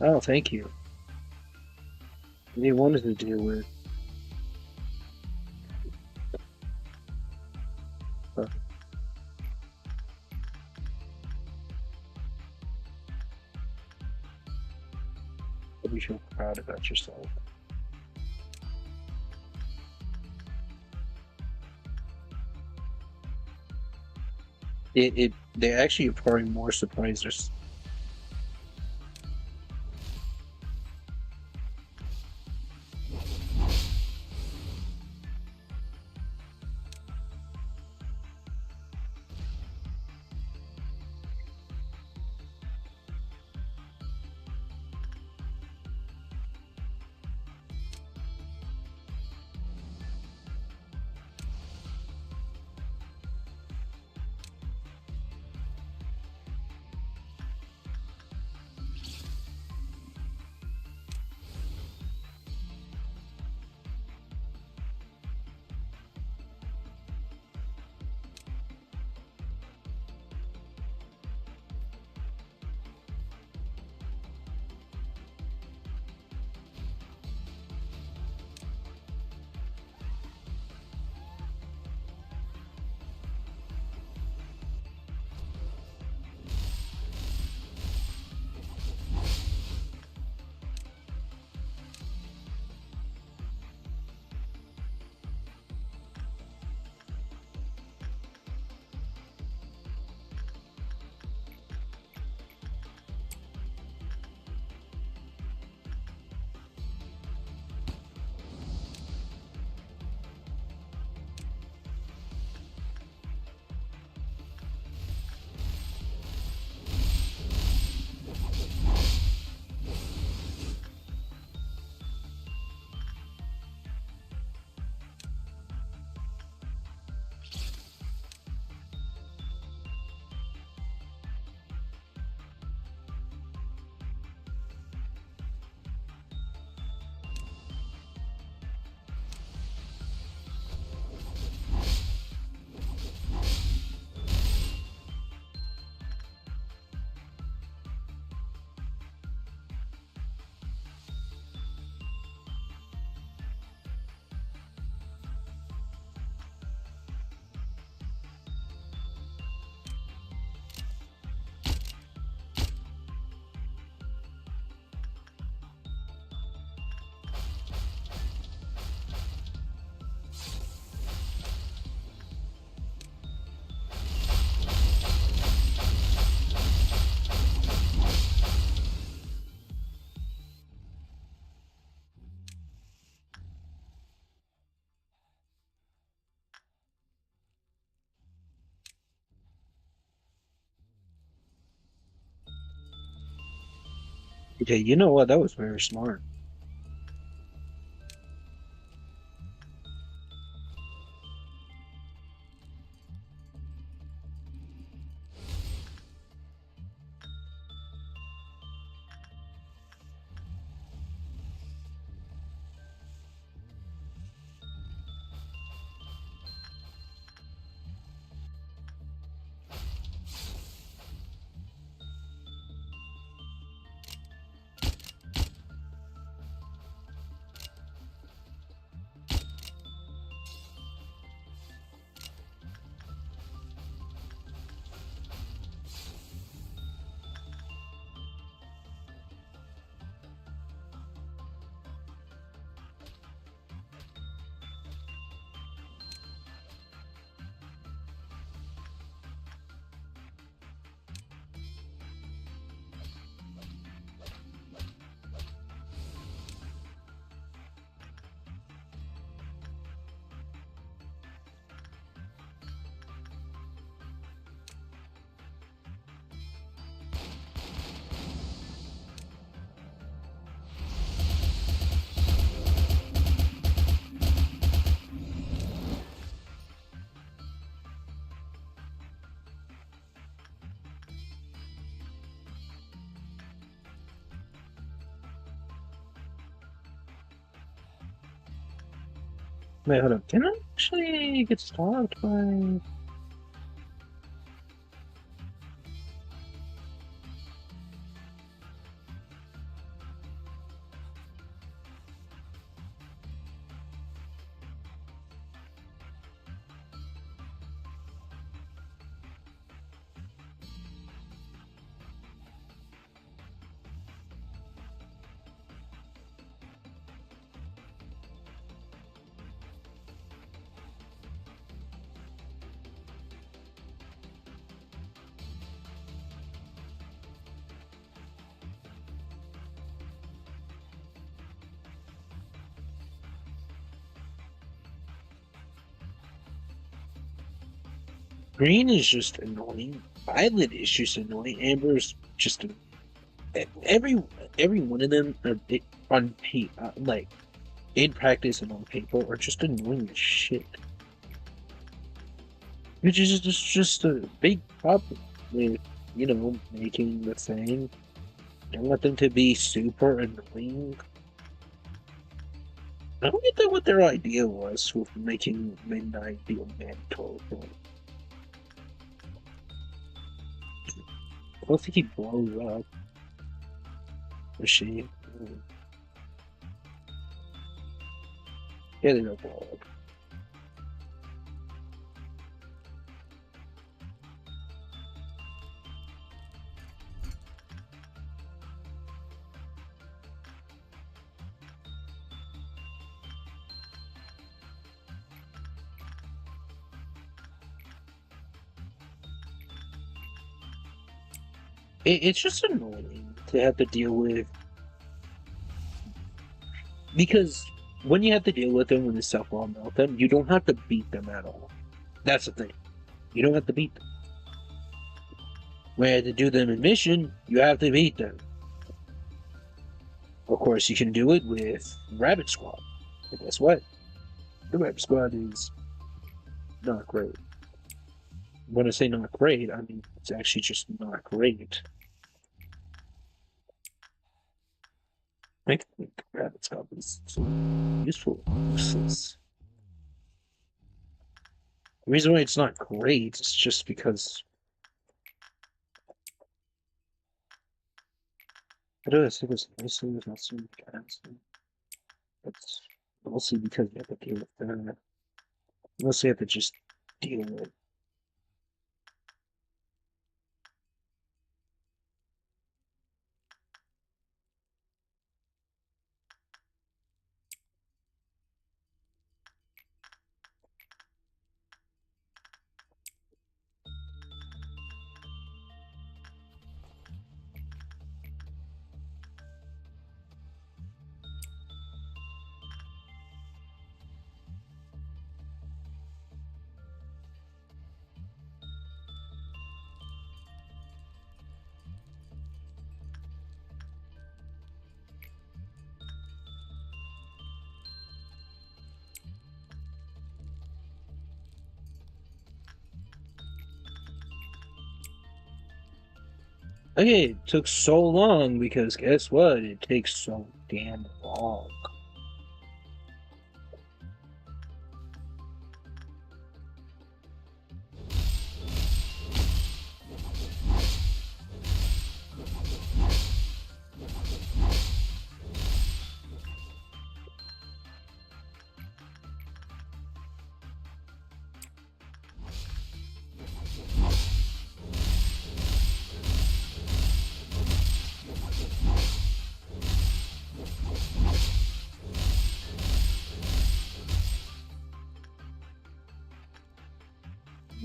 Speaker 1: Oh, thank you. What he wanted to deal with. Uh, you feel proud about yourself. They actually are probably more surprised. Okay, you know what? That was very smart. Wait, hold up. Can I actually get stopped by? Green is just annoying. Violet is just annoying. Amber's just every every one of them on like in practice and on paper are just annoying as shit. Which is just a big problem with making the thing. I want them to be super annoying. I don't get that what their idea was with making Midnight be a mandatory. I don't think he blows up. Or she. Yeah, they don't blow up. It's just annoying to have to deal with because when you have to deal with them when the self law melt them, you don't have to beat them at all. That's the thing. You don't have to beat them. When you have to do them in mission, you have to beat them. Of course, you can do it with Rabbit Squad. But guess what? The Rabbit Squad is not great. When I say not great, I mean it's actually just not great. I think Rabbit Squad is useful, useless. The reason why it's not great is just because I don't think it's mostly not so many. It's mostly because you have to deal with that. You mostly have to just deal with. Okay, it took so long because guess what? It takes so damn long.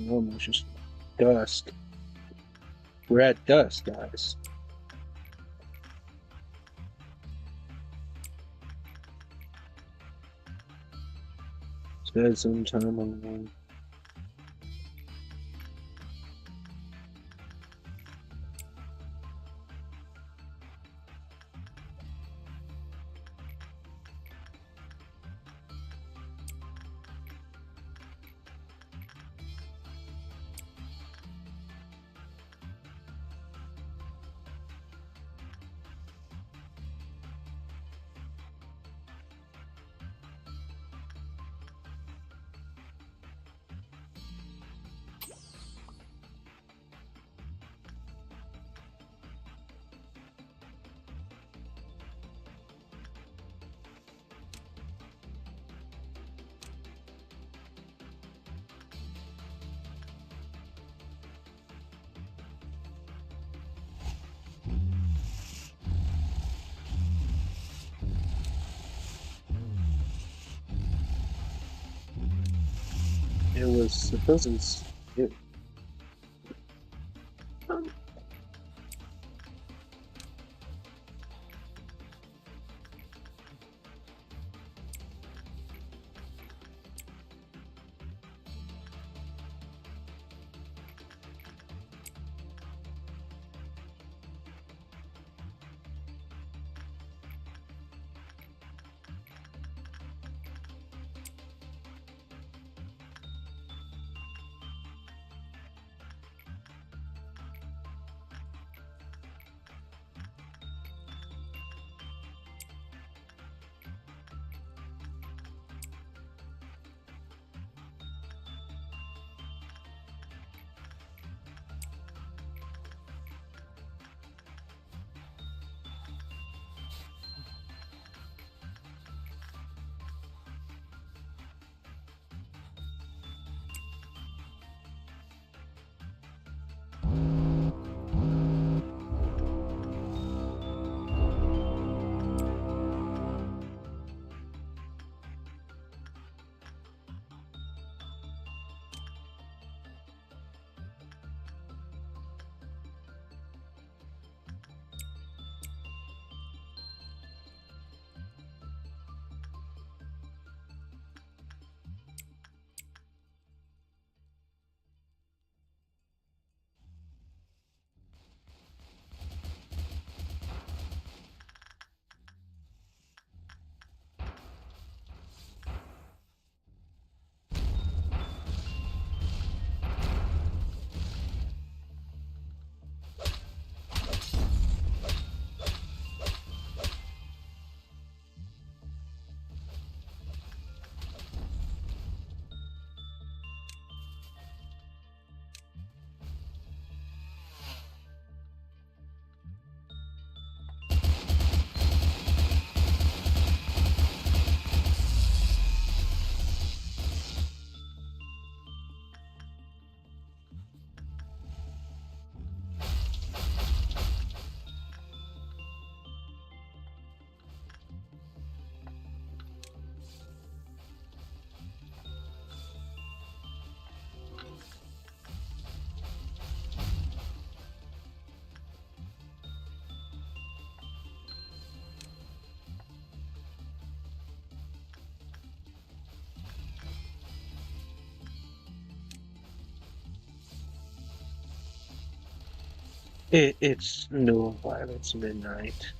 Speaker 1: Almost just dusk. We're at dusk, guys. Spend some time on it was supposed to. It's no violence midnight.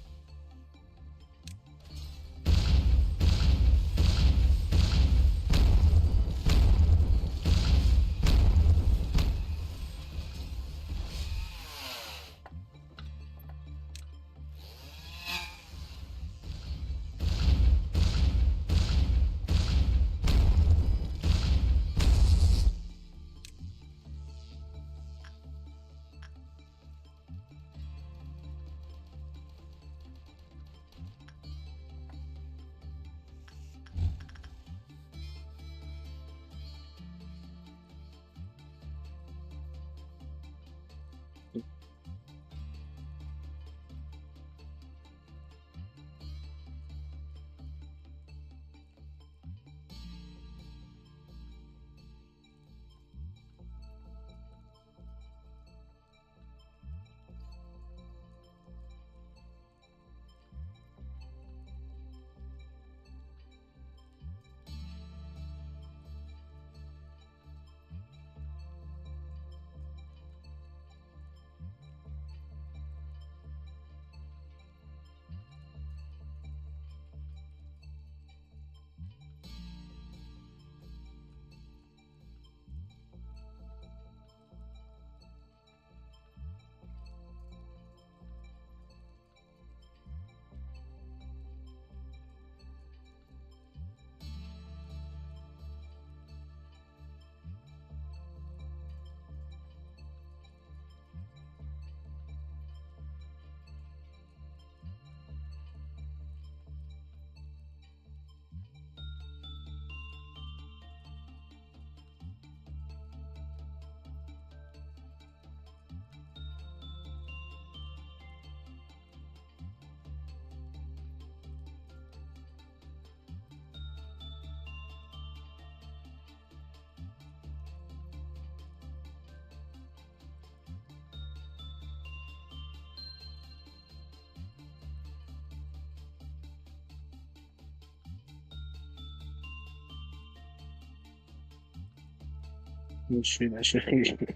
Speaker 1: I should.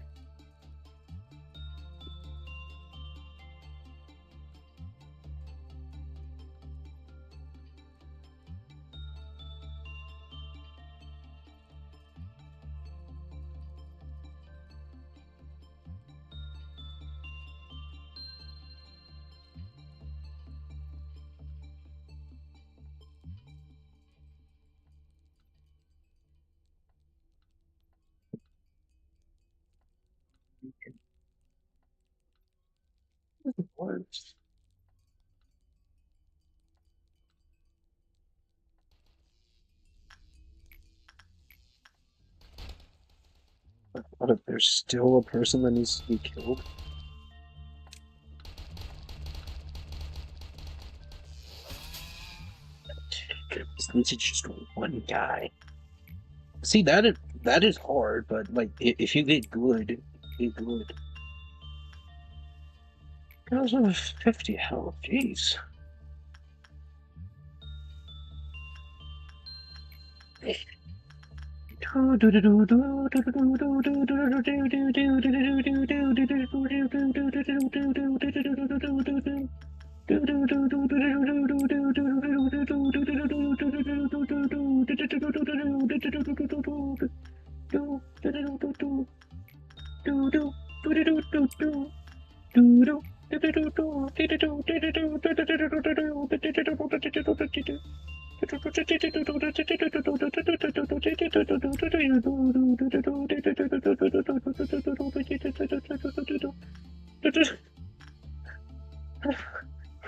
Speaker 1: Words. What if there's still a person that needs to be killed? This is just one guy. See that is hard, but like if you get good, get good. Guys have 50 health, jeez.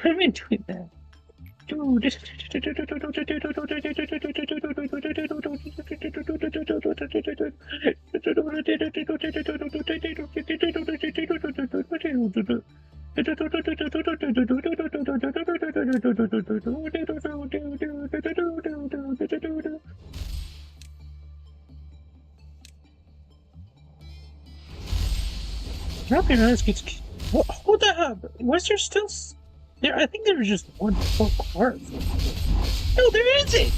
Speaker 1: Why am I doing that? Dropping eyes gets. What? Hold the hell? Was there still? There, I think there was just one full card. No, there isn't.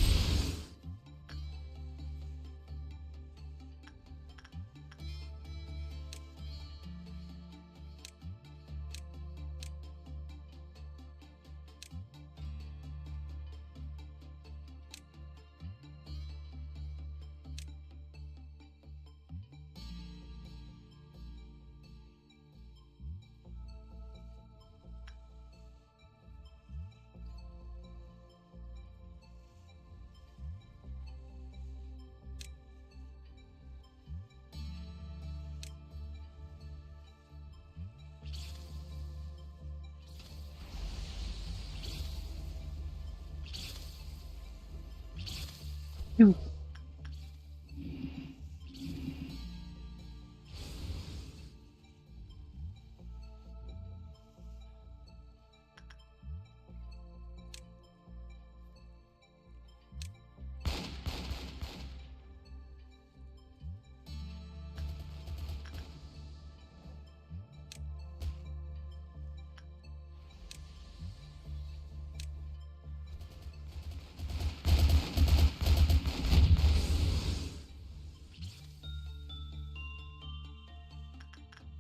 Speaker 1: You.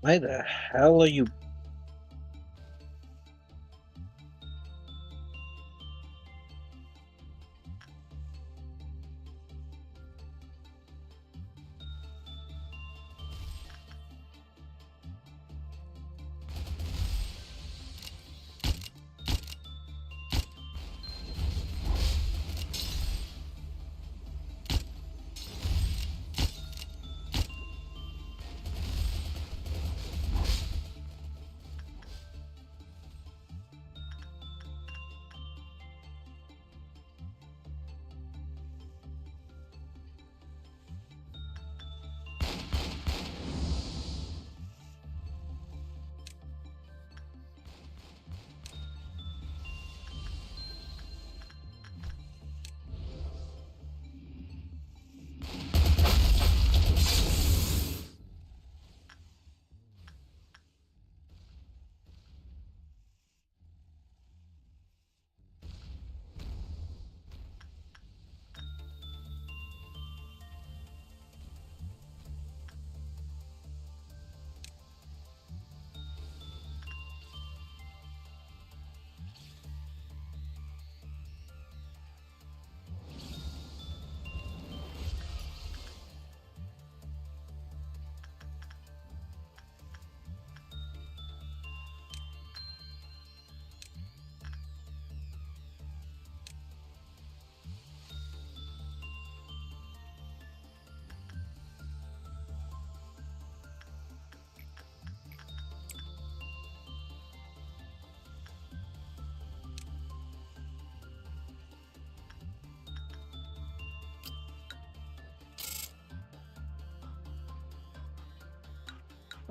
Speaker 1: Why the hell are you?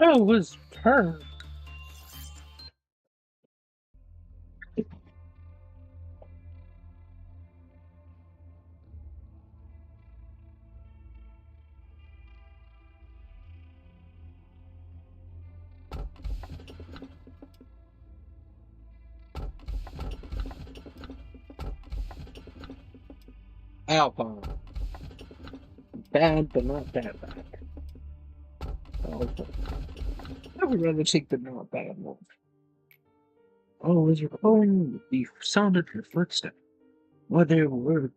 Speaker 1: Oh, it was her. Alpine. Bad, but not that bad. Okay. I would rather take the not bad one. Oh, as you're recalling the sound of your footsteps. Well, there were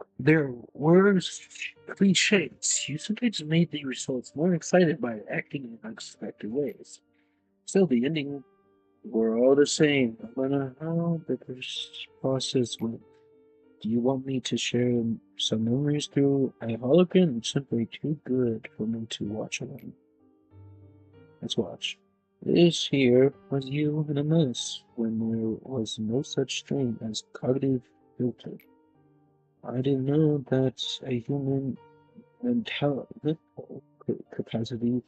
Speaker 1: cliches. You sometimes made the results more excited by acting in unexpected ways. Still, the ending were all the same, no matter how this process went. Do you want me to share some memories through a hologram? It's simply too good for me to watch alone. Let's watch. This here was you in a mess when there was no such thing as cognitive filter. I didn't know that a human mental capacity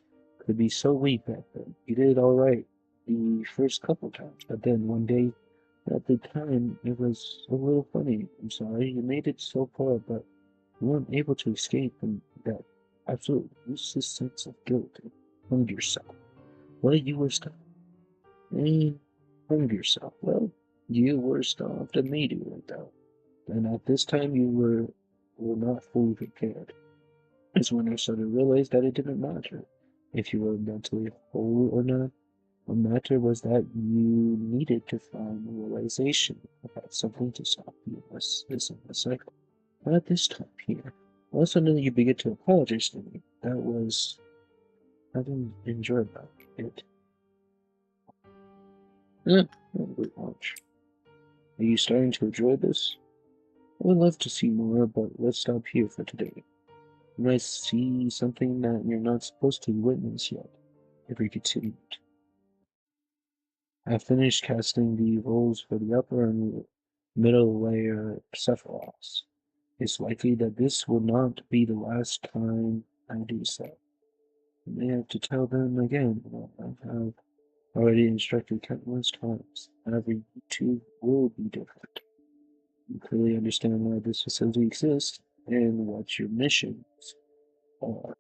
Speaker 1: could be so weak back then. You did all right the first couple times, but then one day, at the time, it was a little funny. I'm sorry, you made it so far, but you weren't able to escape from that absolute useless sense of guilt and hung yourself. Well, you were stopped. And hung yourself. Well, you were stopped immediately, though. And at this time, you were not fully prepared. It's when I started to realize that it didn't matter if you were mentally whole or not. What mattered was that you needed to find a realization about something to stop you this in the cycle. But at this time here, all of a sudden you begin to apologize to me. I didn't enjoy about it. Not very much. Are you starting to enjoy this? I would love to see more, but let's stop here for today. You might see something that you're not supposed to witness yet, if we continue. I finished casting the rolls for the upper and middle layer cephalons. It's likely that this will not be the last time I do so. I may have to tell them again, I have already instructed countless times. However, you two will be different. You clearly understand why this facility exists and what your missions are.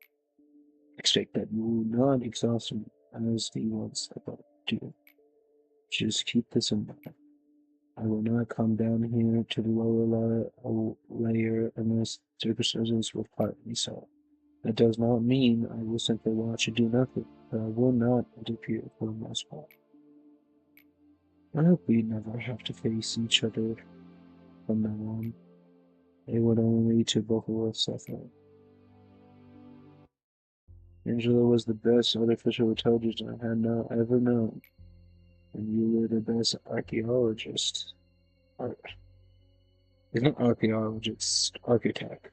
Speaker 1: Expect that you will not exhaust me as the ones about to. Just keep this in mind. I will not come down here to the layer unless circumstances require me so. That does not mean I will simply watch and do nothing, but I will not interfere for the most part. I hope we never have to face each other from now on. It would only lead to both of us suffering. Angela was the best artificial intelligence I had not ever known, and you were the best archaeologist. Ar- not archaeologist, architect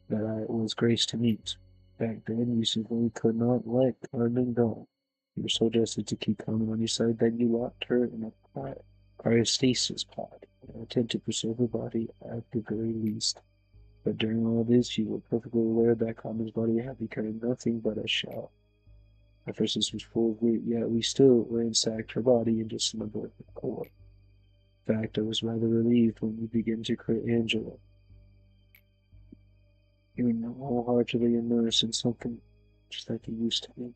Speaker 1: that I was graced to meet. Back then, you simply could not let Carmen go. You were so desperate to keep Carmen on your side that you locked her in a cryostasis pod and attempted to preserve her body at the very least. But during all this, you were perfectly aware that Carmen's body had become nothing but a shell. At first, this was full of weight, yet we still ransacked her body and dismembered her core. In fact, I was rather relieved when we began to create Angela. You were now wholeheartedly immersed in something just like you used to be.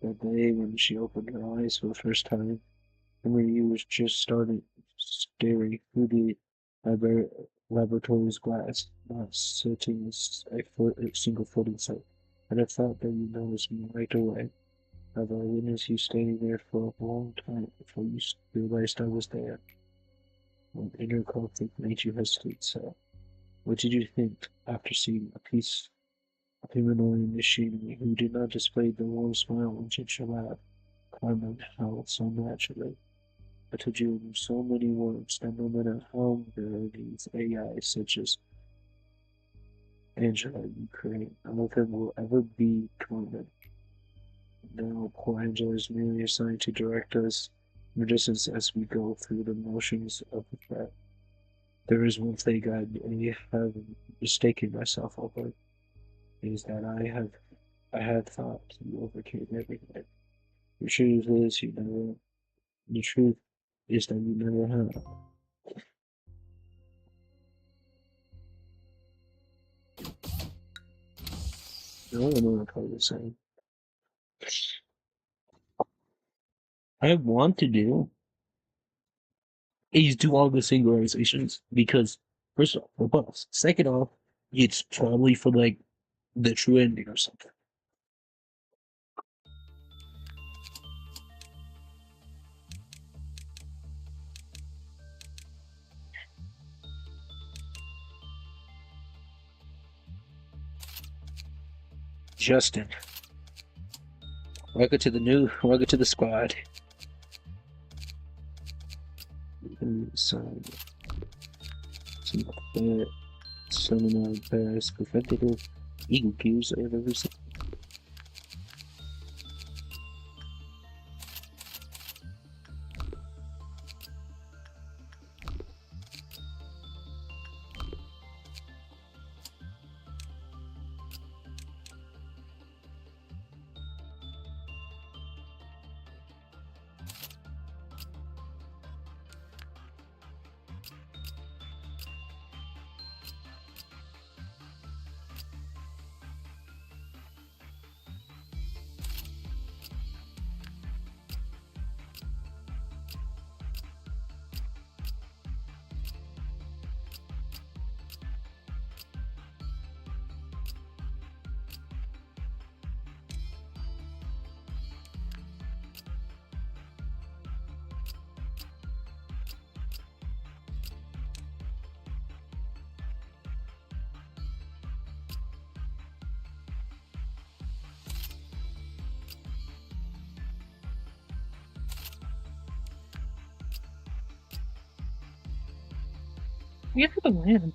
Speaker 1: That day when she opened her eyes for the first time, and when you was just starting staring through the laboratory's glass, not sitting a single foot inside. And I thought that you noticed me right away. I've witnessed you standing there for a long time before you realized I was there. An inner conflict made you hesitate, so what did you think after seeing a piece of humanoid machinery who did not display the warm smile which it should have? Carmen howled so naturally. I told you in so many words that no matter how good these AIs such as Angela you create, none of them will ever be Carmen. Now poor Angela is merely assigned to direct us resistance as we go through the motions of the threat. There is one thing I have mistaken myself over, is that I have I had thought you overcame everything. The truth is, you never. The truth is that you never have. I don't know what I was saying. I want to do is do all the singularizations because first off, the bus. Second off, it's probably for like the true ending or something. Justin, welcome to the squad. Some some of my best preventative eagle cues I've ever seen. Yeah, for the win.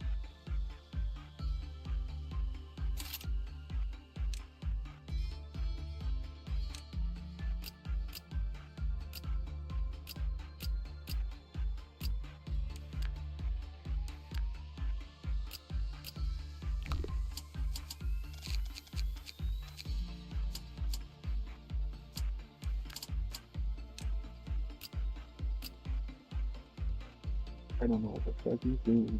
Speaker 1: I don't know what the fuck he's doing.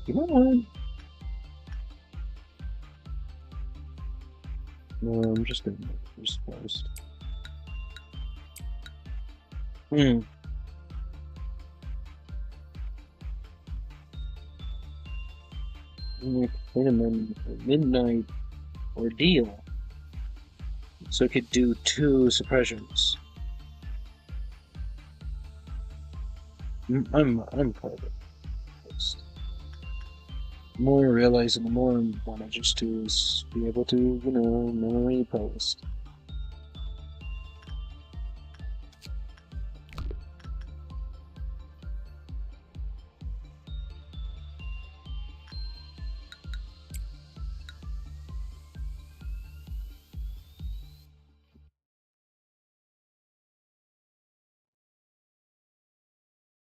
Speaker 1: Come on. No, I'm just gonna first post. Hmm. Wait a minute. Midnight ordeal. So it could do 2 suppressions. I'm part of it. The more I realize and the more I want to just do is be able to, memory post.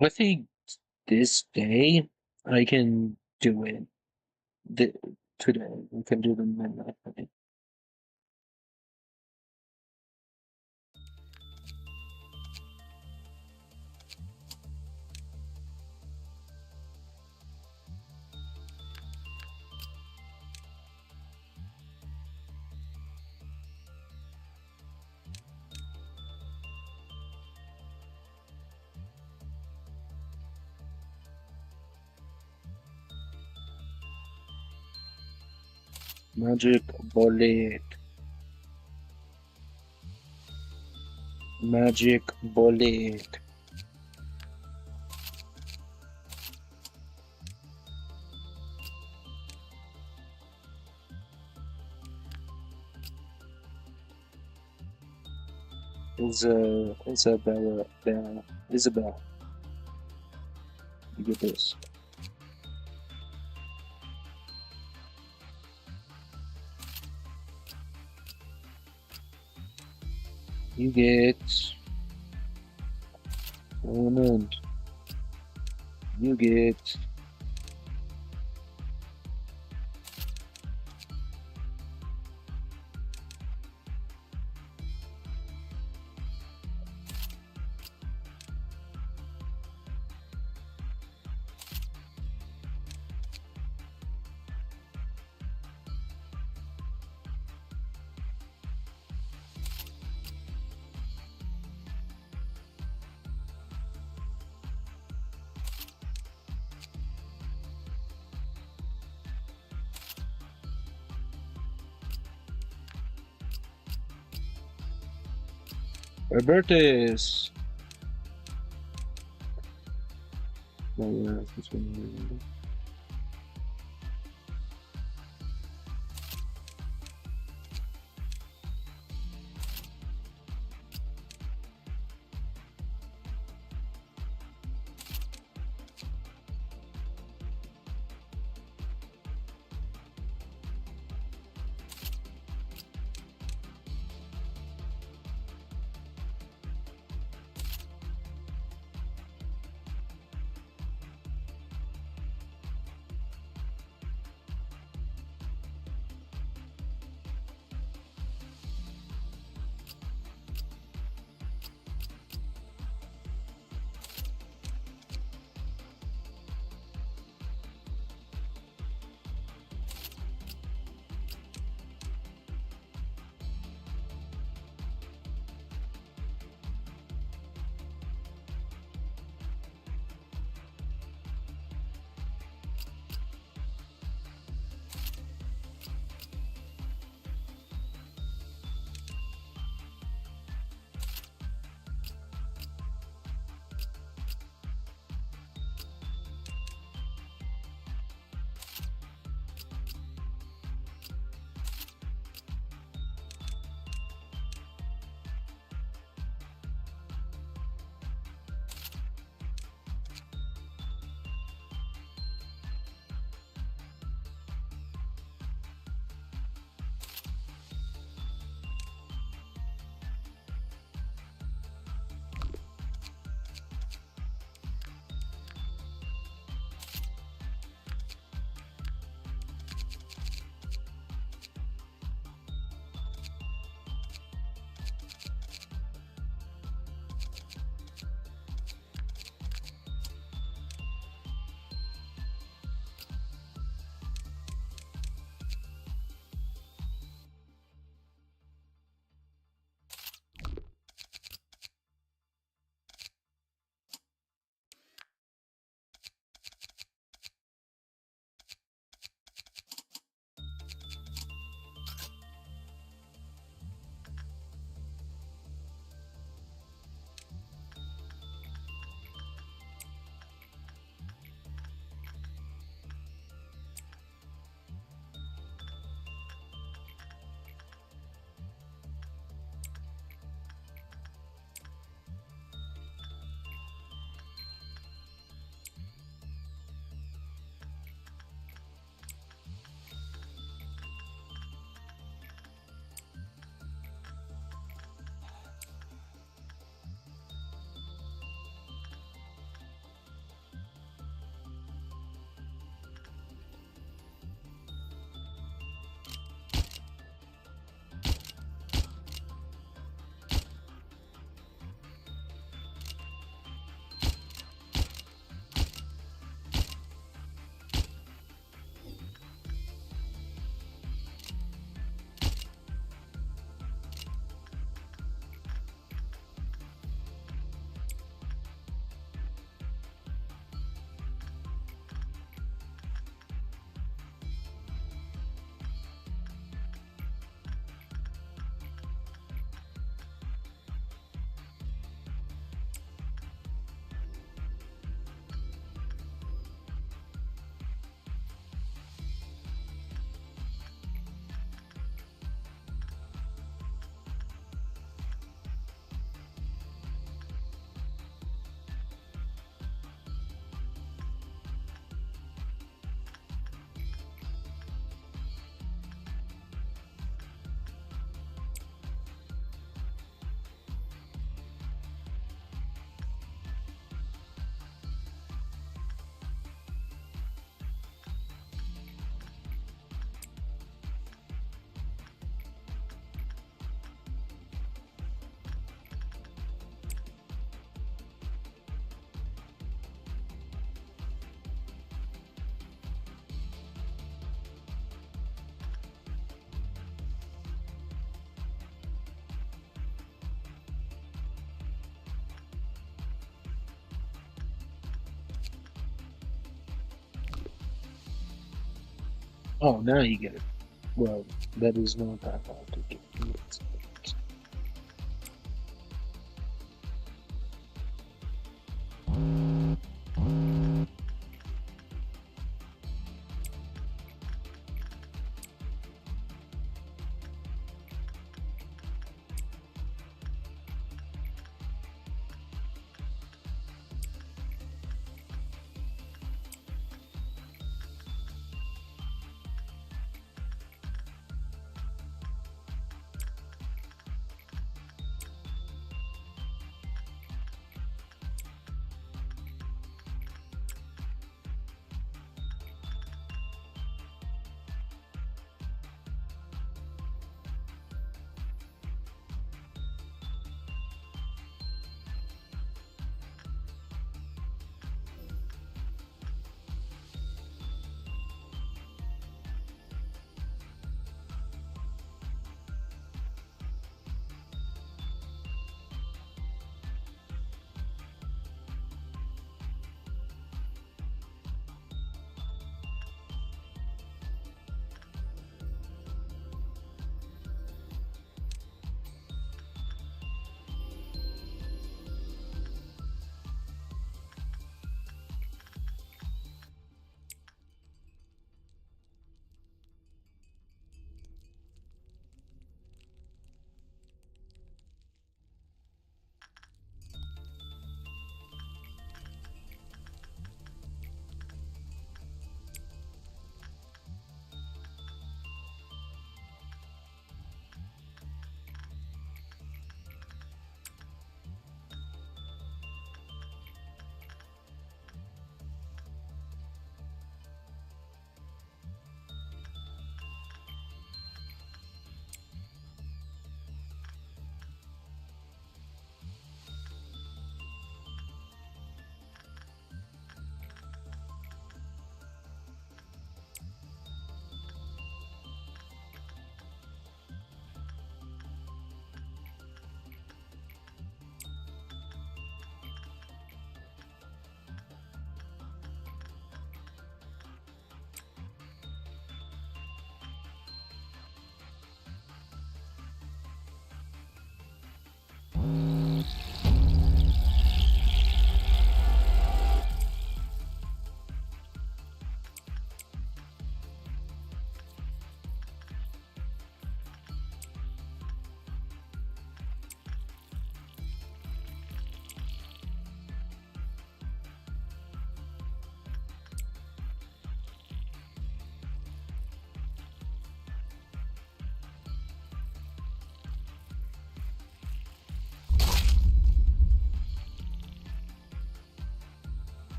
Speaker 1: I think this day I can do it. Th- Today I can do the midnight thing. Magic bullet. Magic bullet. Isabel, you get this. You get almond. You get Robertus. Oh, yeah, this one. Oh, now you get it. Well, that is not that hard to get.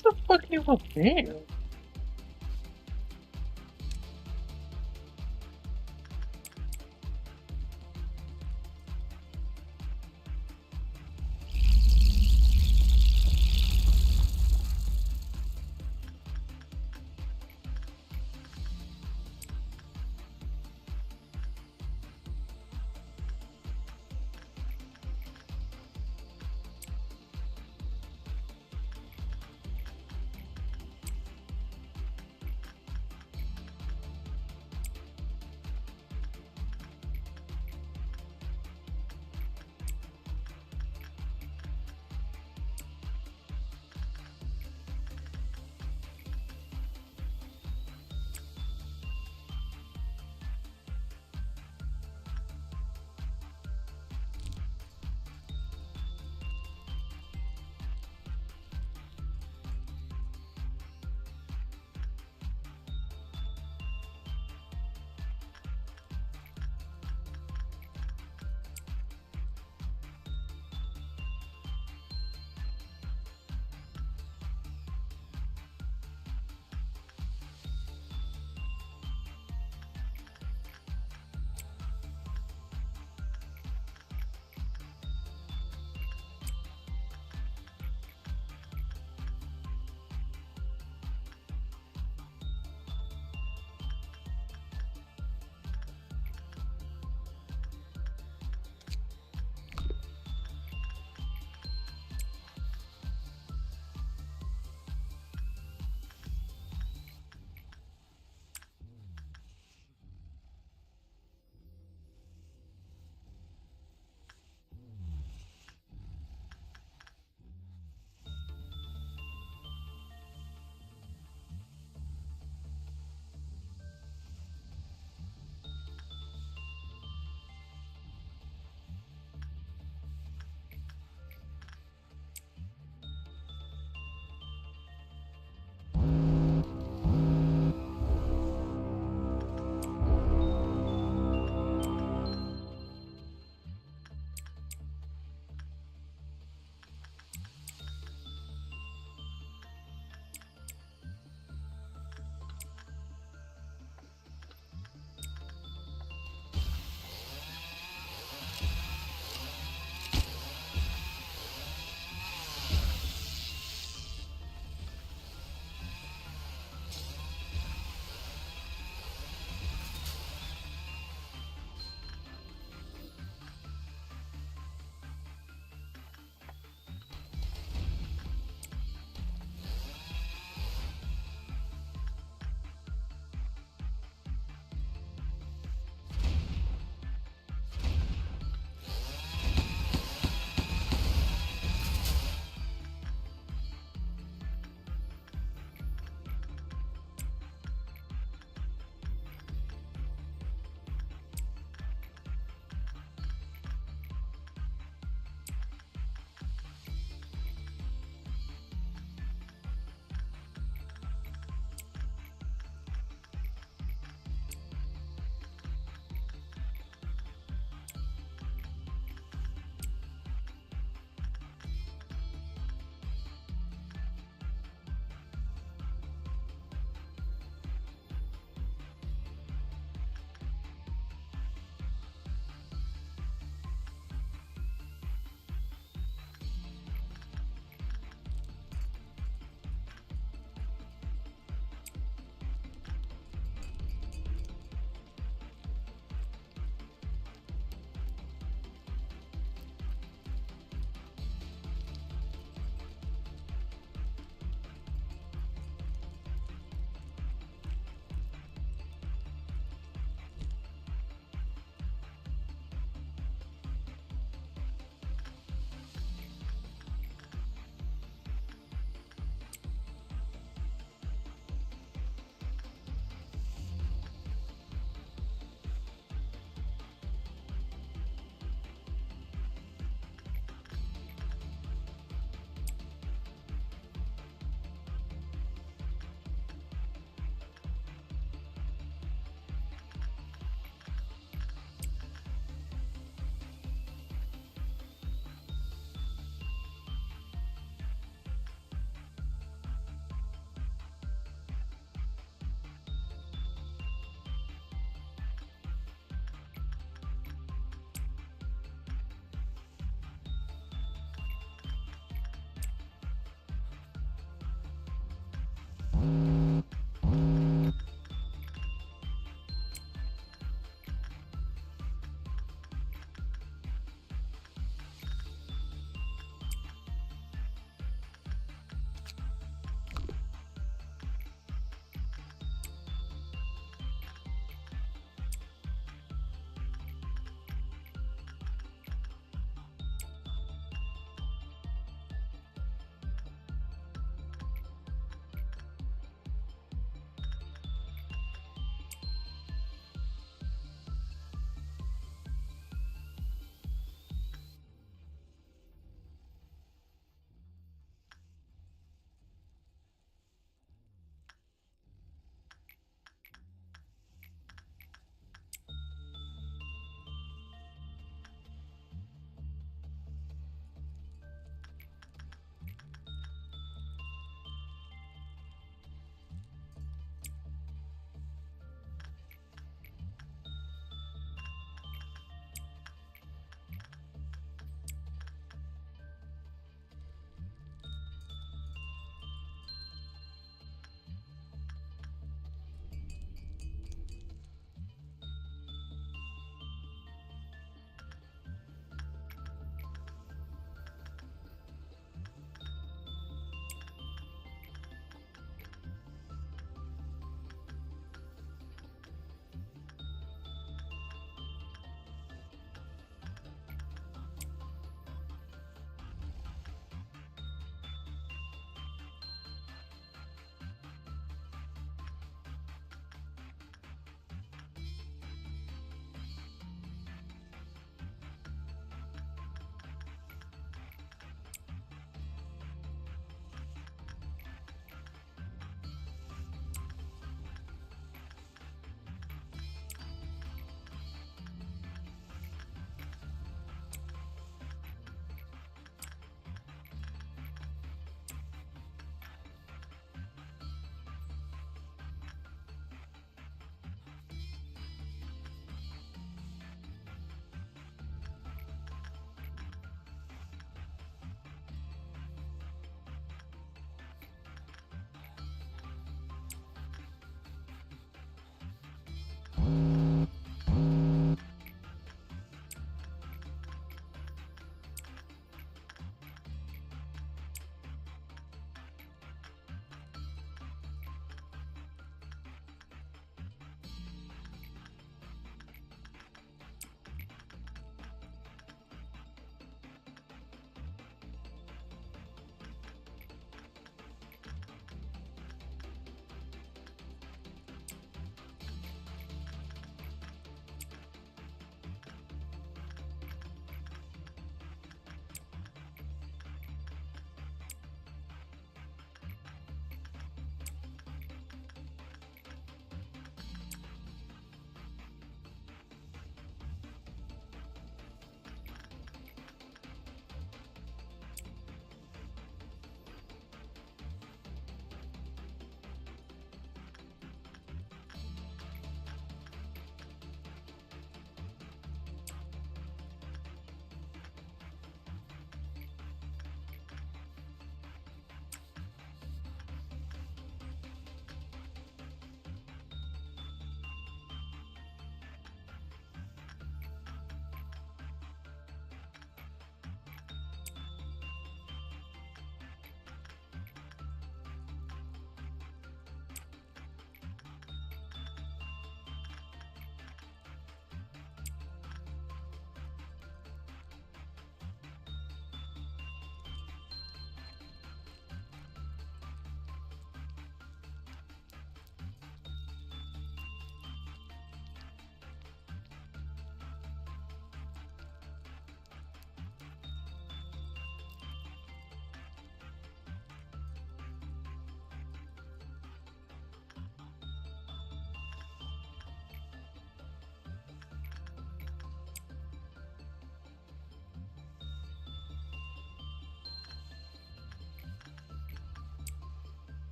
Speaker 1: What the fuck you up there?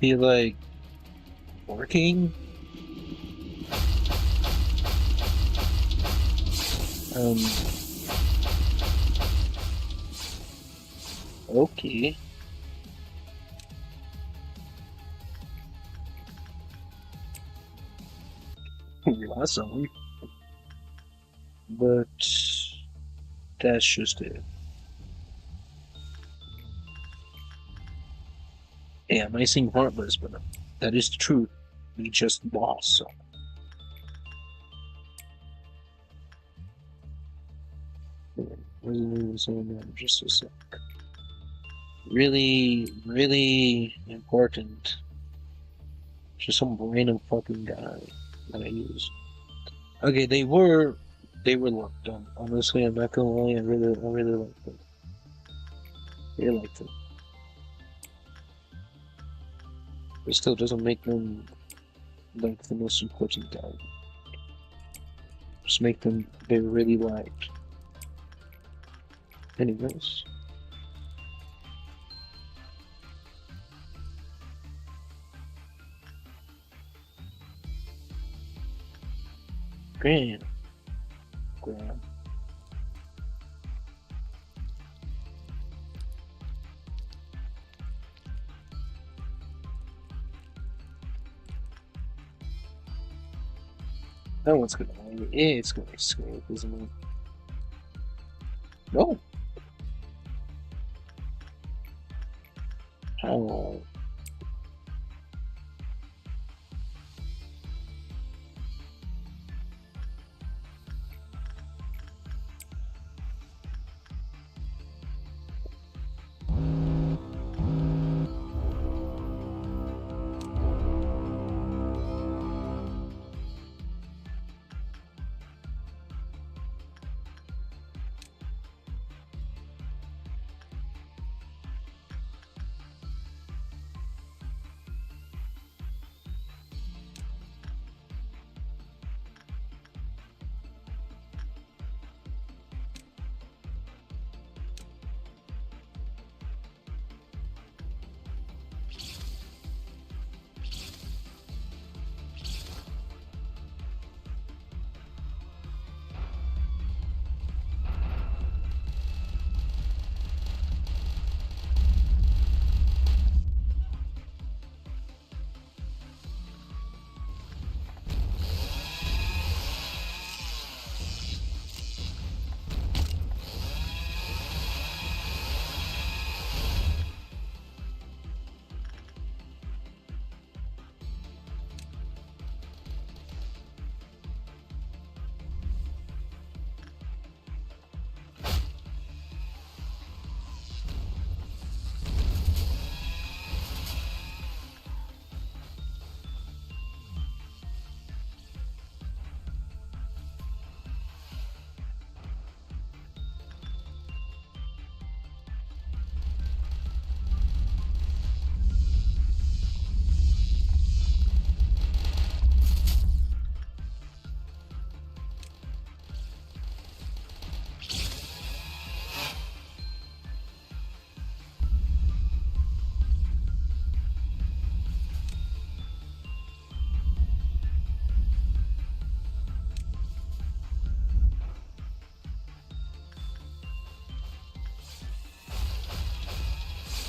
Speaker 1: feel like working. Um, okay. Awesome. But that's just it. Yeah, it might seem heartless, but that is the truth. We just lost, so. Just a sec. Really, really important. Just some random fucking guy that I use. Okay, they were locked on. Honestly, I'm not gonna lie. I really liked them. Really liked them. It still doesn't make them like the most important guy. Just make them they really liked. Anyways, grand, grand. That one's gonna. It's gonna escape, isn't it? No. How?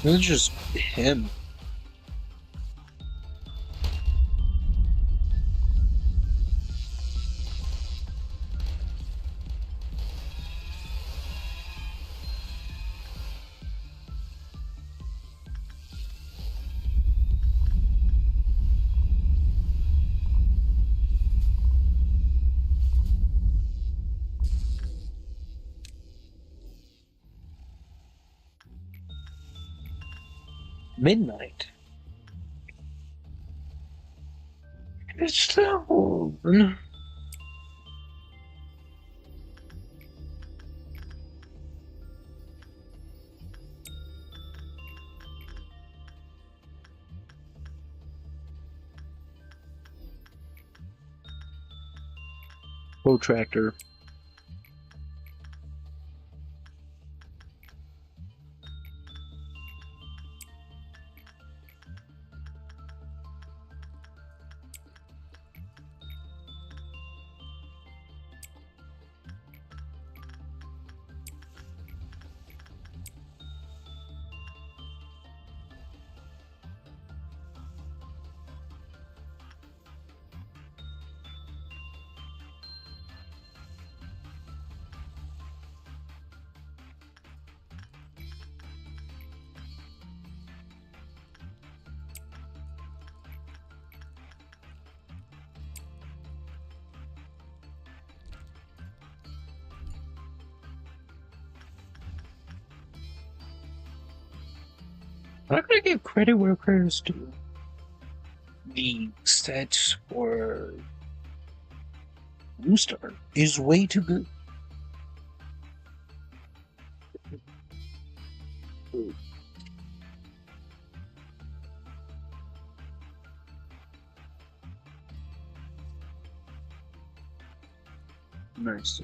Speaker 1: It's just him. Midnight. It's the one. Protractor. I'm not gonna give credit where credit's due. The stats for Booster is way too good. Nice.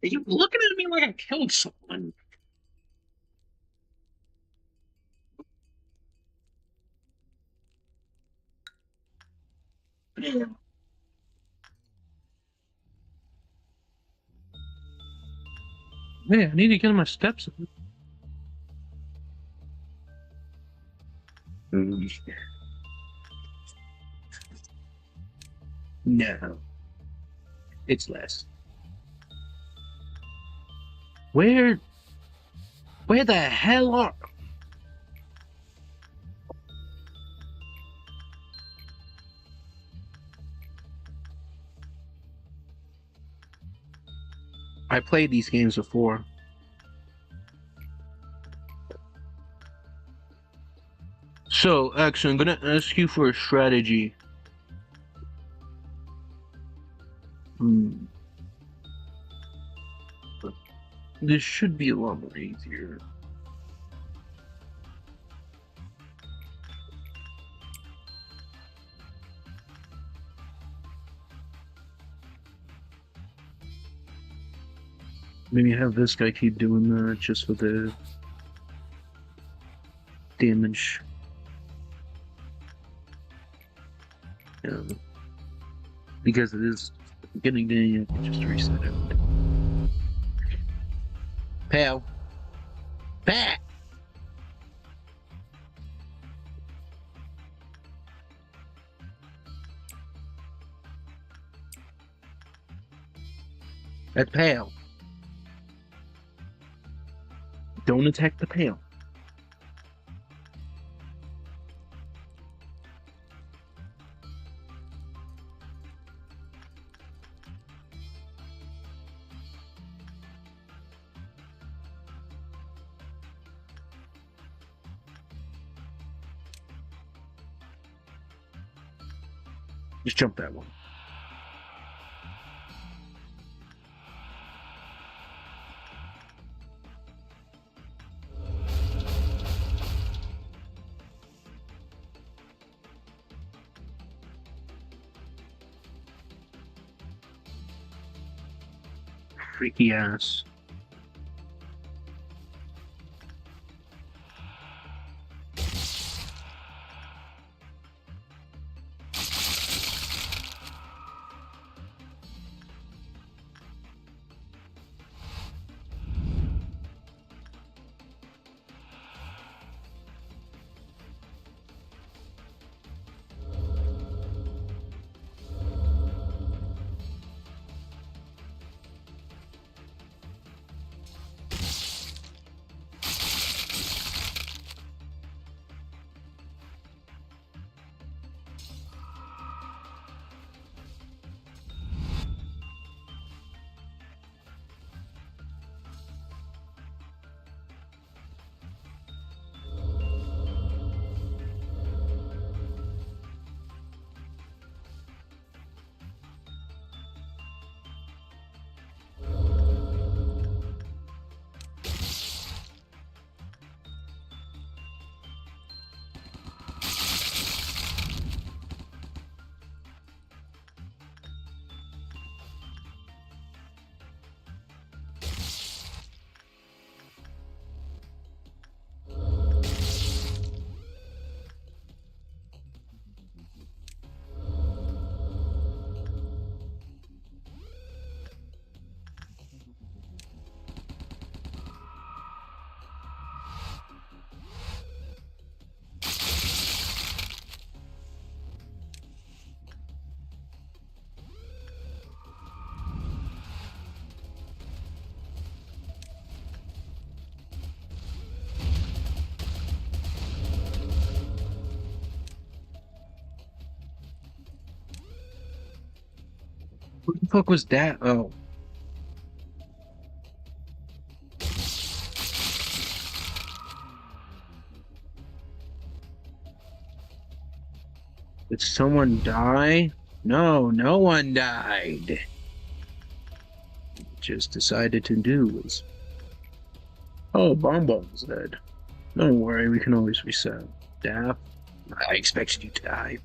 Speaker 1: Are you looking at me like I killed someone? Man, I need to get my steps in. No, it's less. Where, where the hell are? I played these games before. So, actually, I'm gonna ask you for a strategy. Hmm. This should be a lot more easier. Maybe have this guy keep doing that just for the damage. Yeah. Because it is getting to just reset it. Pal. Pat! That's pal. Don't attack the pal. Just jump that one. freaky ass. Who the fuck was that? Oh, did someone die? No, no one died. Just decided to do was, oh, Bombom's dead. Don't worry, we can always reset. Daff, I expected you to die.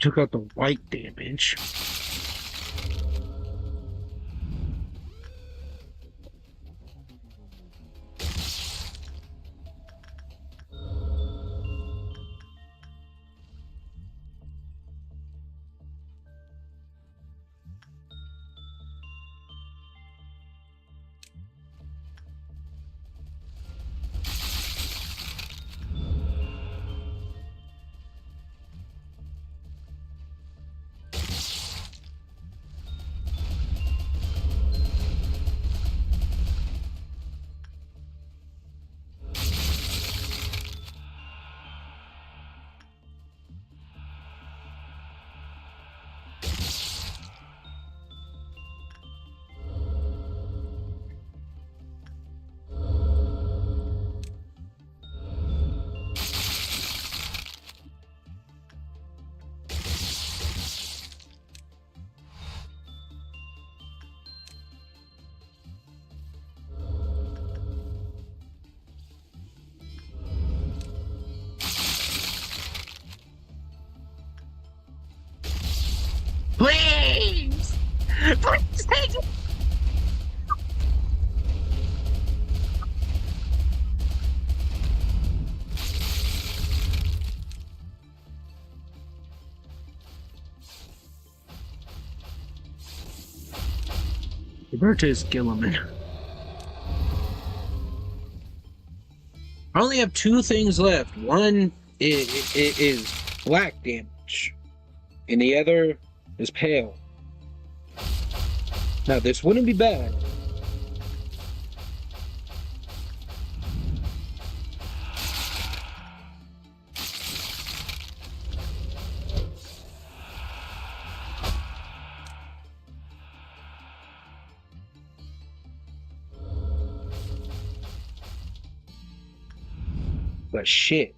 Speaker 1: Took out the white damage. Roberta is Gilliman. I only have two things left. One is black damage, and the other is pale. Now, this wouldn't be bad. But shit.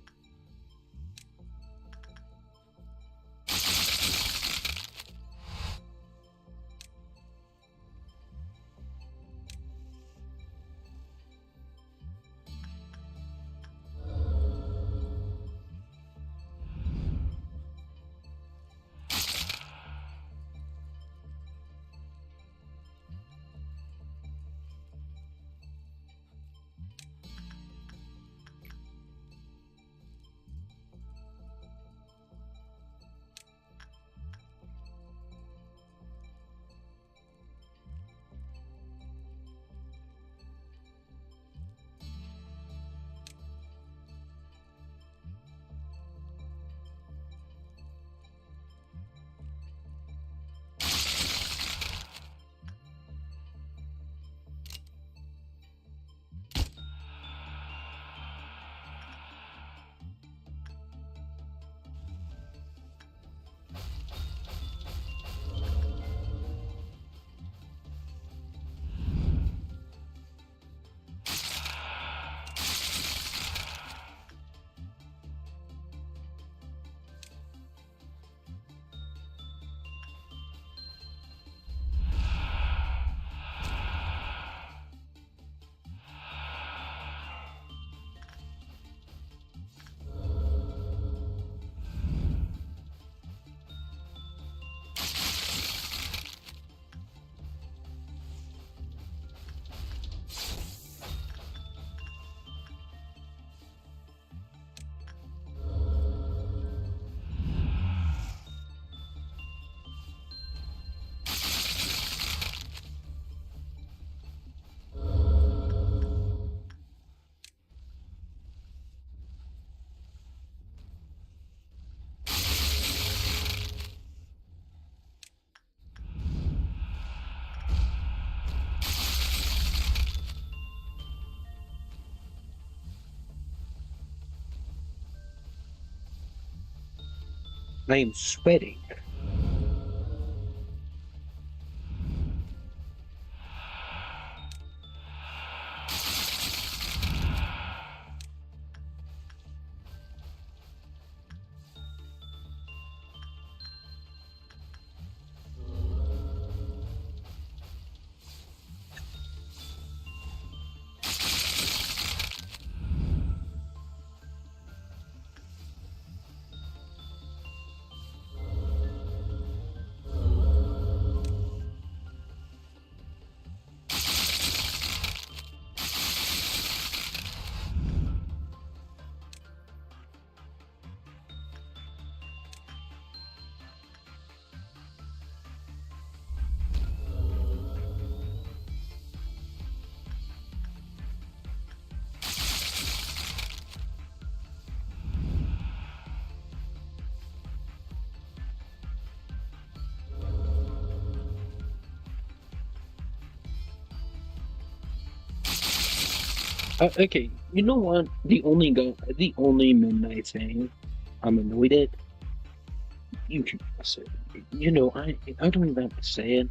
Speaker 1: I am sweating. Okay, you know what? The only midnight thing I'm annoyed at. You can guess it. You know, I don't even have to say it.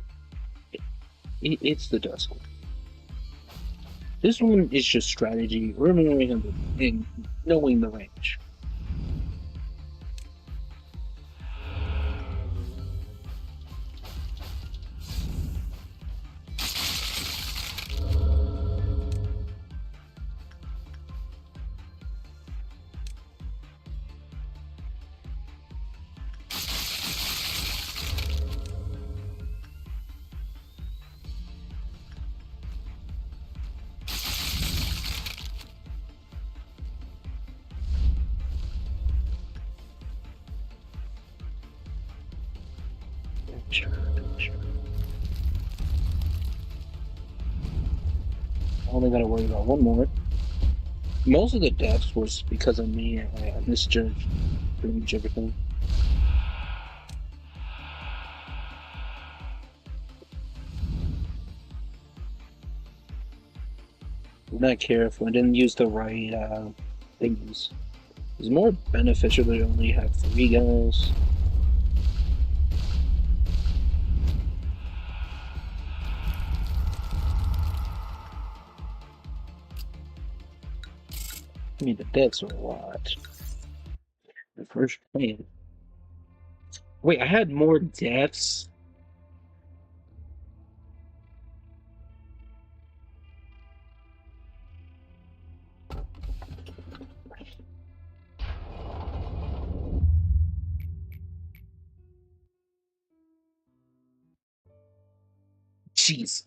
Speaker 1: It's the Dusk One. This one is just strategy, remembering and knowing the range. Sure, sure. only got to worry about one more. Most of the deaths was because of me. I misjudged pretty much everything. Not careful. I didn't use the right things. It's more beneficial to only have 3 guys. I mean, the deaths were a lot. The first plan. Wait, I had more deaths. Jeez.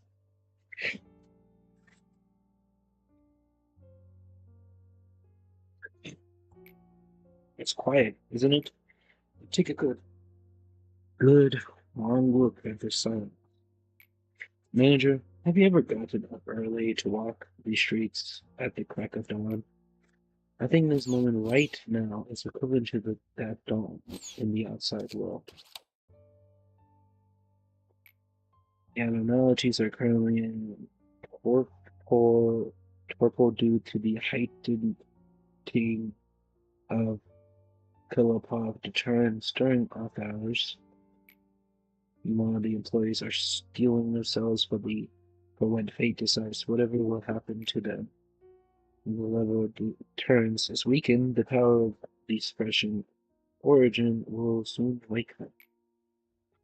Speaker 1: It's quiet, isn't it? Take a good long look at the sun. Manager, have you ever gotten up early to walk the streets at the crack of dawn? I think this moment right now is equivalent to that dawn in the outside world. Abnormalities are currently in torpor, torpor due to the heightened of Kilopov deterrence during off hours. Meanwhile, the employees are steeling themselves for when fate decides whatever will happen to them. When the level of deterrence is weakened, the power of the expression origin will soon wake them.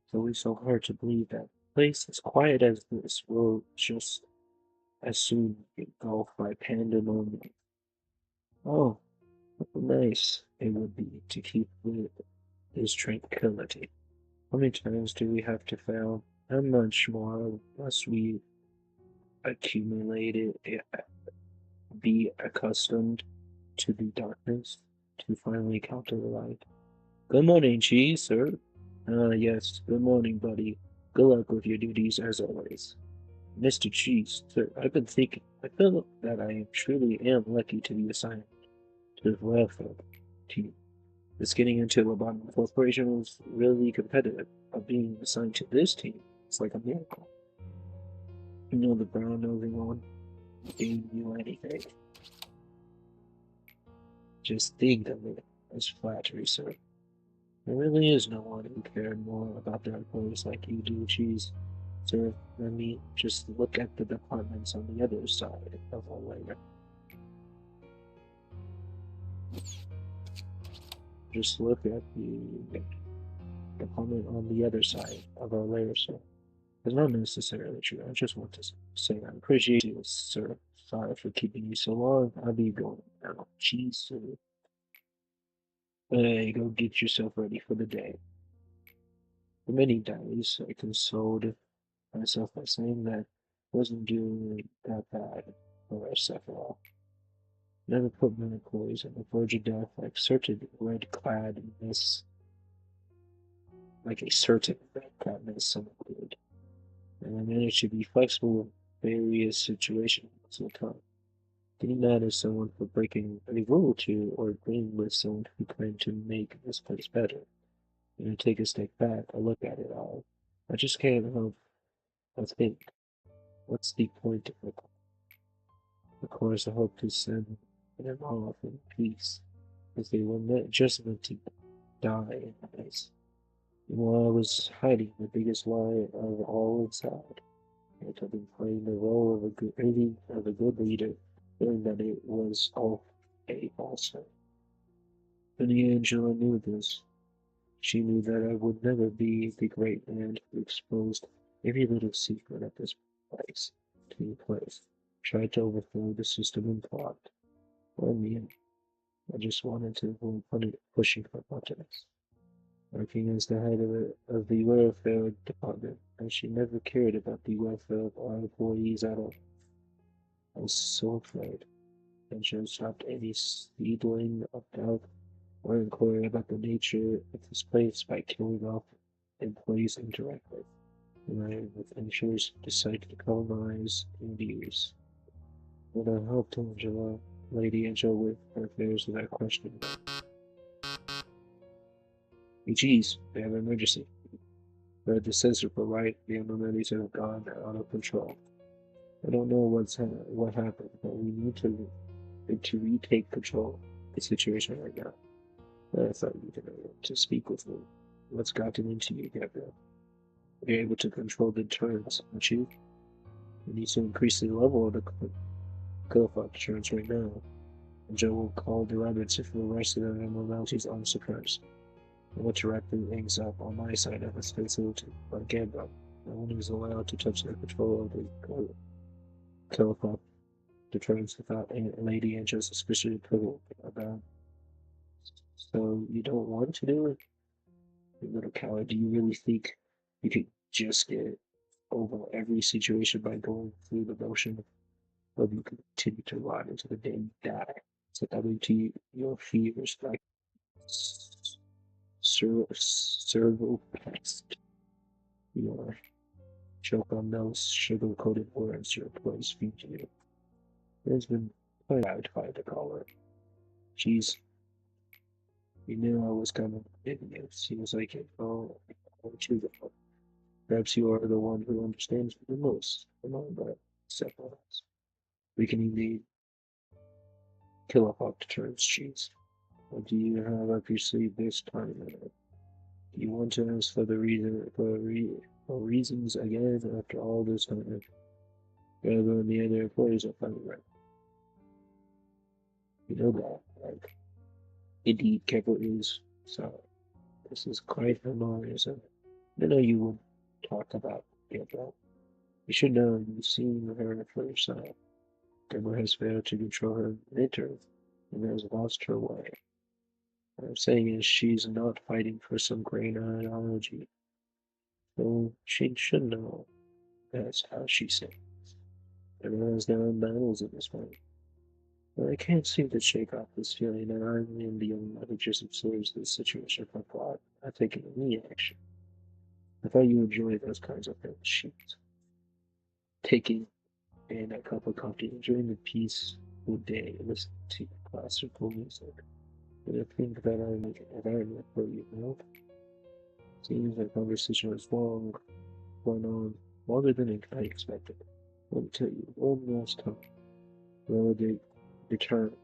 Speaker 1: It's always so hard to believe that a place as quiet as this will just as soon be engulfed by pandemonium. Oh, how nice it would be to keep with this tranquility. How many times do we have to fail? How much more must we accumulate it, be accustomed to the darkness to finally counter the light? Good morning, Cheese, sir. Yes, good morning, buddy. Good luck with your duties as always. Mr. Cheese, sir, I've been thinking. I feel that I truly am lucky to be assigned to the welfare team. This getting into Lobotomy Corporation was really competitive, but being assigned to this team is like a miracle. You know the brown nosing one? They knew anything. Just think of it as flattery, sir. There really is no one who cared more about their employees like you do, Cheese. Sir, let me just look at the departments on the other side of our layer. Just look at the department on the other side of our layer, sir. It's not necessarily true. I just want to say I appreciate you, sir. Sorry for keeping you so long. I'll be going now. Jeez, sir. Hey, go get yourself ready for the day. For many days, I consoled myself by saying that I wasn't doing that bad for us after all. Never put my employees on the verge of death like a certain red-clad miss someone did. And I managed to be flexible with various situations all the time. Getting mad at someone for breaking a rule to, or agreeing with someone who claimed to make this place better. And I take a step back, I look at it all. I just can't help but think, what's the point of it? Of course, I hope to send them off in peace, as they were just meant to die in peace. And while I was hiding the biggest lie of all inside, and I've been playing the role of a good leader, knowing that it was all a falsehood. And Angela knew this. She knew that I would never be the great man who exposed every little secret at this place, tried to overthrow the system and plot. Well, in the end, I just wanted to avoid pushing for buttons. Working as the head of the welfare department, and she never cared about the welfare of our employees at all. I was so afraid, and she stopped any seedling of doubt or inquiry about the nature of this place by killing off employees indirectly. And I, with interest, decided to colonize Indians. When I helped Angela, Lady Angela, with her affairs without question. Hey, geez, we have an emergency. Read the sensor for right. The abnormalities have gone out of control. I don't know what happened, but we need to retake control of the situation right now. I thought you were to speak with me. What's gotten into you, Gabriel? You're able to control the turns, aren't you? We need to increase the level of the Killfuck turns right now. And Joe will call the rabbits if the rest of the abnormalities are surprised. I want to wrap things up on my side of this facility, but again, no one is allowed to touch the control of the Killfuck deterrence without Lady Angela's suspicious approval about. So you don't want to do it? You little coward, do you really think you could just get over every situation by going through the motion, or you continue to rot into the day you die? So that way to your fears like servo past your choke on those sugar-coated words your employees feed you. There's been quite out by the caller. Jeez, you knew I was coming, didn't you? Seems like it. Oh, choose it. Perhaps you are the one who understands me the most among the several of us. We can indeed kill a hawk to turn cheese. What do you have up your sleeve this time? Do you want to ask for the for reasons again after all this time? Rather than the other employees are finding right. You know that, like, indeed, Keppel is. So, this is quite hilarious. I know you would talk about Gabriel. You should know you've seen her for yourself. Deborah has failed to control her mentor and has lost her way. What I'm saying is she's not fighting for some great ideology. So she should know that's how she sings. Everyone has their own battles in this world. But I can't seem to shake off this feeling that I am the only one who just observes this situation from plot, not taking any action. I thought you enjoyed those kinds of things. She's taking in a cup of coffee, enjoying the peaceful day, listening to classical music. But I think that I make an environment for you, know? Seems the conversation was going on longer than I expected. Let me tell you one last time. Validate returns.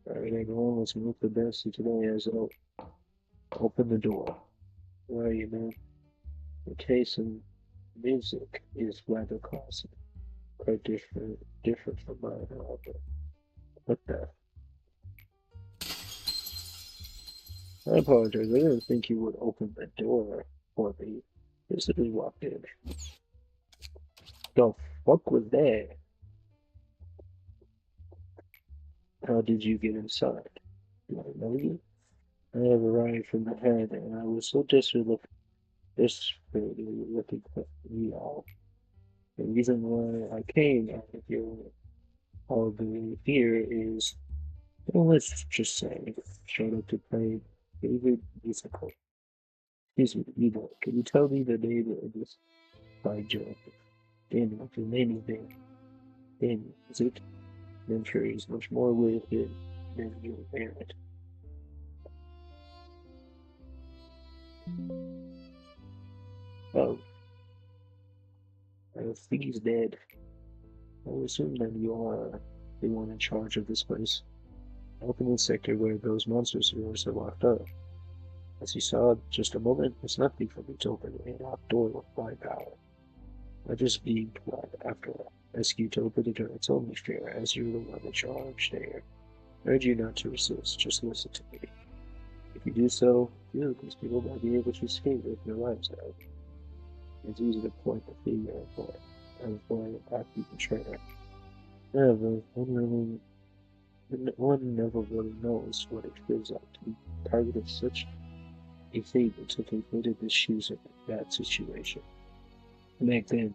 Speaker 1: Alright, everyone, let's move the best today as I'll open the door. Where are you, man? The case of music is rather classic. Quite different from mine, however. What the? I apologize. I didn't think you would open the door for me. Basically walked in. The fuck was that? How did you get inside? Do I know you? I have arrived from the head, and I was so desperately looking for you all. The reason why I came out of your all the fear is, well, let's just say, showed up to play favorite musical. Excuse me, Igor, can you tell me the name of this by Joe? Daniel, your name is Dan. Daniel, is it? I'm sure he's much more with it than your parent. Oh, I think he's dead. I would assume that you are the one in charge of this place. Open the sector where those monsters of yours are locked up. As you saw just a moment, it's nothing for me to open a locked door with my power. I just being polite after all. Ask you to open the door. It's only fair, as you're the one in charge there. I urge you not to resist, just listen to me. If you do so, you, these people, might be able to escape with their lives out. It's easy to point the finger at a happy betrayer. However, one never really knows what it feels like to be targeted of such a fate that took inflated the shoes of that situation. Back then,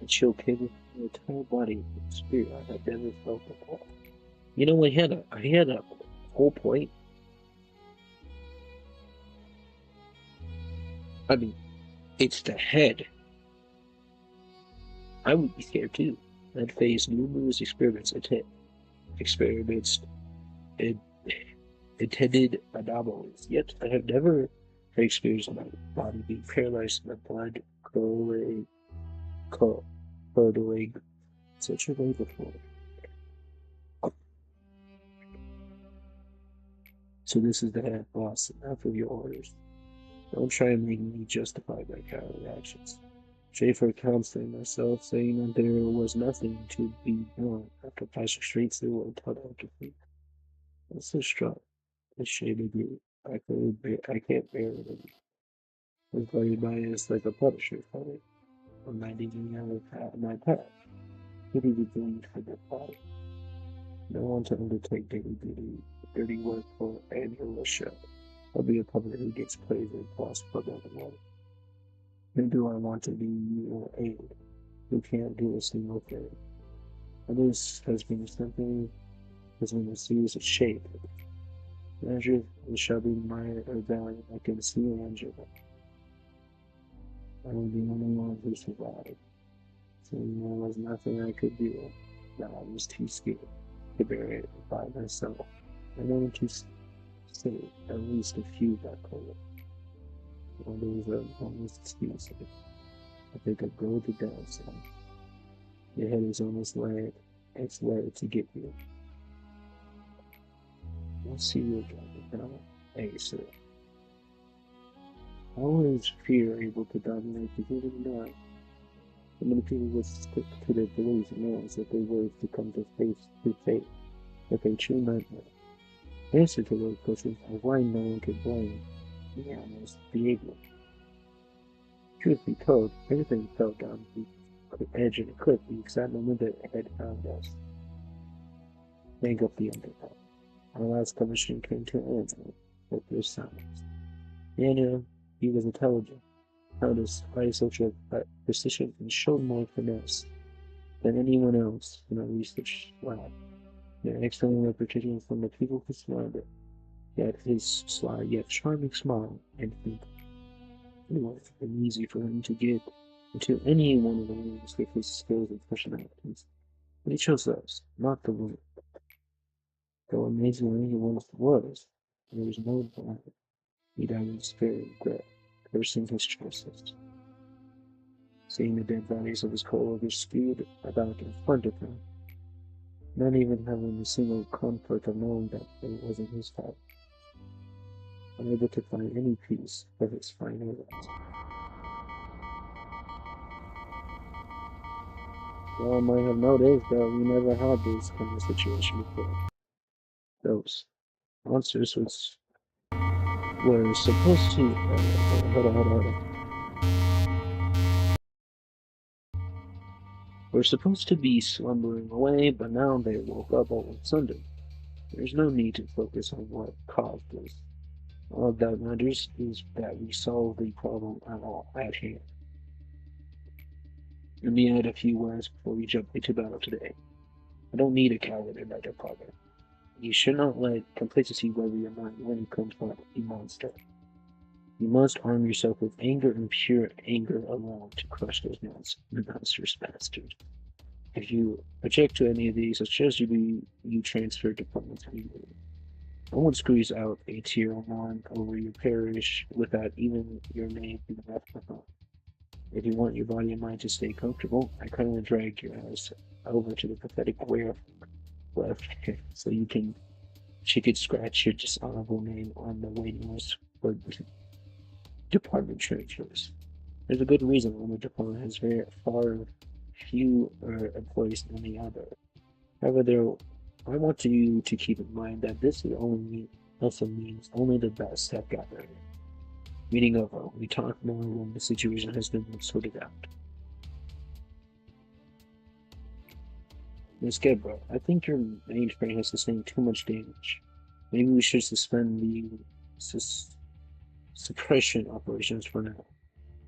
Speaker 1: a chill came with my entire body and spirit I had never felt before. You know, I had a whole point. I mean, it's the head. I would be scared too. I'd face numerous experiments and intended anomalies. Yet I have never experienced my body being paralyzed, my blood curdling such a way before. So this is the head boss. Enough of your orders. Don't try and make me justify my cowardly actions. Schaefer counseling myself, saying that there was nothing to be done after passing straight through and cut out to feet. I'm so struck. The shame of you. I can't bear it anymore. His bloody mind is like a punisher for me, reminding me of my past. Pity the dreams for their body. No one to undertake dirty work for annual show. I'll be a puppet who gets praise and applause for another one. Who do I want to be your aid? Who can't do a single thing? And this has been a series of shape. Measure and shall be my rebellion. I can see and measure them. I was the only one who survived. So there was nothing I could do. Now I was too scared to bear it by myself. I wanted to save at least a few that color. All those are almost excuses. I think I'd go to downside. Your head is on its way to get you. I'll see you again. Now, hey, sir. How is fear able to dominate the human mind? So many people would stick to their beliefs and knowledge that they were to come to face to fate with a true nightmare. The answer to those questions are why no one could blame the animal's behavior. Truth be told, everything fell down the edge of the cliff the exact moment that it had found us. Make up the underground. Our last commission came to an end with this silence. Daniel, he was intelligent, held his high social precision, and showed more finesse than anyone else in our research lab. An excellent reputation from the people who surrounded. Yet his sly yet charming smile and think it would have been easy for him to get into any one of the rooms with his skills and personalities. But he chose us, not the room. Though amazingly he once was, there was no doubt he died in spirit regret, cursing his choices. Seeing the dead bodies of his co-workers spewed about in front of him, not even having a single comfort of knowing that it wasn't his fault, unable to find any peace for his final words. Well, I might have noticed that we never had this kind of situation before. Those monsters were supposed to. Hold on. Were supposed to be slumbering away, but now they woke up all of a sudden. There's no need to focus on what caused this. All that matters is that we solve the problem at hand. Let me add a few words before we jump into battle today. I don't need a coward in my department. You should not let complacency rubber your mind when it comes to a monster. You must arm yourself with anger and pure anger alone to crush those monstrous bastards. If you object to any of these, I suggest you transfer departments immediately. No one screws out a tier 1 over your parish without even your name being left behind. If you want your body and mind to stay comfortable, I kindly drag your ass over to the pathetic where left so she could scratch your dishonorable name on the waiting list for department transfers. There's a good reason why the department has very far fewer employees than the other. However, I want you to keep in mind that this also means only the best have gotten. Meeting over, we talk more when the situation has been sorted out. Miss Gebra, I think your mainframe has sustained too much damage. Maybe we should suspend the suppression operations for now.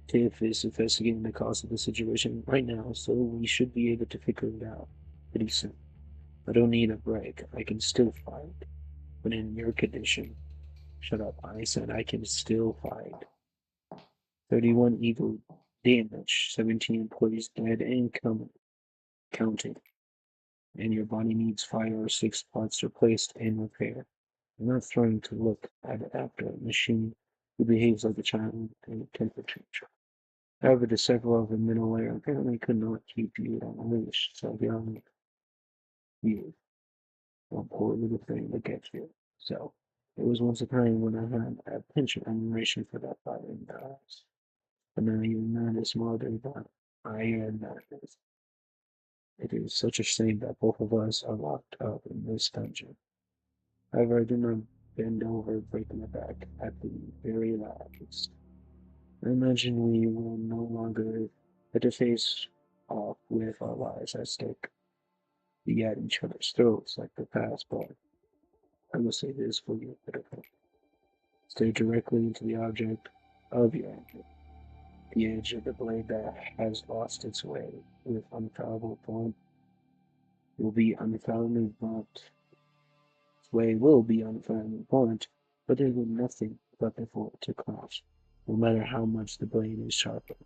Speaker 1: Tiff is investigating the cause of the situation right now, so we should be able to figure it out pretty soon. I don't need a break. I can still fight. But in your condition, shut up, I said I can still fight. 31 Eagle damage, 17 employees dead and counting, and your body needs 5 or 6 parts replaced and repaired. I'm not trying to look at it after a machine who behaves like a child in a temper tantrum. However, the several of the middle layer apparently could not keep you on a leash, so young you, one poor little thing that gets you. So, it was once a time when I had a pinch of admiration for that fire in your eyes. But now even that is smothered by iron madness. It is such a shame that both of us are locked up in this dungeon. However, I do not bend over, break my back at the very last. I imagine we will no longer have to face off with our lives at stake, be at each other's throats like the past, but I will say this for you, Pitiful. Stare directly into the object of your anger, the edge of the blade that has lost its way with unfallible point will be unfallible blunt. Its way will be unfallible blunt, but there will nothing but before it to clash, no matter how much the blade is sharpened.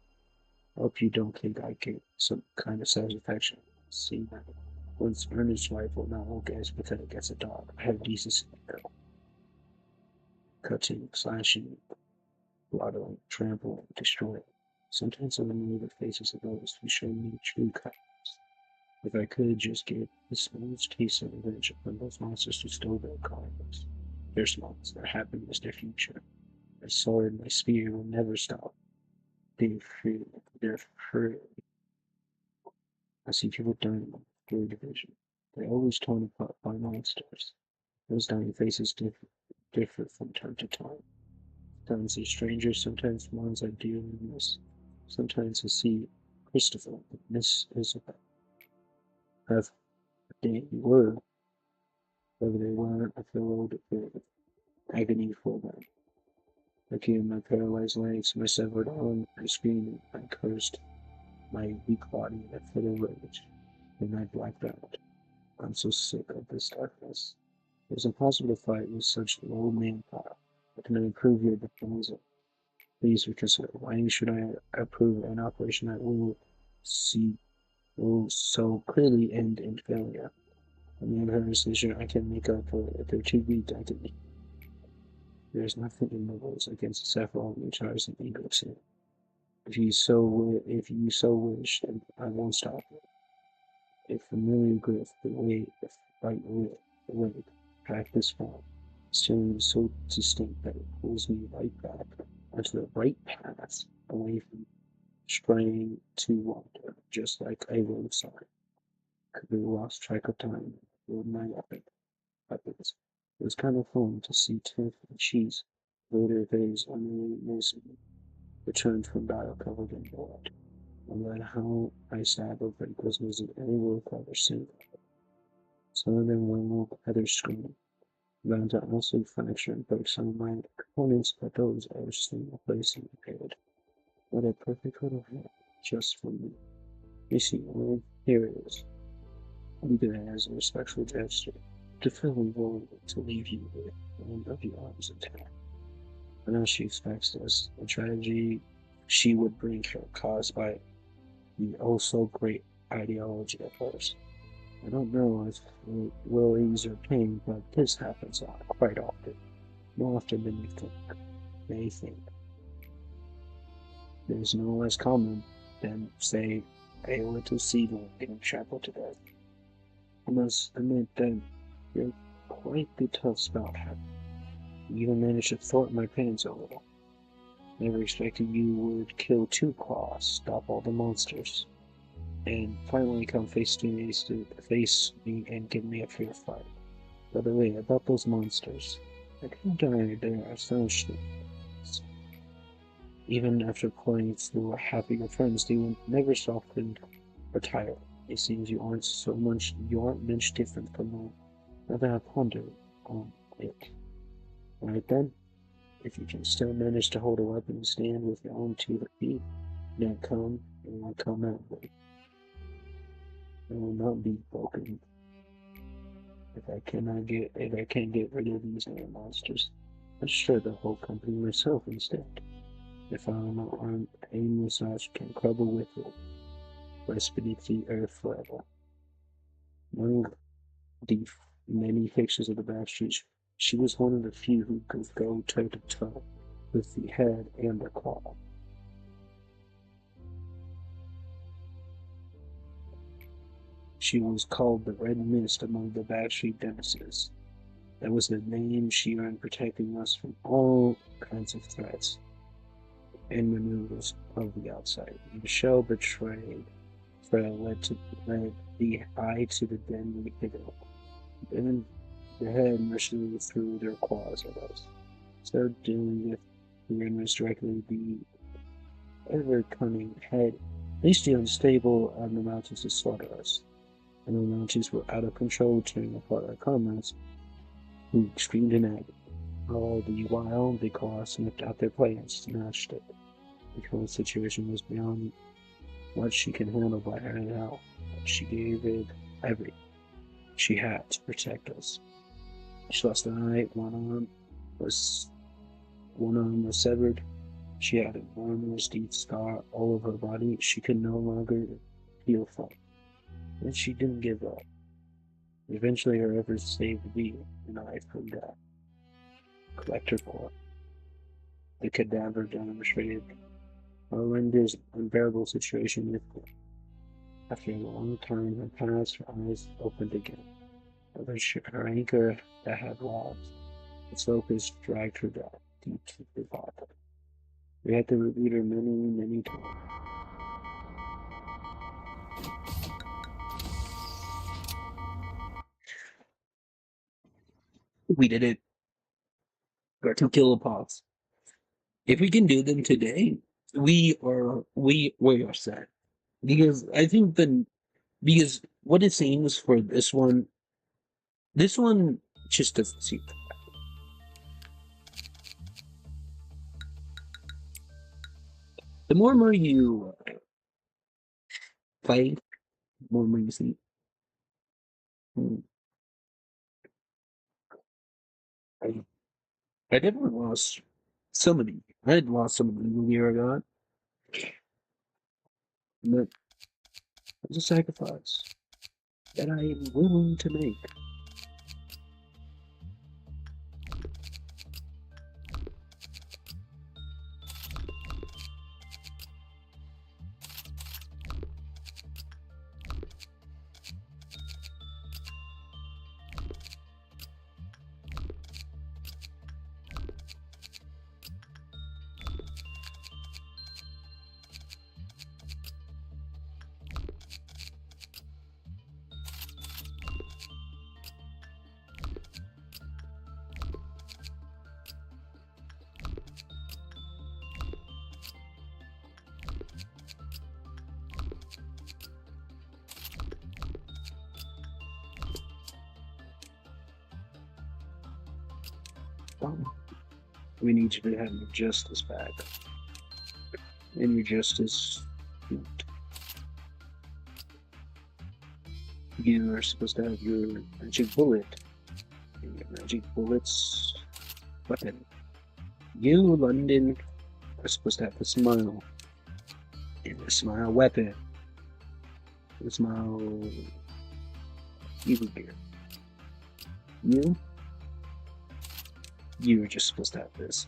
Speaker 1: I hope you don't think I get some kind of satisfaction. See that once Ernest's rifle not look as pathetic as a dog. I have decency now. Cutting, slashing, blotting, trampling, destroying. Sometimes I remove the faces of those who show me true kindness. If I could just get the smallest taste of revenge upon those monsters who stole their cargoes. Their smiles, their happiness, their future. My sword, my spear will never stop. They're free. They're free. I see people dying in Blue Division. They're always torn apart by monsters. Those dying faces differ from time to time. Sometimes they're strangers, sometimes ones I dearly miss. Sometimes I see Christopher and Miss Isabel. Have they were, whether they weren't, I feel a bit of agony for them. Looking at my paralyzed legs, my severed arm, I screamed, I cursed my weak body in a fit of rage, and I blacked out. I'm so sick of this darkness. It was impossible to fight with such low manpower. I can improve your proposal. Please reconsider. Why should I approve an operation that see will so clearly end in failure? I mean, her decision I can make up for it. If they're too weak, I can. There's nothing in the rules against several tries and egos here. If you so wish, then I won't stop you. A familiar grip, the way the right leg, practice form, seems so distinct that it pulls me right back onto the right path, away from straying to wander, just like a road sign. Could be lost track of time with my weapons. It was kind of fun to see Tiff and Cheese later days on Mason returned from battle covered in blood. No matter how I stab or break was losing any work I've ever seen. Some of them wailed, others screamed. Bound to also fracture and break some of my components, but those I was still replaced and repaired. What a perfect little hand, just for me. You see, well, here it is. Leave it as a respectful gesture to feel vulnerable to leave you with one of your arms intact. I know she expects this, the tragedy she would bring her caused by the oh so great ideology of hers. I don't know if it will ease her pain, but this happens quite often. More often than you think. They think. There's no less common than, say, a little seedling getting trampled to death. I must admit that you're quite the tough spout, Harry. You even managed to thwart my plans a little. Never expected you would kill 2 claws, stop all the monsters, and finally come face me and give me a fair fight. By the way, about those monsters, I can't deny their astonishing. Even after playing through half of your friends, they will never soften or tire. It seems you aren't much different from them. Now that I ponder on it. Right then, if you can still manage to hold a weapon and stand with your own 2 feet, then come and come at me. I will not be broken if I can't get rid of these monsters. I'll destroy the whole company myself instead. If I'm on a massage can crumble with it, rest beneath the earth forever. Among the many pictures of the Backstreets, she was one of the few who could go toe to toe with the head and the claw. She was called the Red Mist among the Backstreet Dancers. That was the name she earned protecting us from all kinds of threats and maneuvers of the outside. Michelle betrayed. Freya led the eye to the den we hid it. Then the head mercilessly threw their claws at us. So dealing with the rumors directly, the ever cunning head leashed the unstable on the mountains to slaughter us. And the mountains were out of control, tearing apart our comrades, who screamed in agony. All the while, the claw sniffed out their plans, snatched it. The whole situation was beyond what she could handle by her now. She gave it everything she had to protect us. She lost an eye, was one arm was severed. She had an enormous deep scar all over her body. She could no longer heal from. And she didn't give up. Eventually her efforts saved me and I from death. Collector Corp. The cadaver demonstrated Orlando's unbearable situation with me. After a long time had passed, her eyes opened again. Her anchor that had lost its focus dragged her down deep to the bottom. We had to repeat her many, many times. We did it. Got 2 kilopods. If we can do them today, we are set. Because I think because what it seems for this one just doesn't seem. The more and more you play, the more and more you see. Hmm, I, I definitely lost somebody. I had lost somebody a year ago, but it's a sacrifice that I am willing to make. Um, we need you to have your justice back. And your justice, you are supposed to have your magic bullet. And your magic bullet's weapon. You, London, are supposed to have the smile. And the smile weapon. The smile evil gear. You, you are just supposed to have this.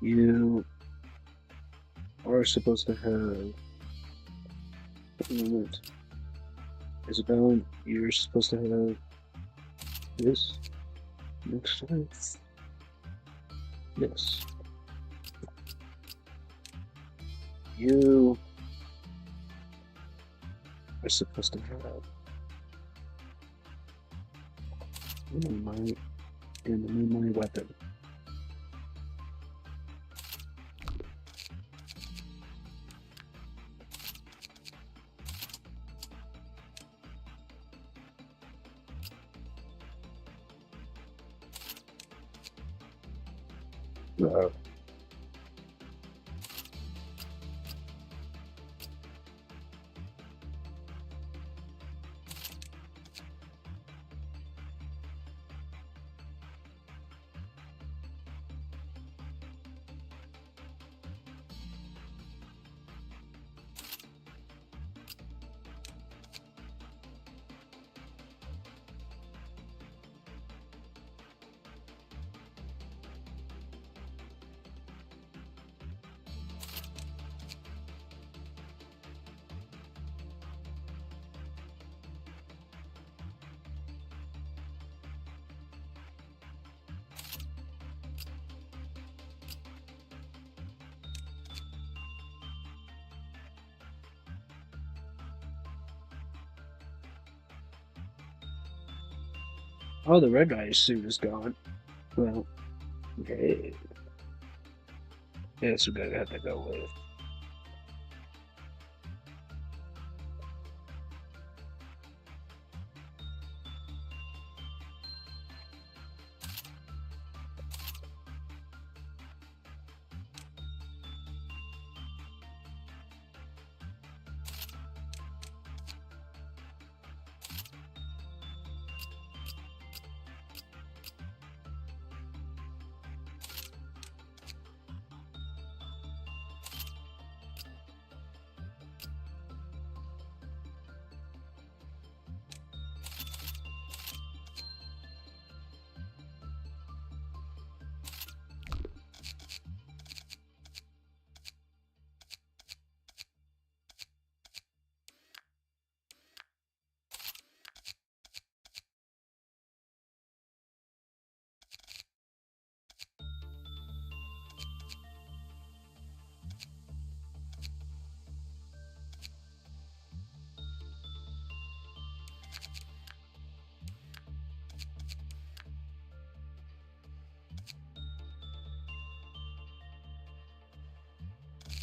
Speaker 1: You are supposed to have. Moment. Isabel, you're supposed to have this next time. This. You are supposed to have my my weapon. Wow. Oh, the red eye suit is gone. Well, okay. That's what I have to go with.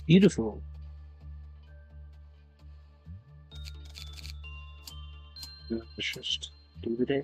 Speaker 1: Beautiful. Let's just do the day.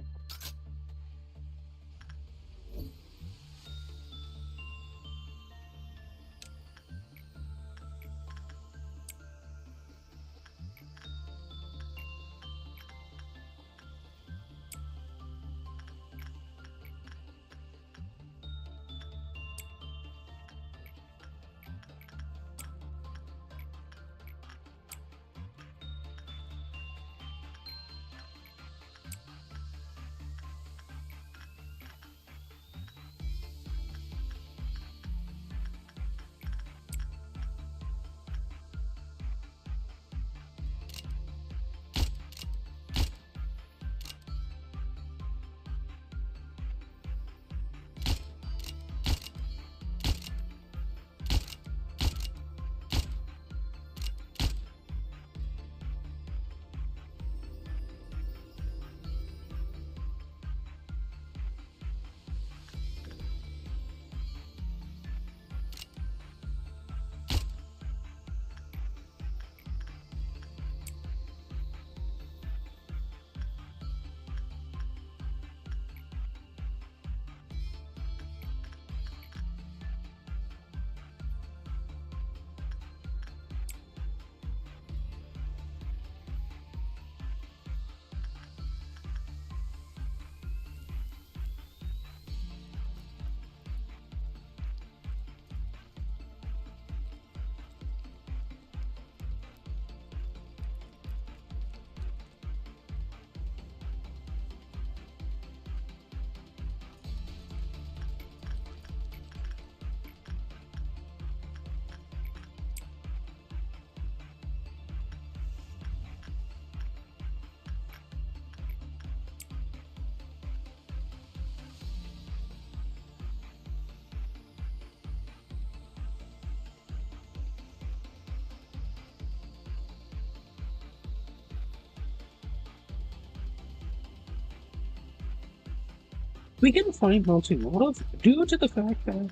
Speaker 1: We can find multi-motive due to the fact that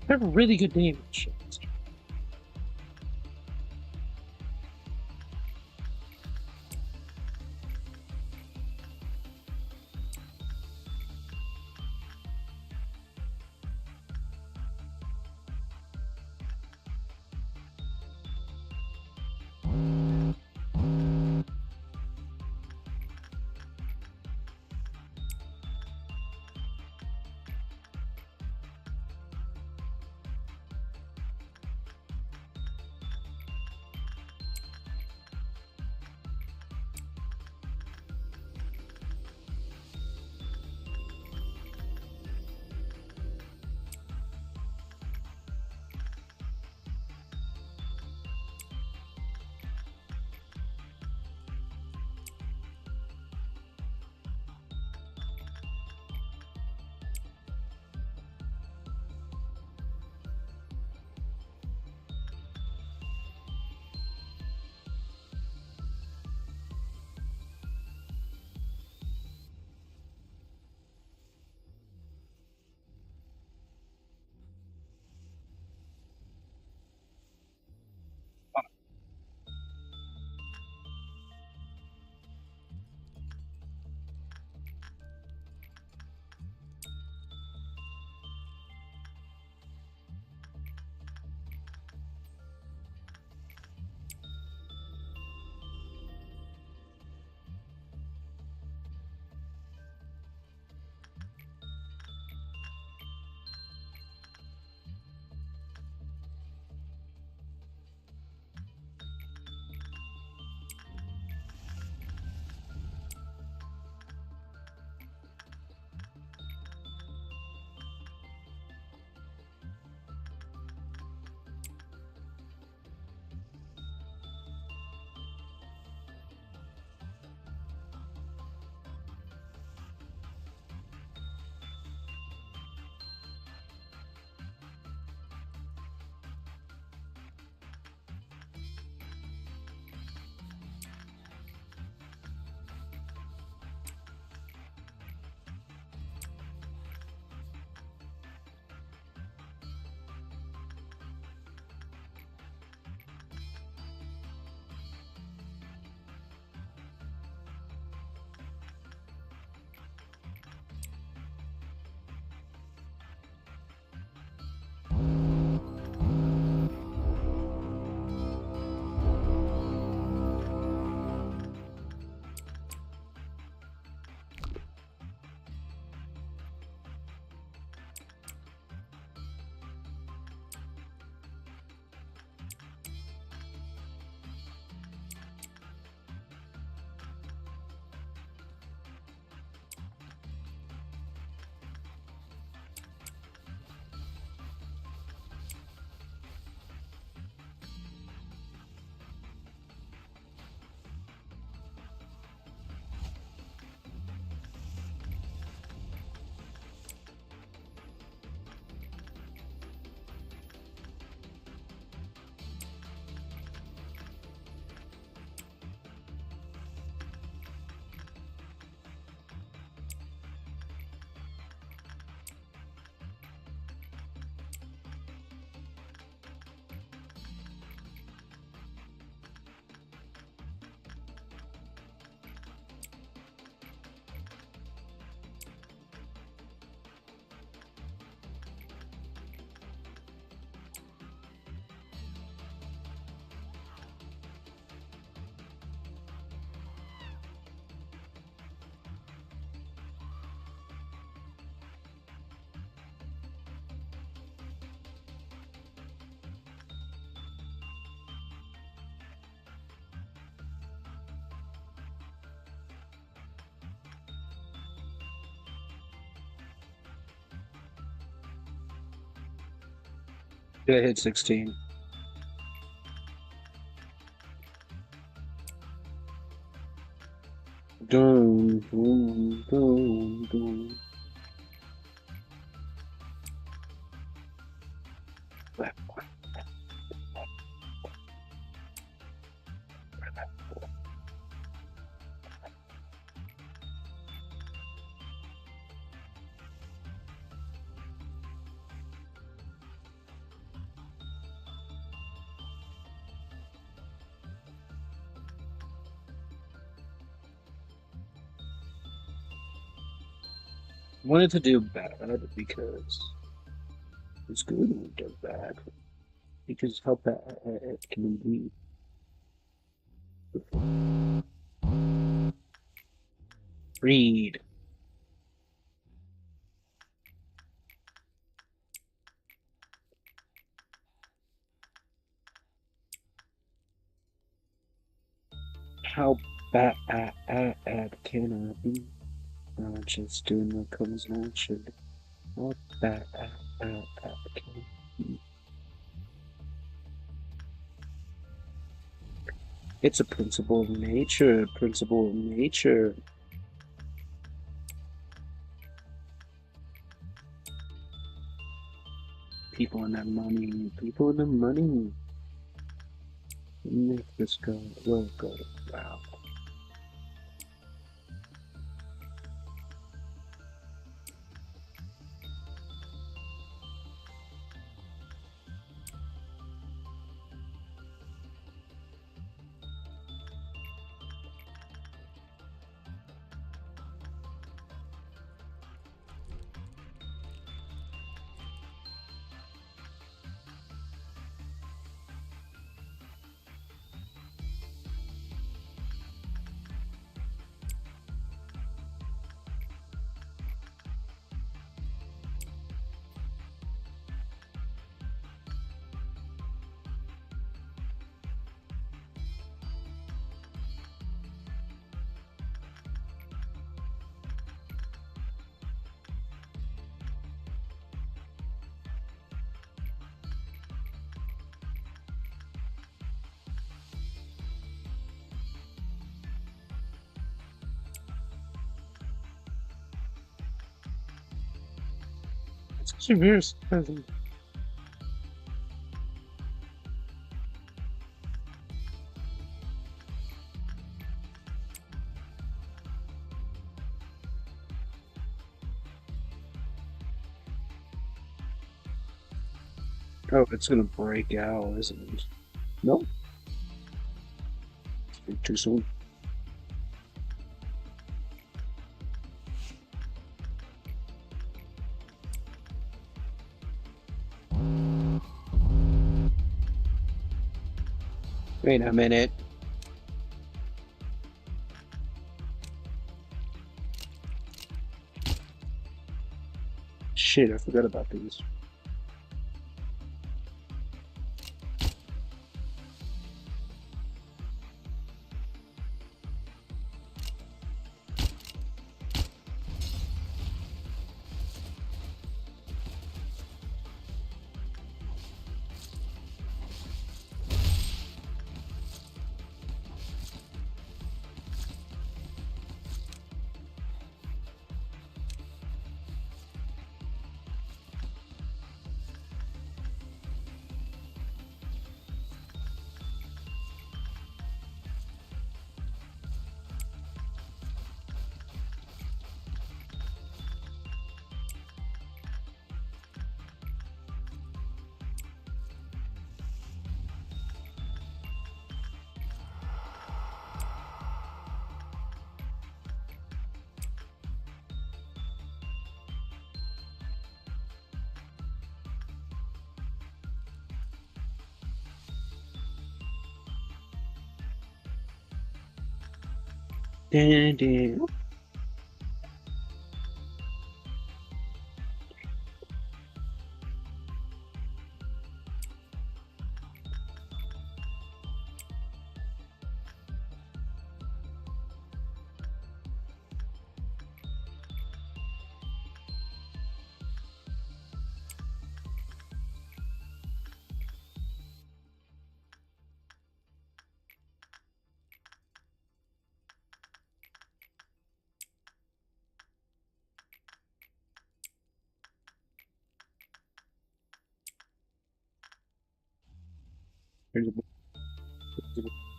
Speaker 1: they're really good damage. I hit 16. Dun, dun, dun, dun. Wanted to do bad because it's good when we do bad. Because how bad it can be. Read. How bad can I be? Not just doing what comes naturally. How bad can I be? It's a principle of nature. Principle of nature. People and their money. People and their money. Make this go. Well, go. Wow. It's severe. Oh, it's gonna break out, isn't it? Nope. Too soon. Wait a minute. Shit, I forgot about these. Dun, dun.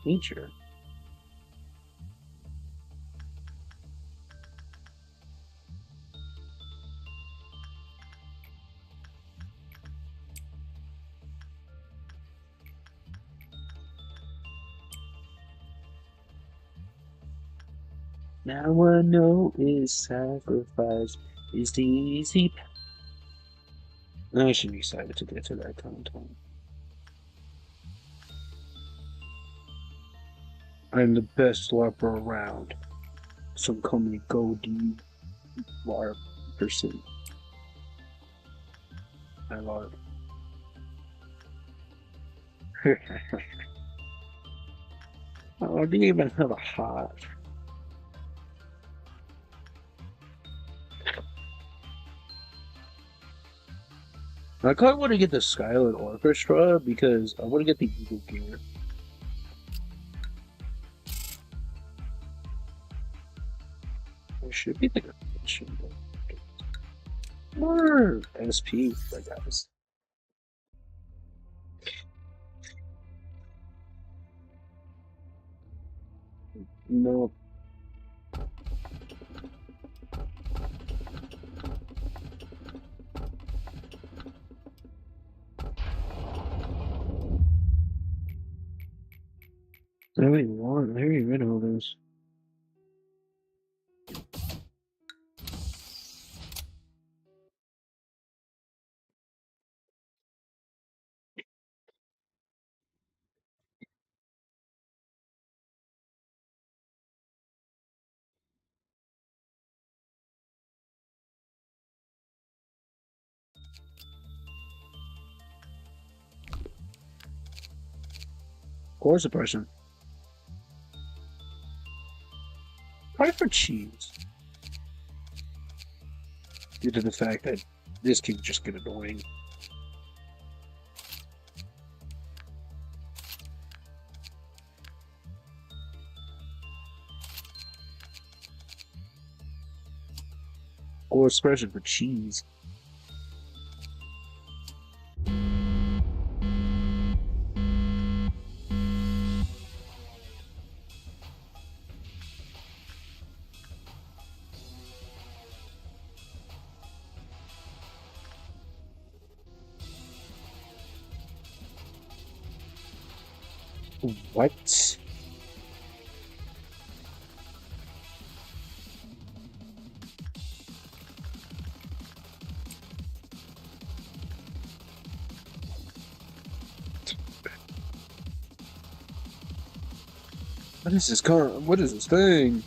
Speaker 1: nature. Now I know is sacrifice is the easy. I should be excited to get to that content. I'm the best LARPer around. So call me Goldie LARP person. I LARP. Oh, I didn't even have a heart. I kind of want to get the Skylit Orchestra because I want to get the Eagle gear. It should be the convention. Or SP, I guess. No. I don't even want. I already read all this. Core suppression. Probably for cheese. Due to the fact that this can just get annoying. Core suppression for cheese. What? What is this car? What is this thing?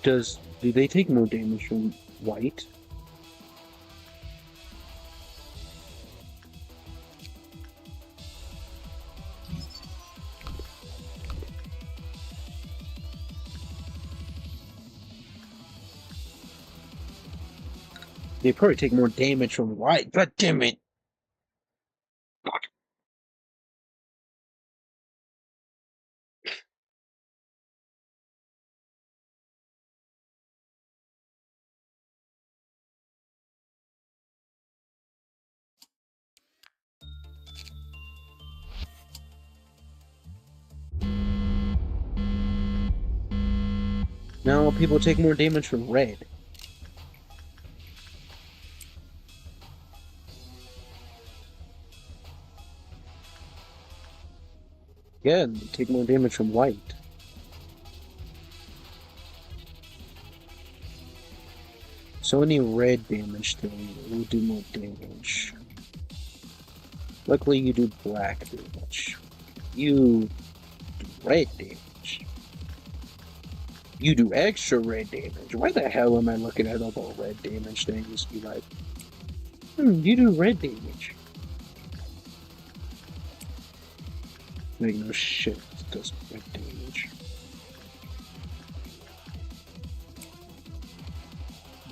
Speaker 1: Do they take more damage from white? They probably take more damage from white. God damn it! Now people take more damage from red. Yeah, they take more damage from white. So any red damage thing will do more damage. Luckily you do black damage. You do red damage. You do extra red damage. Why the hell am I looking at all the red damage things? Be like, you do red damage. Like, no shit, it does red damage.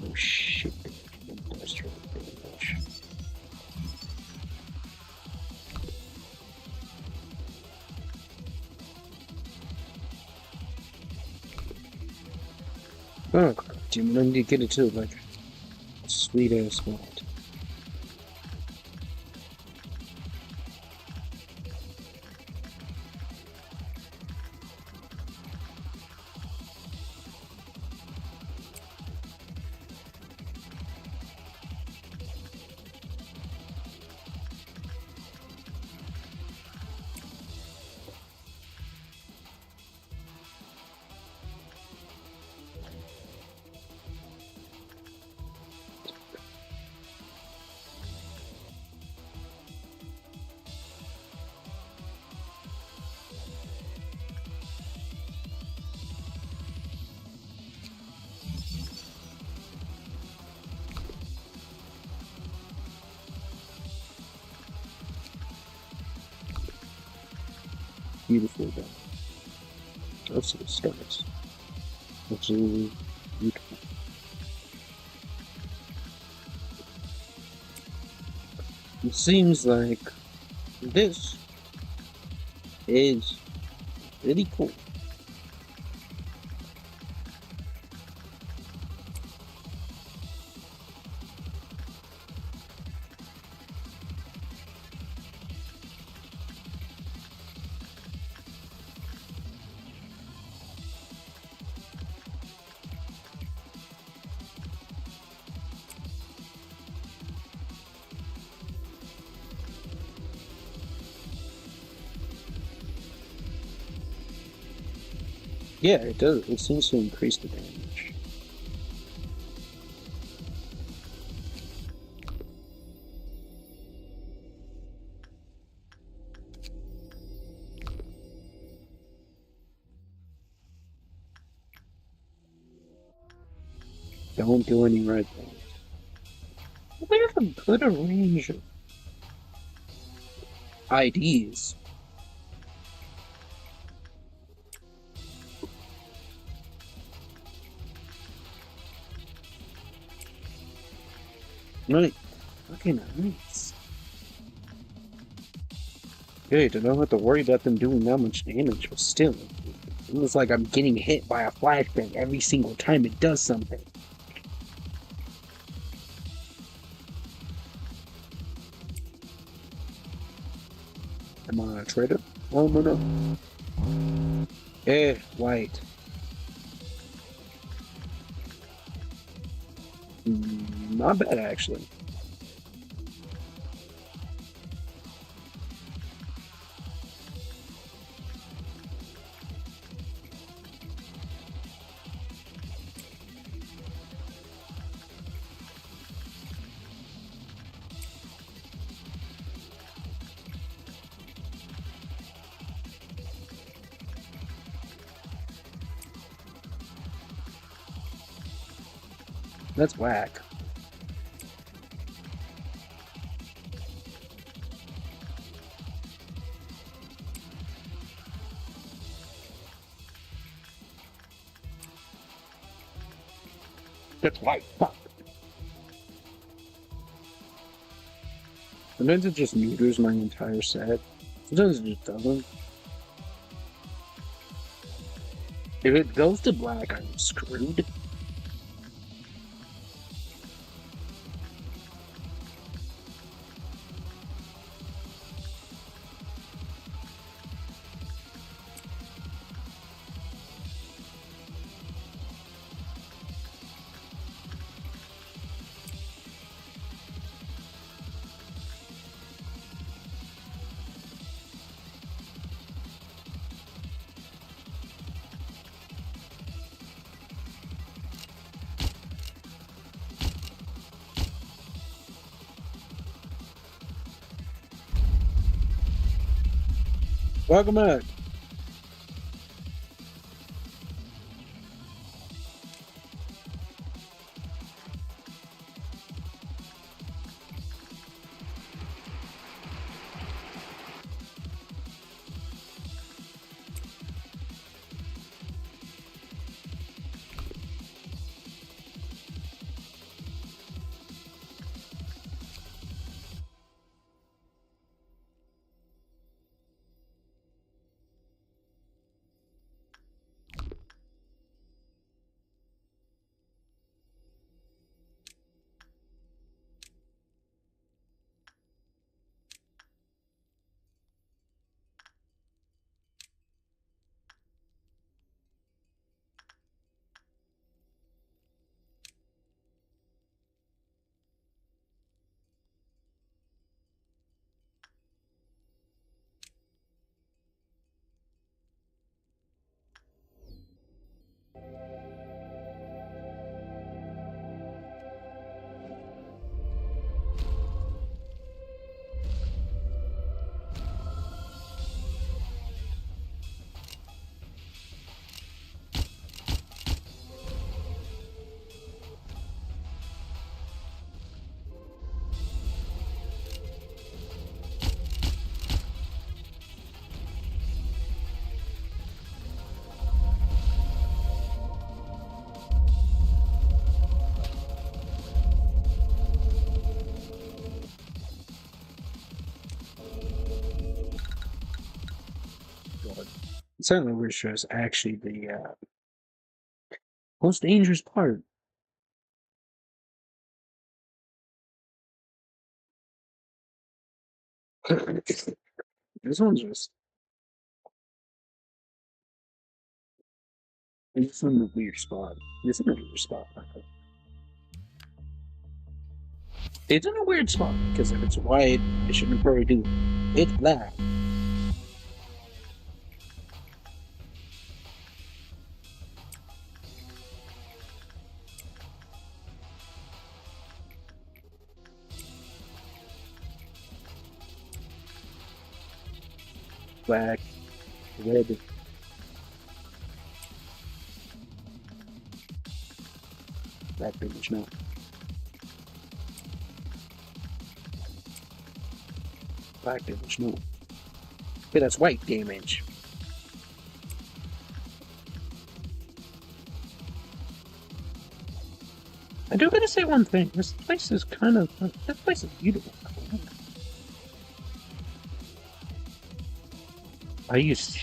Speaker 1: No shit, it does red damage. Oh, damn, I need to get it to, like, a sweet ass spot. Beautiful done. Let's see the stars. Absolutely beautiful. It seems like this is really cool. Yeah, it does. It seems to increase the damage. Don't do any red things. We have a good range of IDs. Right. Okay, nice. Good, I don't have to worry about them doing that much damage, but still. It looks like I'm getting hit by a flashbang every single time it does something. Am I a traitor? Oh, no. White. Not bad, actually. That's whack. That's white. Fuck. Sometimes it just neuters my entire set. Sometimes it just doesn't. If it goes to black, I'm screwed. Welcome back. Certainly, we're just actually the most dangerous part. This one's just it's in a weird spot. It's in a weird spot. It's in a weird spot because if it's white, it shouldn't probably do. It's black. Black, red. Black damage, no. Black damage, no. Okay, that's white damage. I do gotta say one thing. This place is this place is beautiful. I used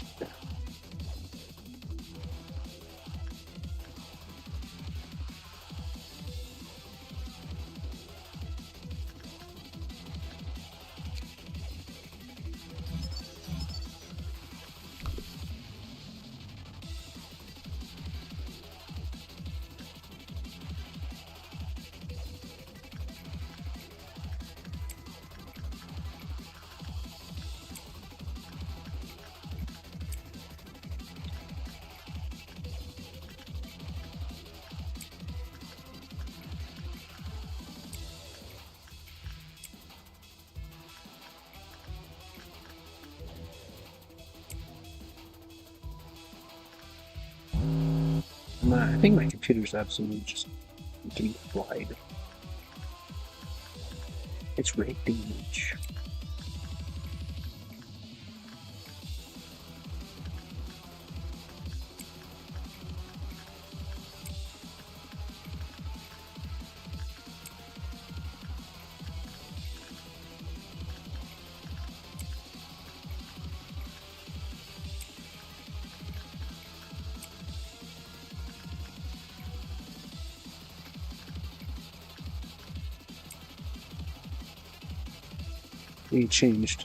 Speaker 1: I think my computer's absolutely just getting fried. It's red damage. He changed.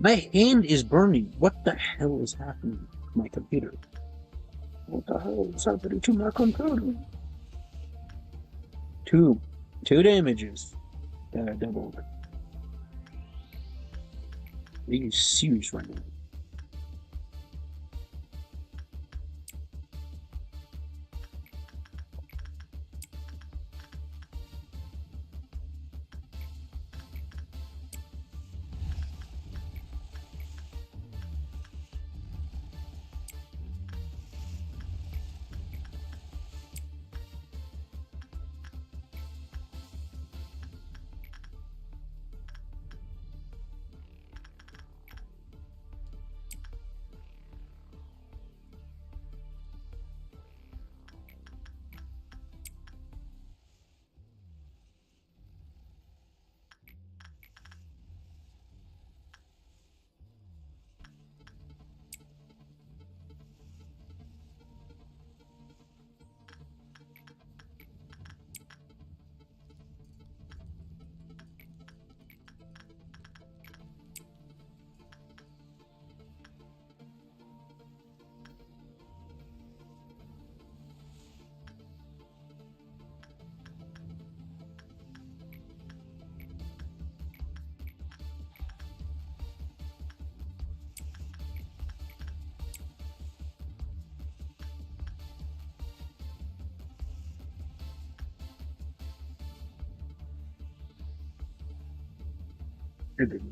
Speaker 1: My hand is burning. What the hell is happening to my computer? What the hell is happening to my computer? Two damages that I doubled. Being serious right now.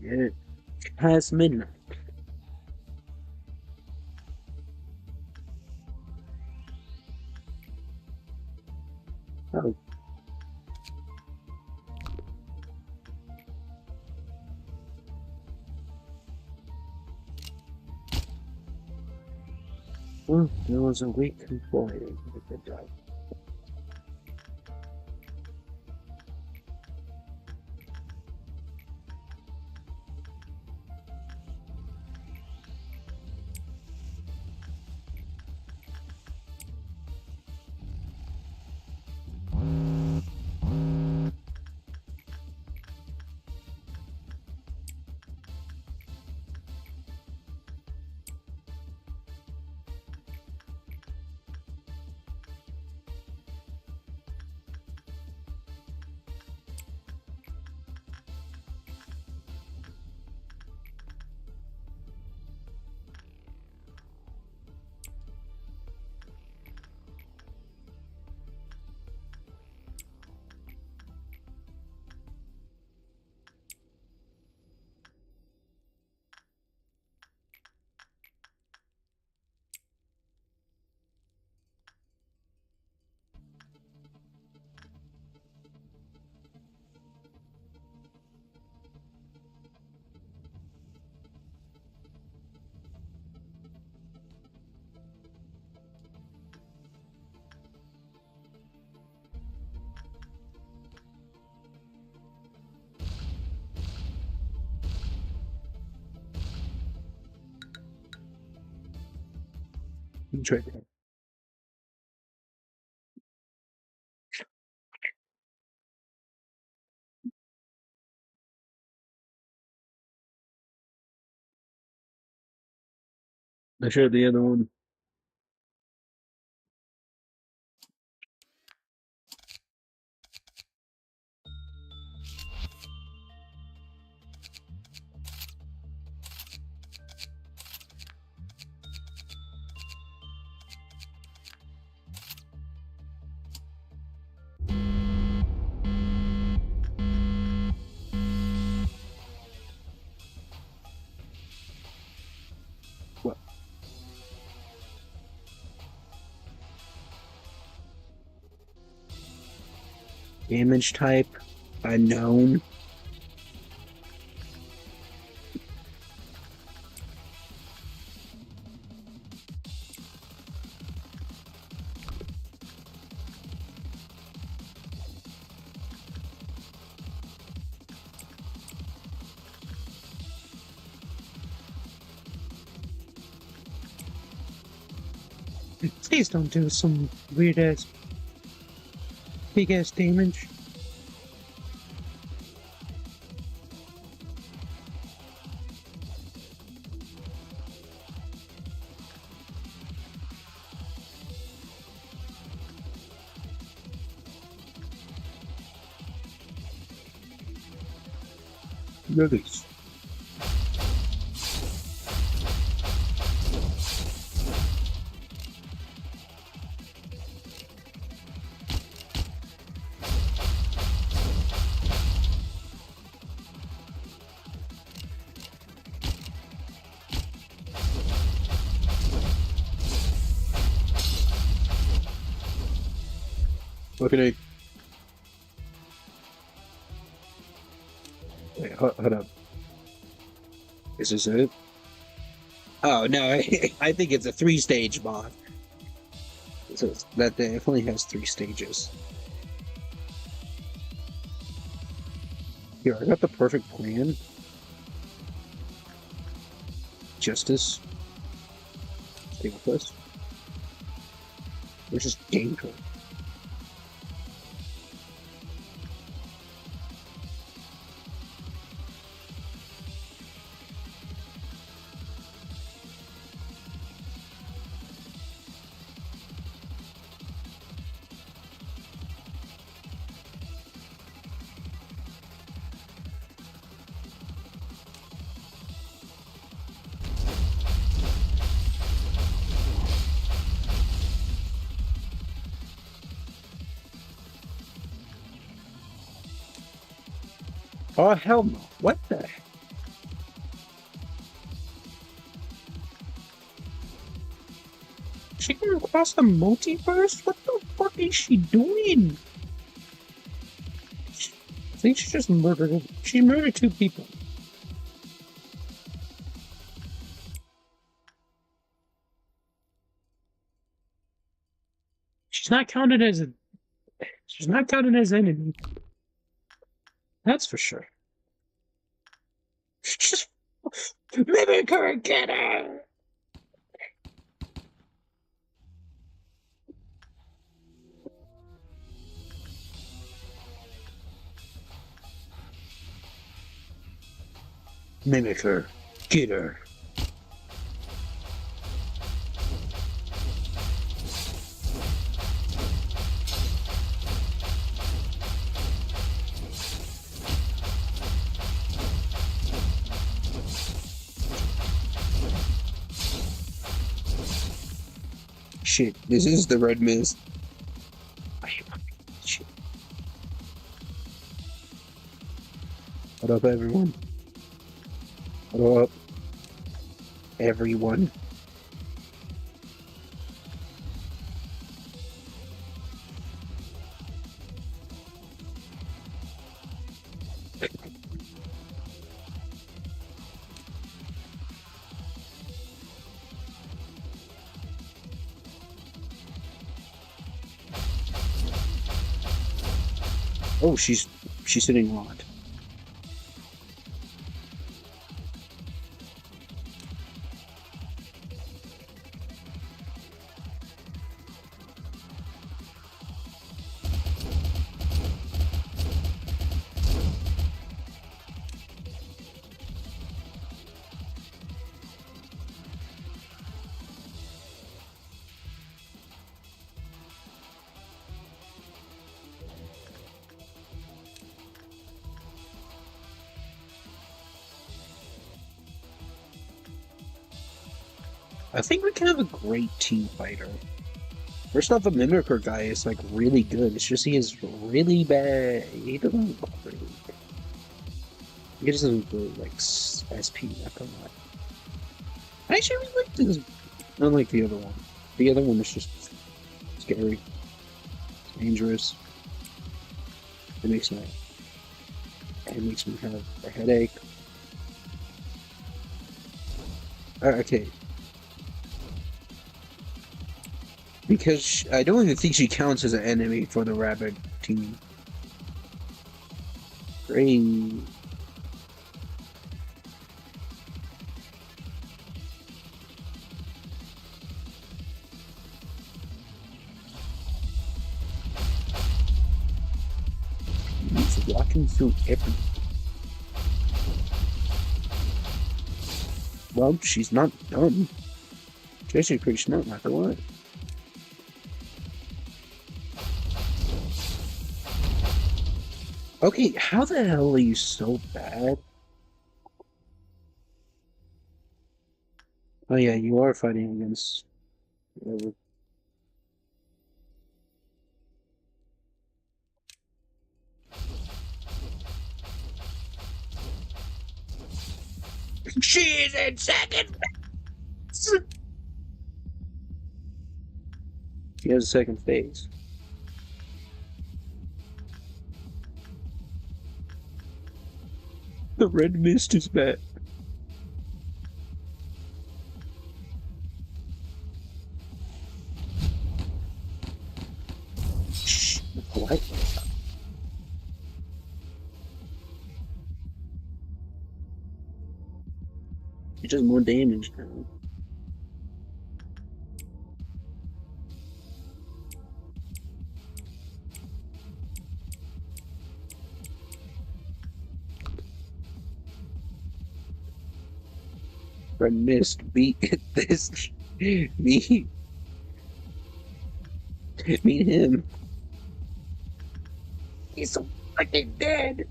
Speaker 1: It past midnight. Oh, well, there was a weak employee with the job. Right there. I shared the other one. What? Damage type unknown. Please don't do some weird ass, big ass damage. Release. Okay. Wait, hold up. Is this it? Oh no, I think it's a 3-stage mod. So that definitely has 3 stages. Here, I got the perfect plan. Justice. Stay with us. We're just game code. Oh, hell no. What the heck? She can cross the multiverse? What the fuck is she doing? I think she just murdered him. She murdered 2 people. She's not counted as a... She's not counted as enemy. That's for sure. Just... Mimic her and get her! Mimic her. Get her. Shit, this is the red mist. Shit. What up, everyone? What up, everyone? Oh, she's sitting on it. I think we can have a great team fighter. First off, the Mimicker guy is like really good. It's just he is really bad. He doesn't look great. He doesn't look like SP, not gonna lie. I actually really like this. Unlike the other one. The other one is just scary. It's dangerous. It makes me have a headache. Okay. Because I don't even think she counts as an enemy for the rabbit team. Great. He's walking through everything. Well, she's not dumb. She's actually pretty smart, not gonna lie. Okay, how the hell are you so bad Oh yeah, you are fighting against whatever. She is in second phase. She has a second phase. The red mist is back. Shh. What? She does more damage now. Red mist beat this. Me. Meet him. He's so fucking dead.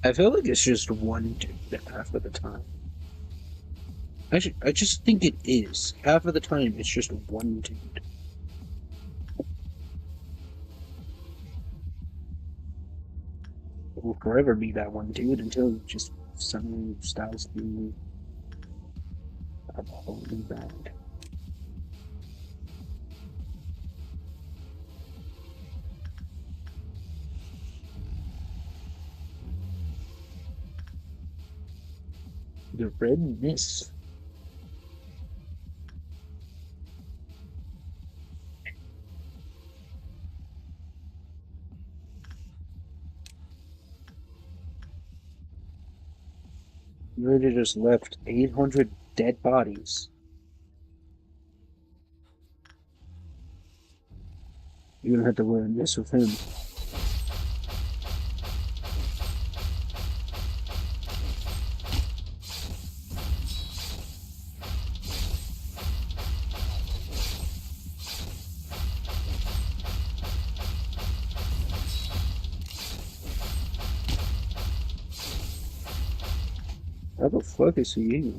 Speaker 1: I feel like it's just one dude half of the time. I just think it is. Half of the time, it's just one dude. It will forever be that one dude until just suddenly styles being absolutely bad. The red mist. You really just left 800 dead bodies. You're gonna have to learn this with him. How the fuck is he?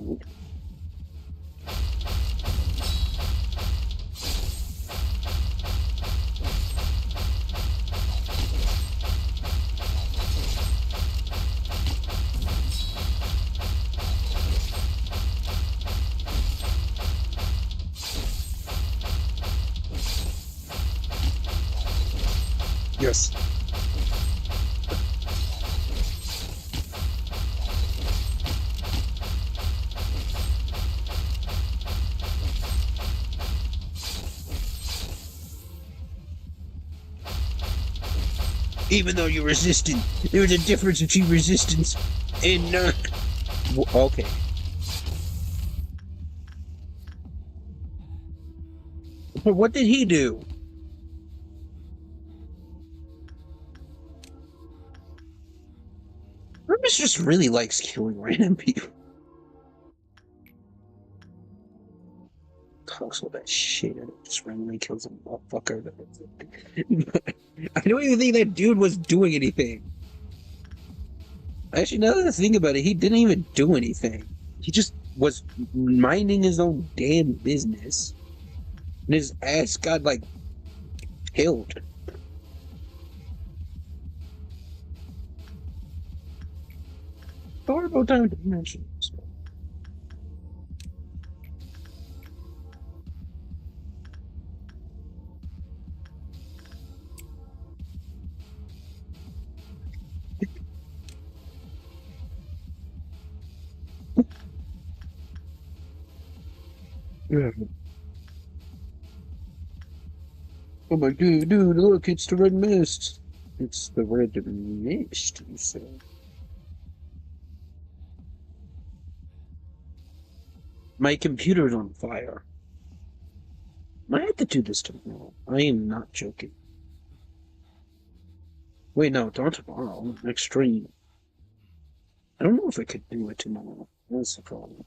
Speaker 1: Yes. Even though you're resistant, there's a difference between resistance and okay. But what did he do? Hermes just really likes killing random people. Talks all that shit and just randomly kills a motherfucker. I don't even think that dude was doing anything. Actually, now that I think about it, he didn't even do anything. He just was minding his own damn business. And his ass got, like, killed. Horrible time dimensions. Yeah. Oh my dude, look, it's the red mist. It's the red mist, you said. My computer's on fire. I have to do this tomorrow. I am not joking. Wait, no, not tomorrow. Next stream. I don't know if I could do it tomorrow. That's the problem.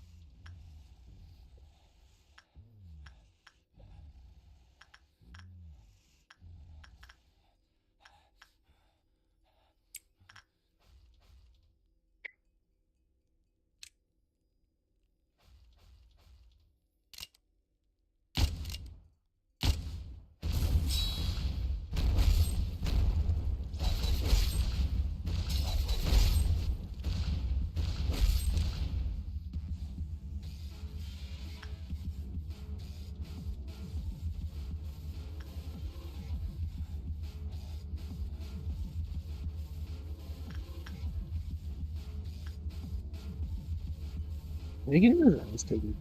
Speaker 1: I can do that. Let's take it.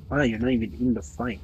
Speaker 1: Wow, you're not even in the fight.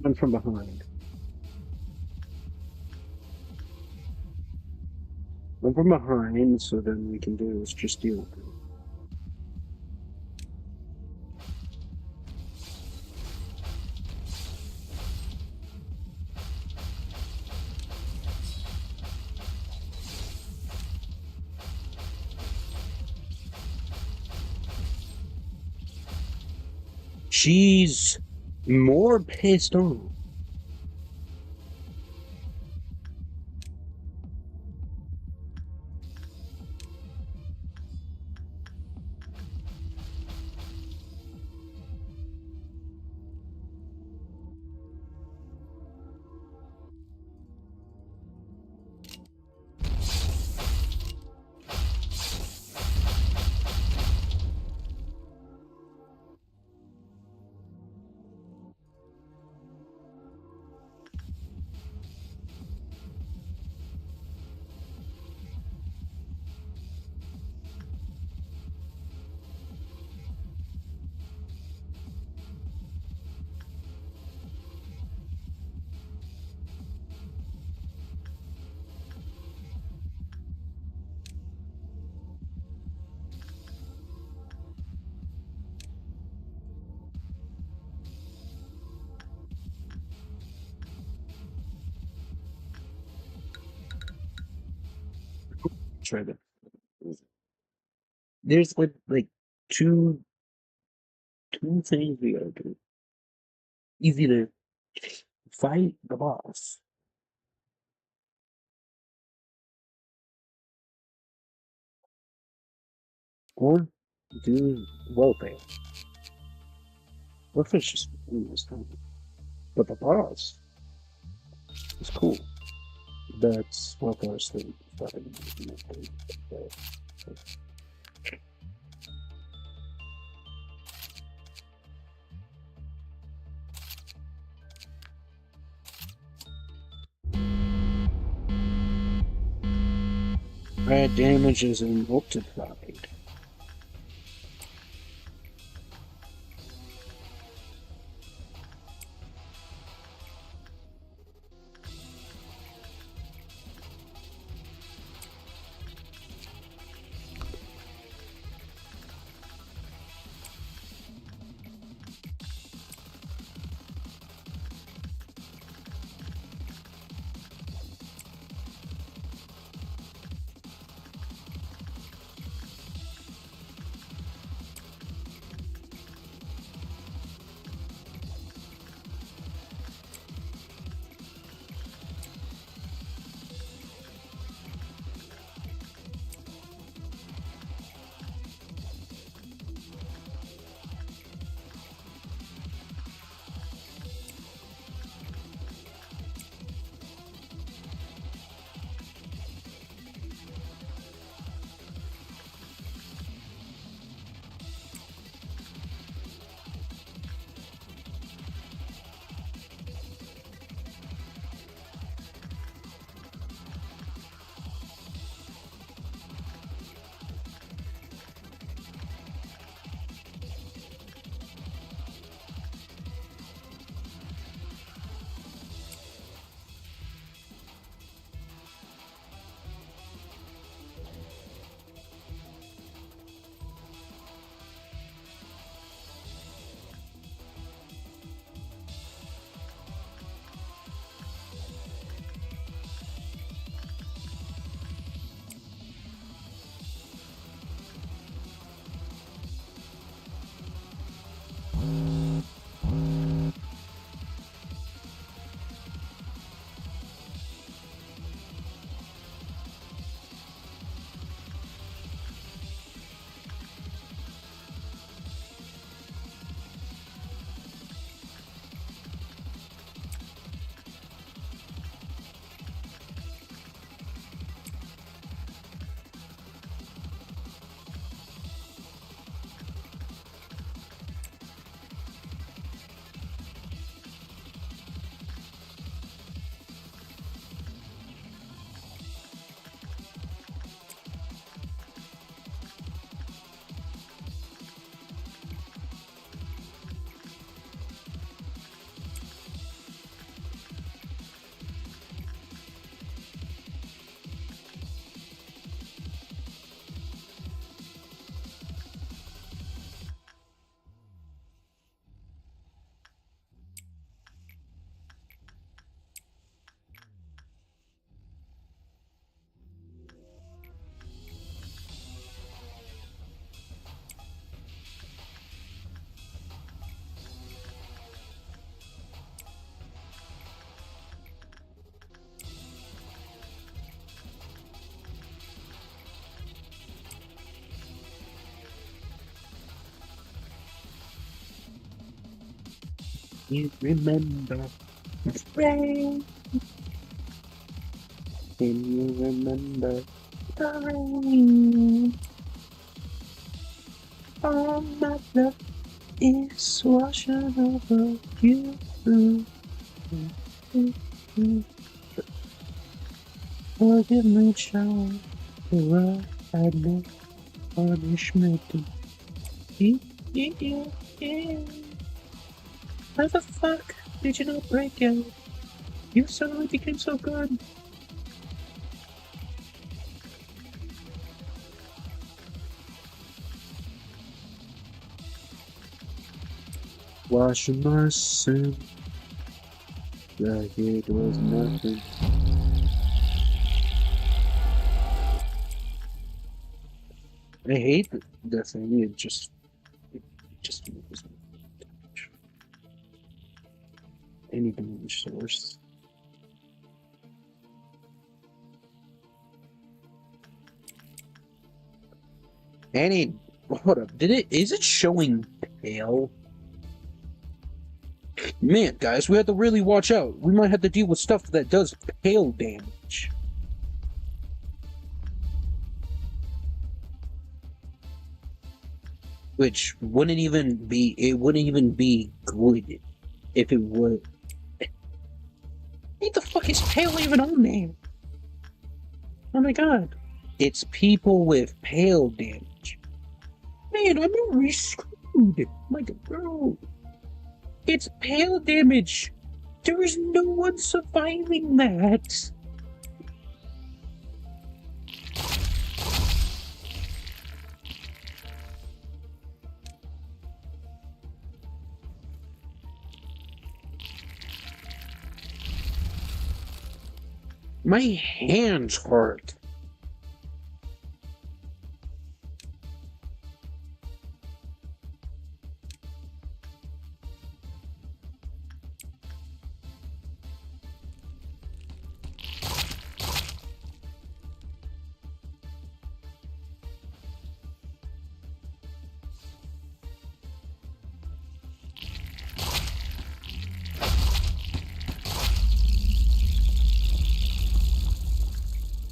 Speaker 1: Run from behind. Run from behind, so then we can do is just deal with it. She's more pissed off. try to. There's like two things we gotta do. Either fight the boss or do welfare. Welfare's just this time. But the boss is cool. That's welfare's thing. Red damage is multiplied. You remember rain? Can you remember the rain? All my love is washing over you. Forgive me, child, for what I know punishment. How the fuck did you not break out? You suddenly became so good. Washing my sin like it was nothing. I hate the thing. It just moves me. Any damage source. Any. Hold up. Is it showing pale? Man, guys, we have to really watch out. We might have to deal with stuff that does pale damage. Which wouldn't even be, it wouldn't even be good if it would. What the fuck is pale even on there? Oh my god. It's people with pale damage. Man, I'm already screwed. Like, bro. It's pale damage. There is no one surviving that. My hands hurt.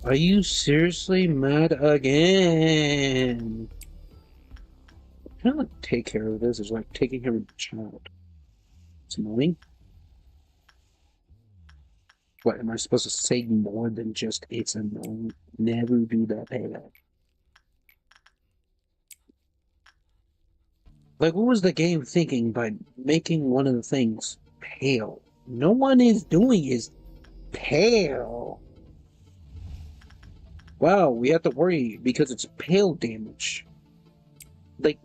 Speaker 1: Are you seriously mad again? Kind of like take care of this is like taking care of a child. It's annoying. What, am I supposed to say more than just it's annoying? Never do that, pale. Like, what was the game thinking by making one of the things pale? No one is doing is pale. Wow, we have to worry because it's pale damage. Like,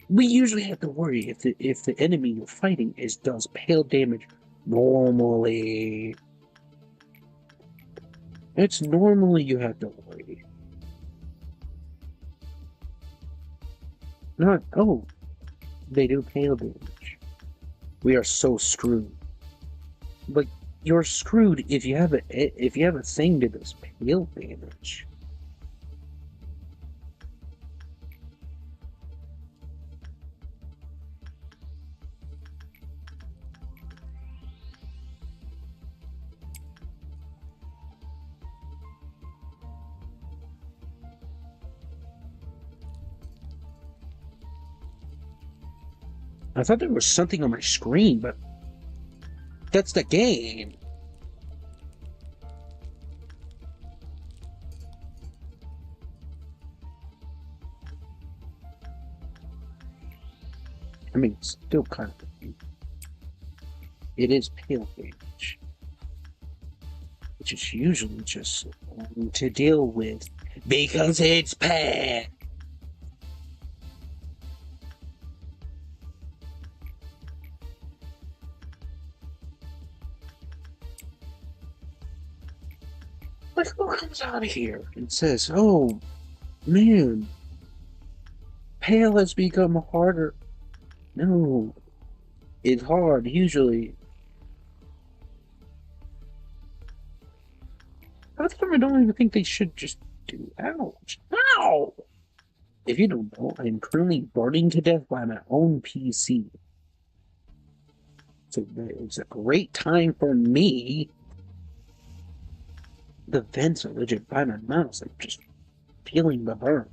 Speaker 1: we usually have to worry if the enemy you're fighting does pale damage normally. It's normally you have to worry. Not, oh, they do pale damage. We are so screwed. But you're screwed if you have a thing that does pale damage. I thought there was something on my screen, but that's the game. I mean, it's still kind of. It is pale damage, which is usually just to deal with because it's pale. Like, who comes out of here and says, "Oh man, pale has become harder"? No, it's hard usually. Half of them I don't even think they should just do. Ouch! Ow! If you don't know, I am currently burning to death by my own PC. So it's a great time for me. The vents are legit by my mouse. I'm just feeling the burn.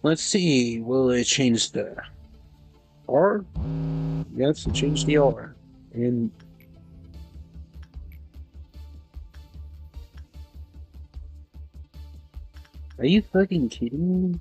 Speaker 1: Let's see. Will it change the R? Yes, it changed the R. And are you fucking kidding me?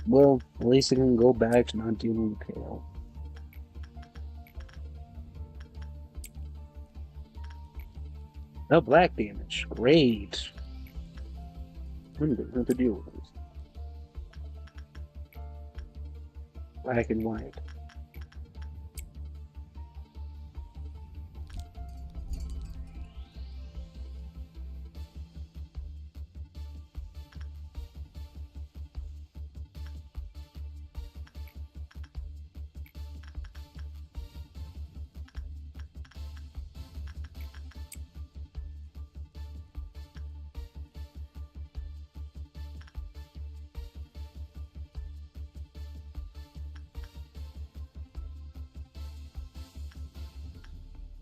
Speaker 1: Well, at least I can go back to not dealing with pale. Oh, black damage. Great. I'm gonna have to deal with this. Black and white.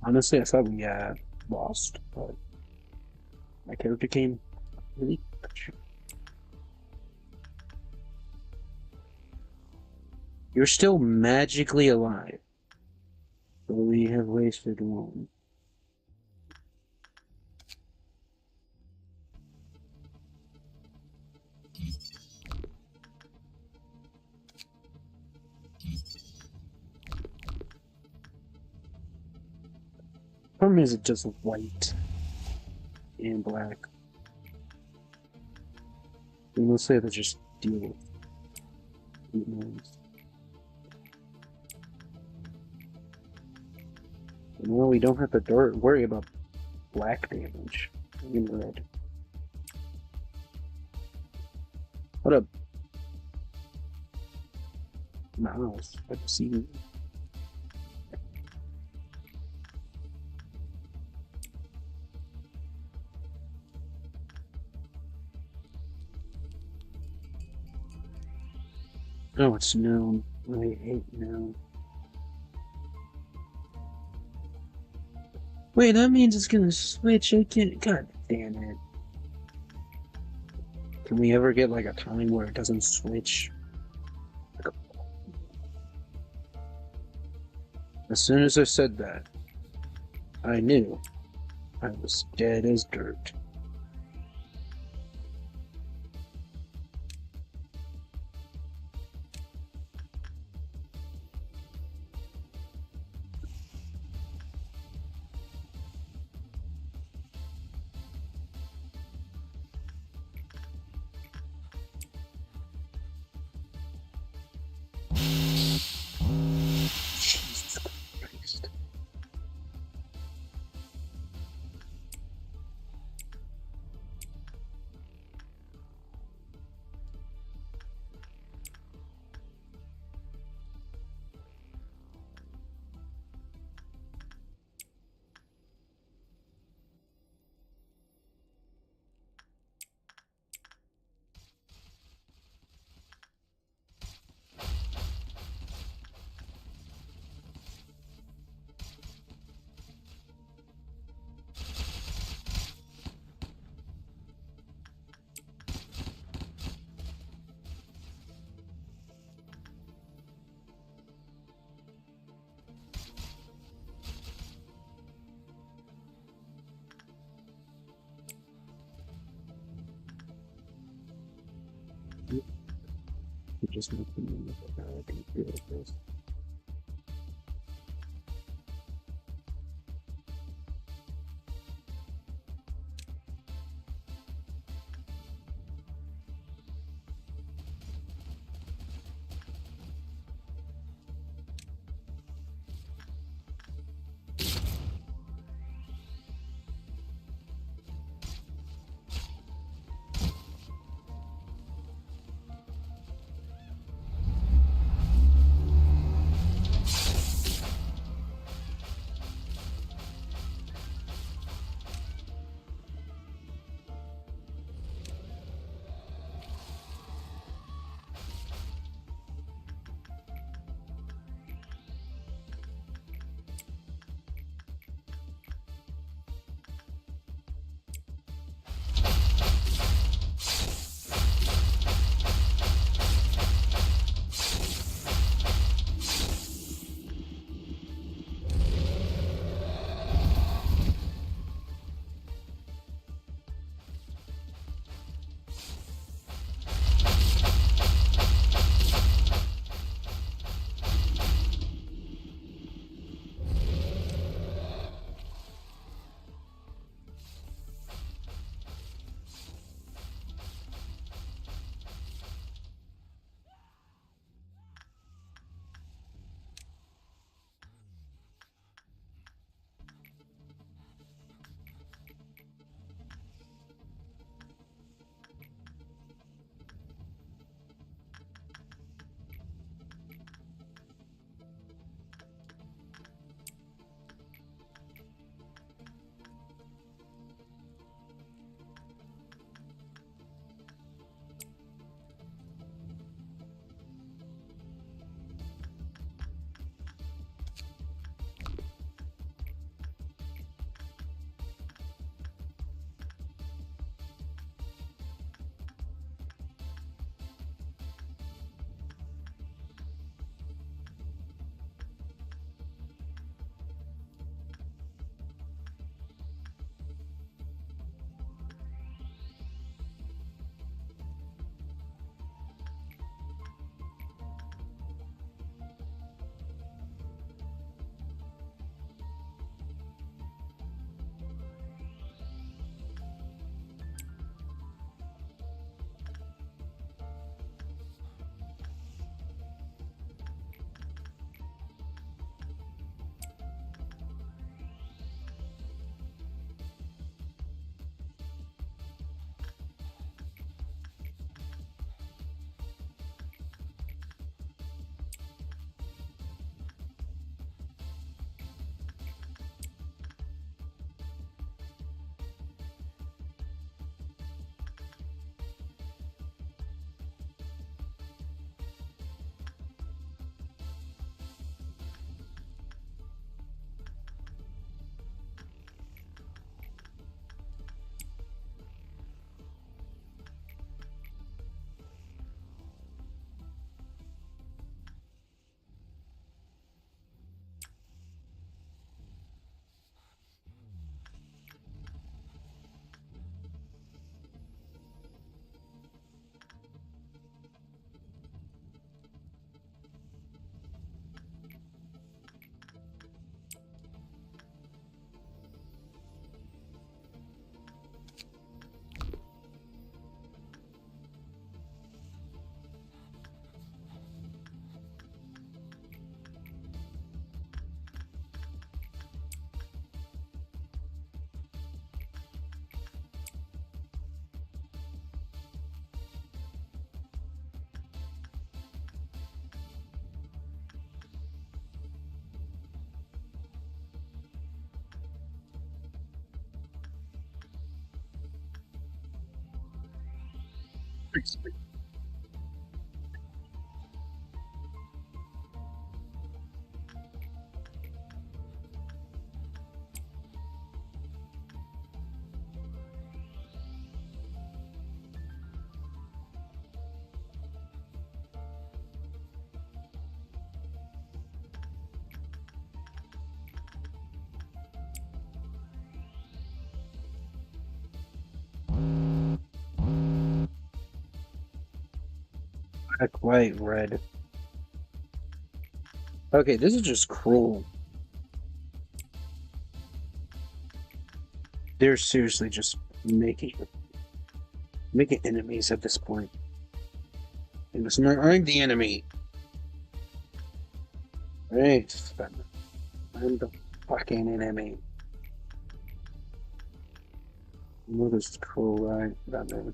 Speaker 1: Honestly, I thought we lost, but my character came really clutch. You're still magically alive, but we have wasted one. Problem is, it just white and black. And let's say they just deal with noise. Well, we don't have to worry about black damage in red. What up? Mouse. I can see you. Oh, it's known. I hate known. Wait, that means it's gonna switch. I can't. God damn it. Can we ever get like a time where it doesn't switch? As soon as I said that, I knew I was dead as dirt. Jesus Christ. You just make me know how I can feel this. Black, white, red. Okay, this is just cruel. They're seriously just making enemies at this point. And it's not I'm the enemy. Right. I'm the fucking enemy. What is cool, right? That man.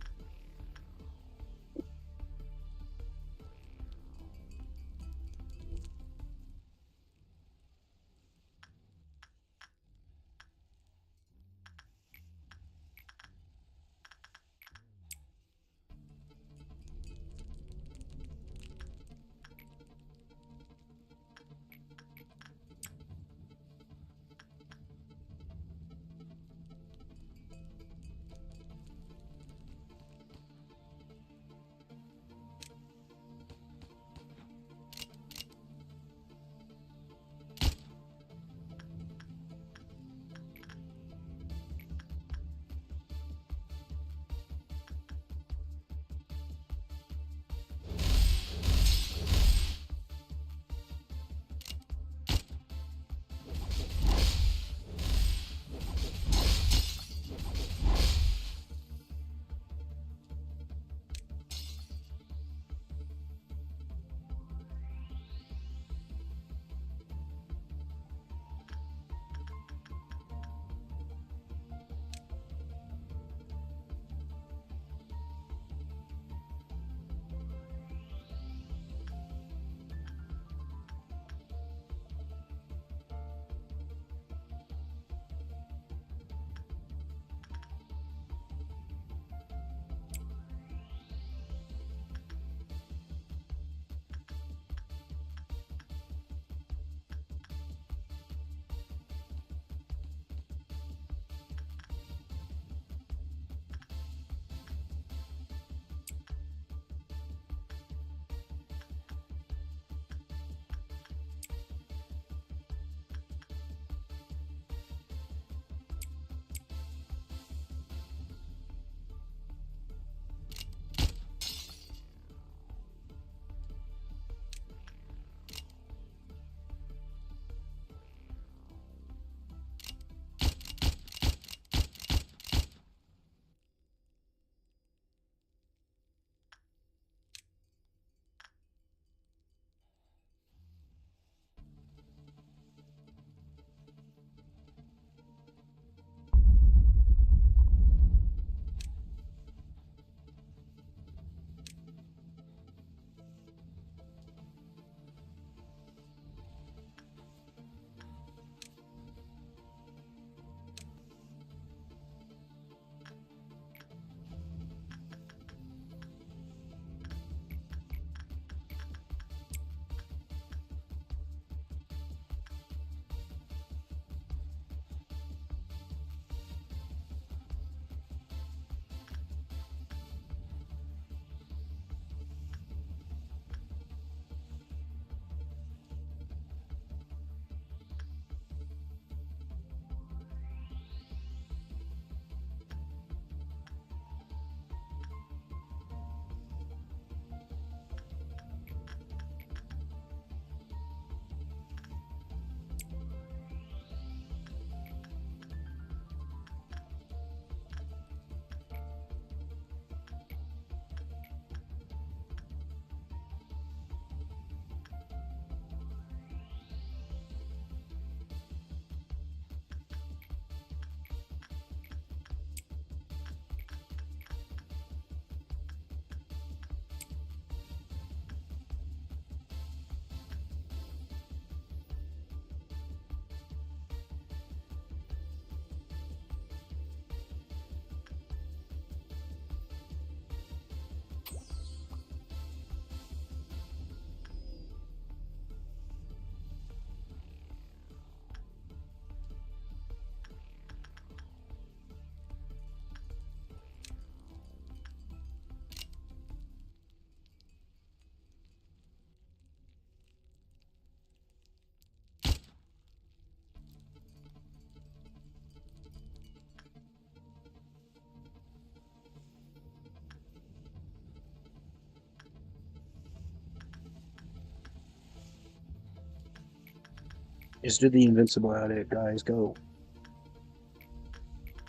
Speaker 1: Just do the invincible at it, guys. Go.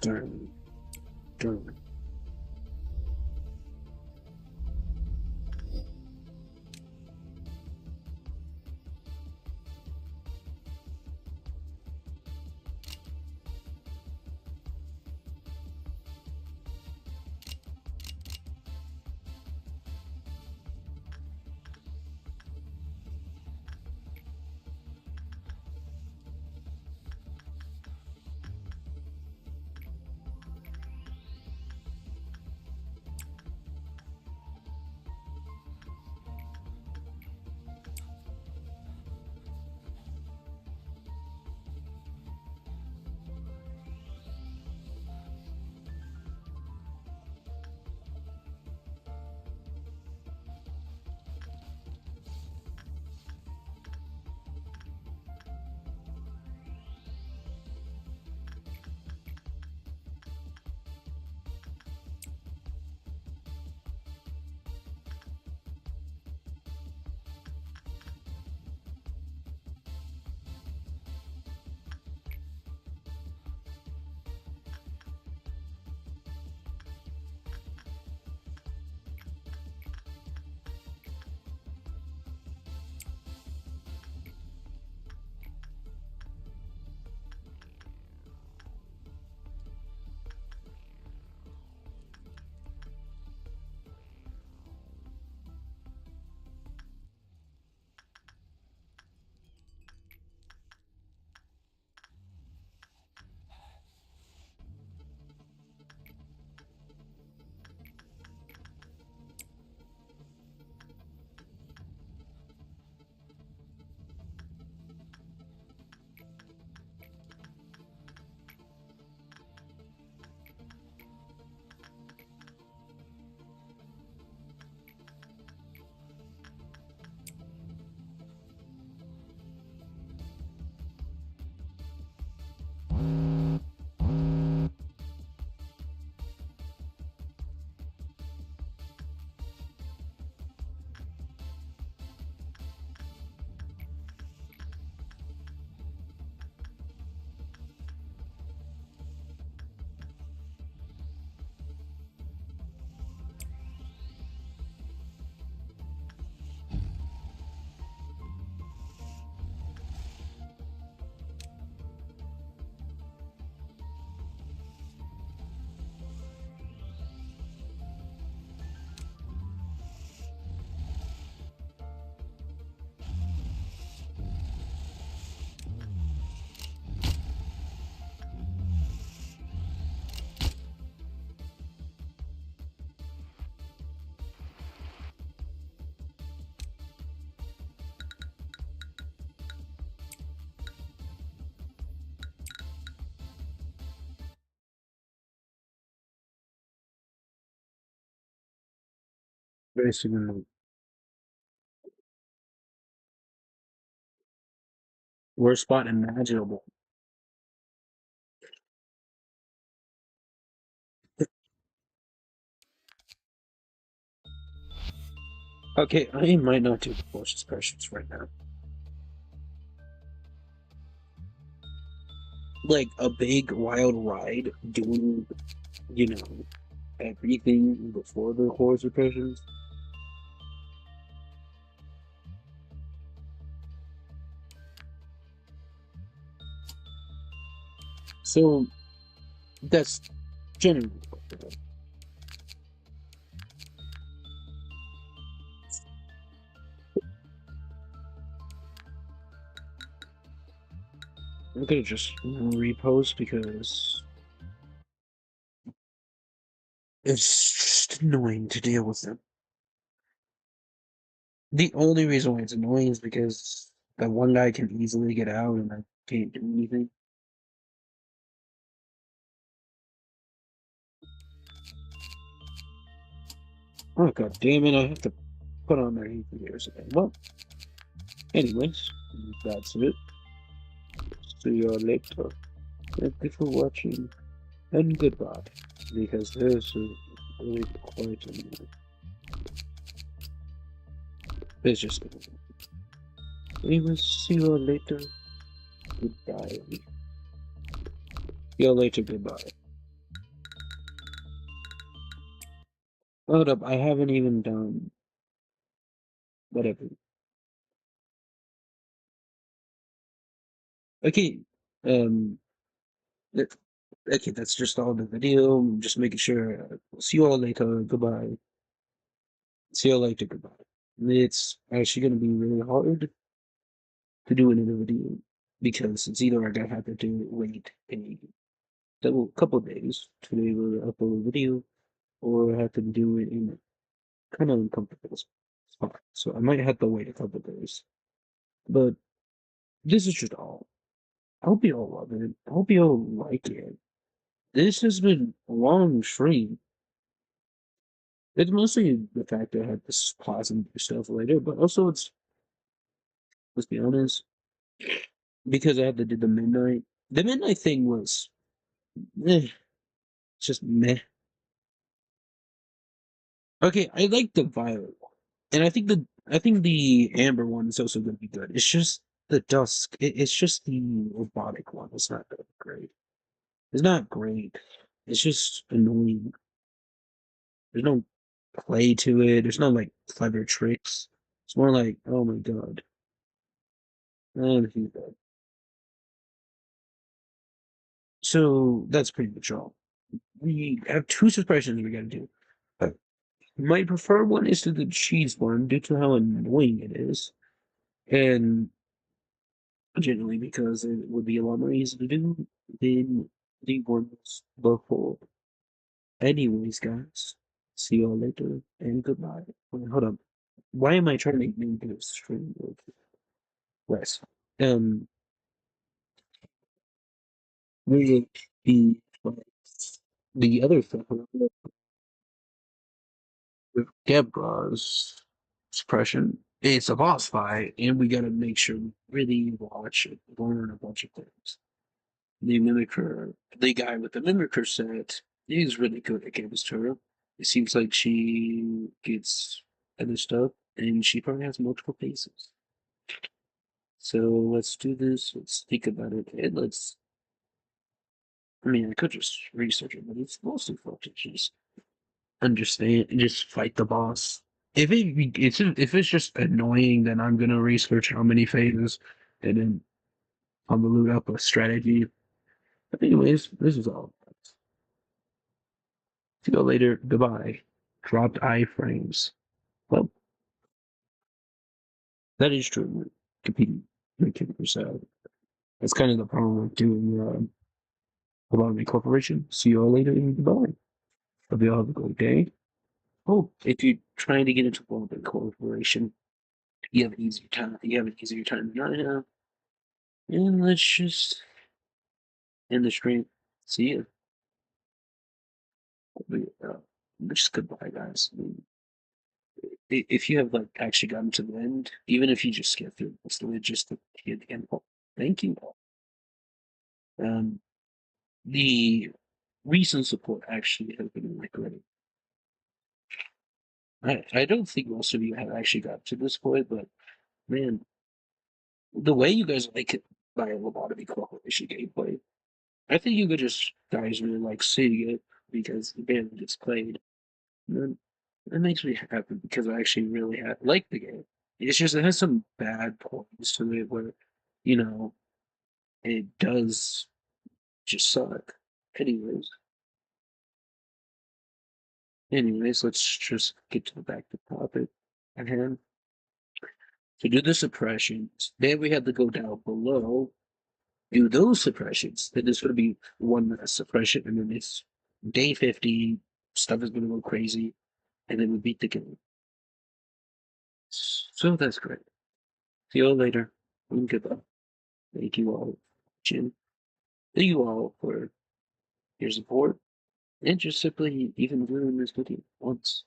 Speaker 1: Dun, dun. Basically, worst spot imaginable. Okay, I might not do the forces pressures right now. Like a big wild ride doing, you know, everything before the horse pressures. So that's generally what we're doing. I'm gonna just repost because it's just annoying to deal with them. The only reason why it's annoying is because that one guy can easily get out and I can't do anything. Oh god damn it, I have to put on their gears again. Well, anyways, that's it. See you later. Thank you for watching and goodbye. Because this is really quite annoying. It's just anyways, see you all later. Goodbye. See you later. Goodbye. Hold up. I haven't even done whatever. Okay. Um. that- Okay, that's just all the video. I'm just making sure. See you all later. Goodbye. See you later. Goodbye. It's actually going to be really hard to do another video because it's either I gotta have to do wait a couple days to be able to upload a video, or I have to do it in a kind of uncomfortable spot. So I might have to wait a couple days. But this is just all. I hope you all love it. I hope you all like it. This has been a long stream. It's mostly the fact that I had this class and stuff later, but also it's, let's be honest, because I had to do the midnight. The midnight thing was, it's just meh. Okay, I like the violet one, and I think the amber one is also going to be good. It's just the dusk. It's just the robotic one. It's not that great. It's not great. It's just annoying. There's no play to it. There's no like clever tricks. It's more like, oh my god, he's dead. So that's pretty much all. We have two suppressions we got to do. Uh, My preferred one is to the cheese one due to how annoying it is, and generally because it would be a lot more easy to do than the ones before. Anyways, guys, see you all later and goodbye. Wait, hold up. Why am I trying to make this stream with less? Um, with the other stuff with Deborah's suppression, it's a boss fight, and we gotta make sure we really watch it, learn a bunch of things. The mimicker, the guy with the mimicker set, he's really good against her. It seems like she gets other stuff, and she probably has multiple faces. So let's do this. Let's think about it, and let's. I mean, I could just research it, but it's mostly fun to just understand, just fight the boss. If it's just annoying, then I'm gonna research how many phases, and then I'm gonna loot up a strategy. But anyways, this is all. See you later. Goodbye. Dropped iframes. Well, that is true. Competing with yourself. That's kind of the problem with doing a lot of corporation. See you all later and goodbye. Hope you all have a great day. Oh, if you're trying to get into Lob Corporation, you have an easier time. You have an easier time than I have. And let's just end the stream. See you. Just goodbye, guys. If you have like actually gotten to the end, even if you just skip through most of it, just to get the end. Thank you. Um, the recent support actually has been really great. I don't think most of you have actually got to this point, but man, the way you guys like it by a Lobotomy Corporation gameplay, I think you could just guys really like seeing it because the game gets played. And that makes me happy because I actually really like the game. It's just it has some bad points to it where, you know, it does just suck. Anyways, let's just get to the back to the topic at hand. To do the suppressions, then we have to go down below, do those suppressions. Then there's going to be one less suppression, and then it's day 50. Stuff is going to go crazy, and then we beat the game. So that's great. See you all later. And goodbye. Thank you all, Jim. Thank you all for your support and just simply even doing this video once.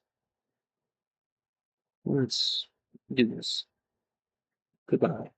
Speaker 1: Let's do this. Goodbye.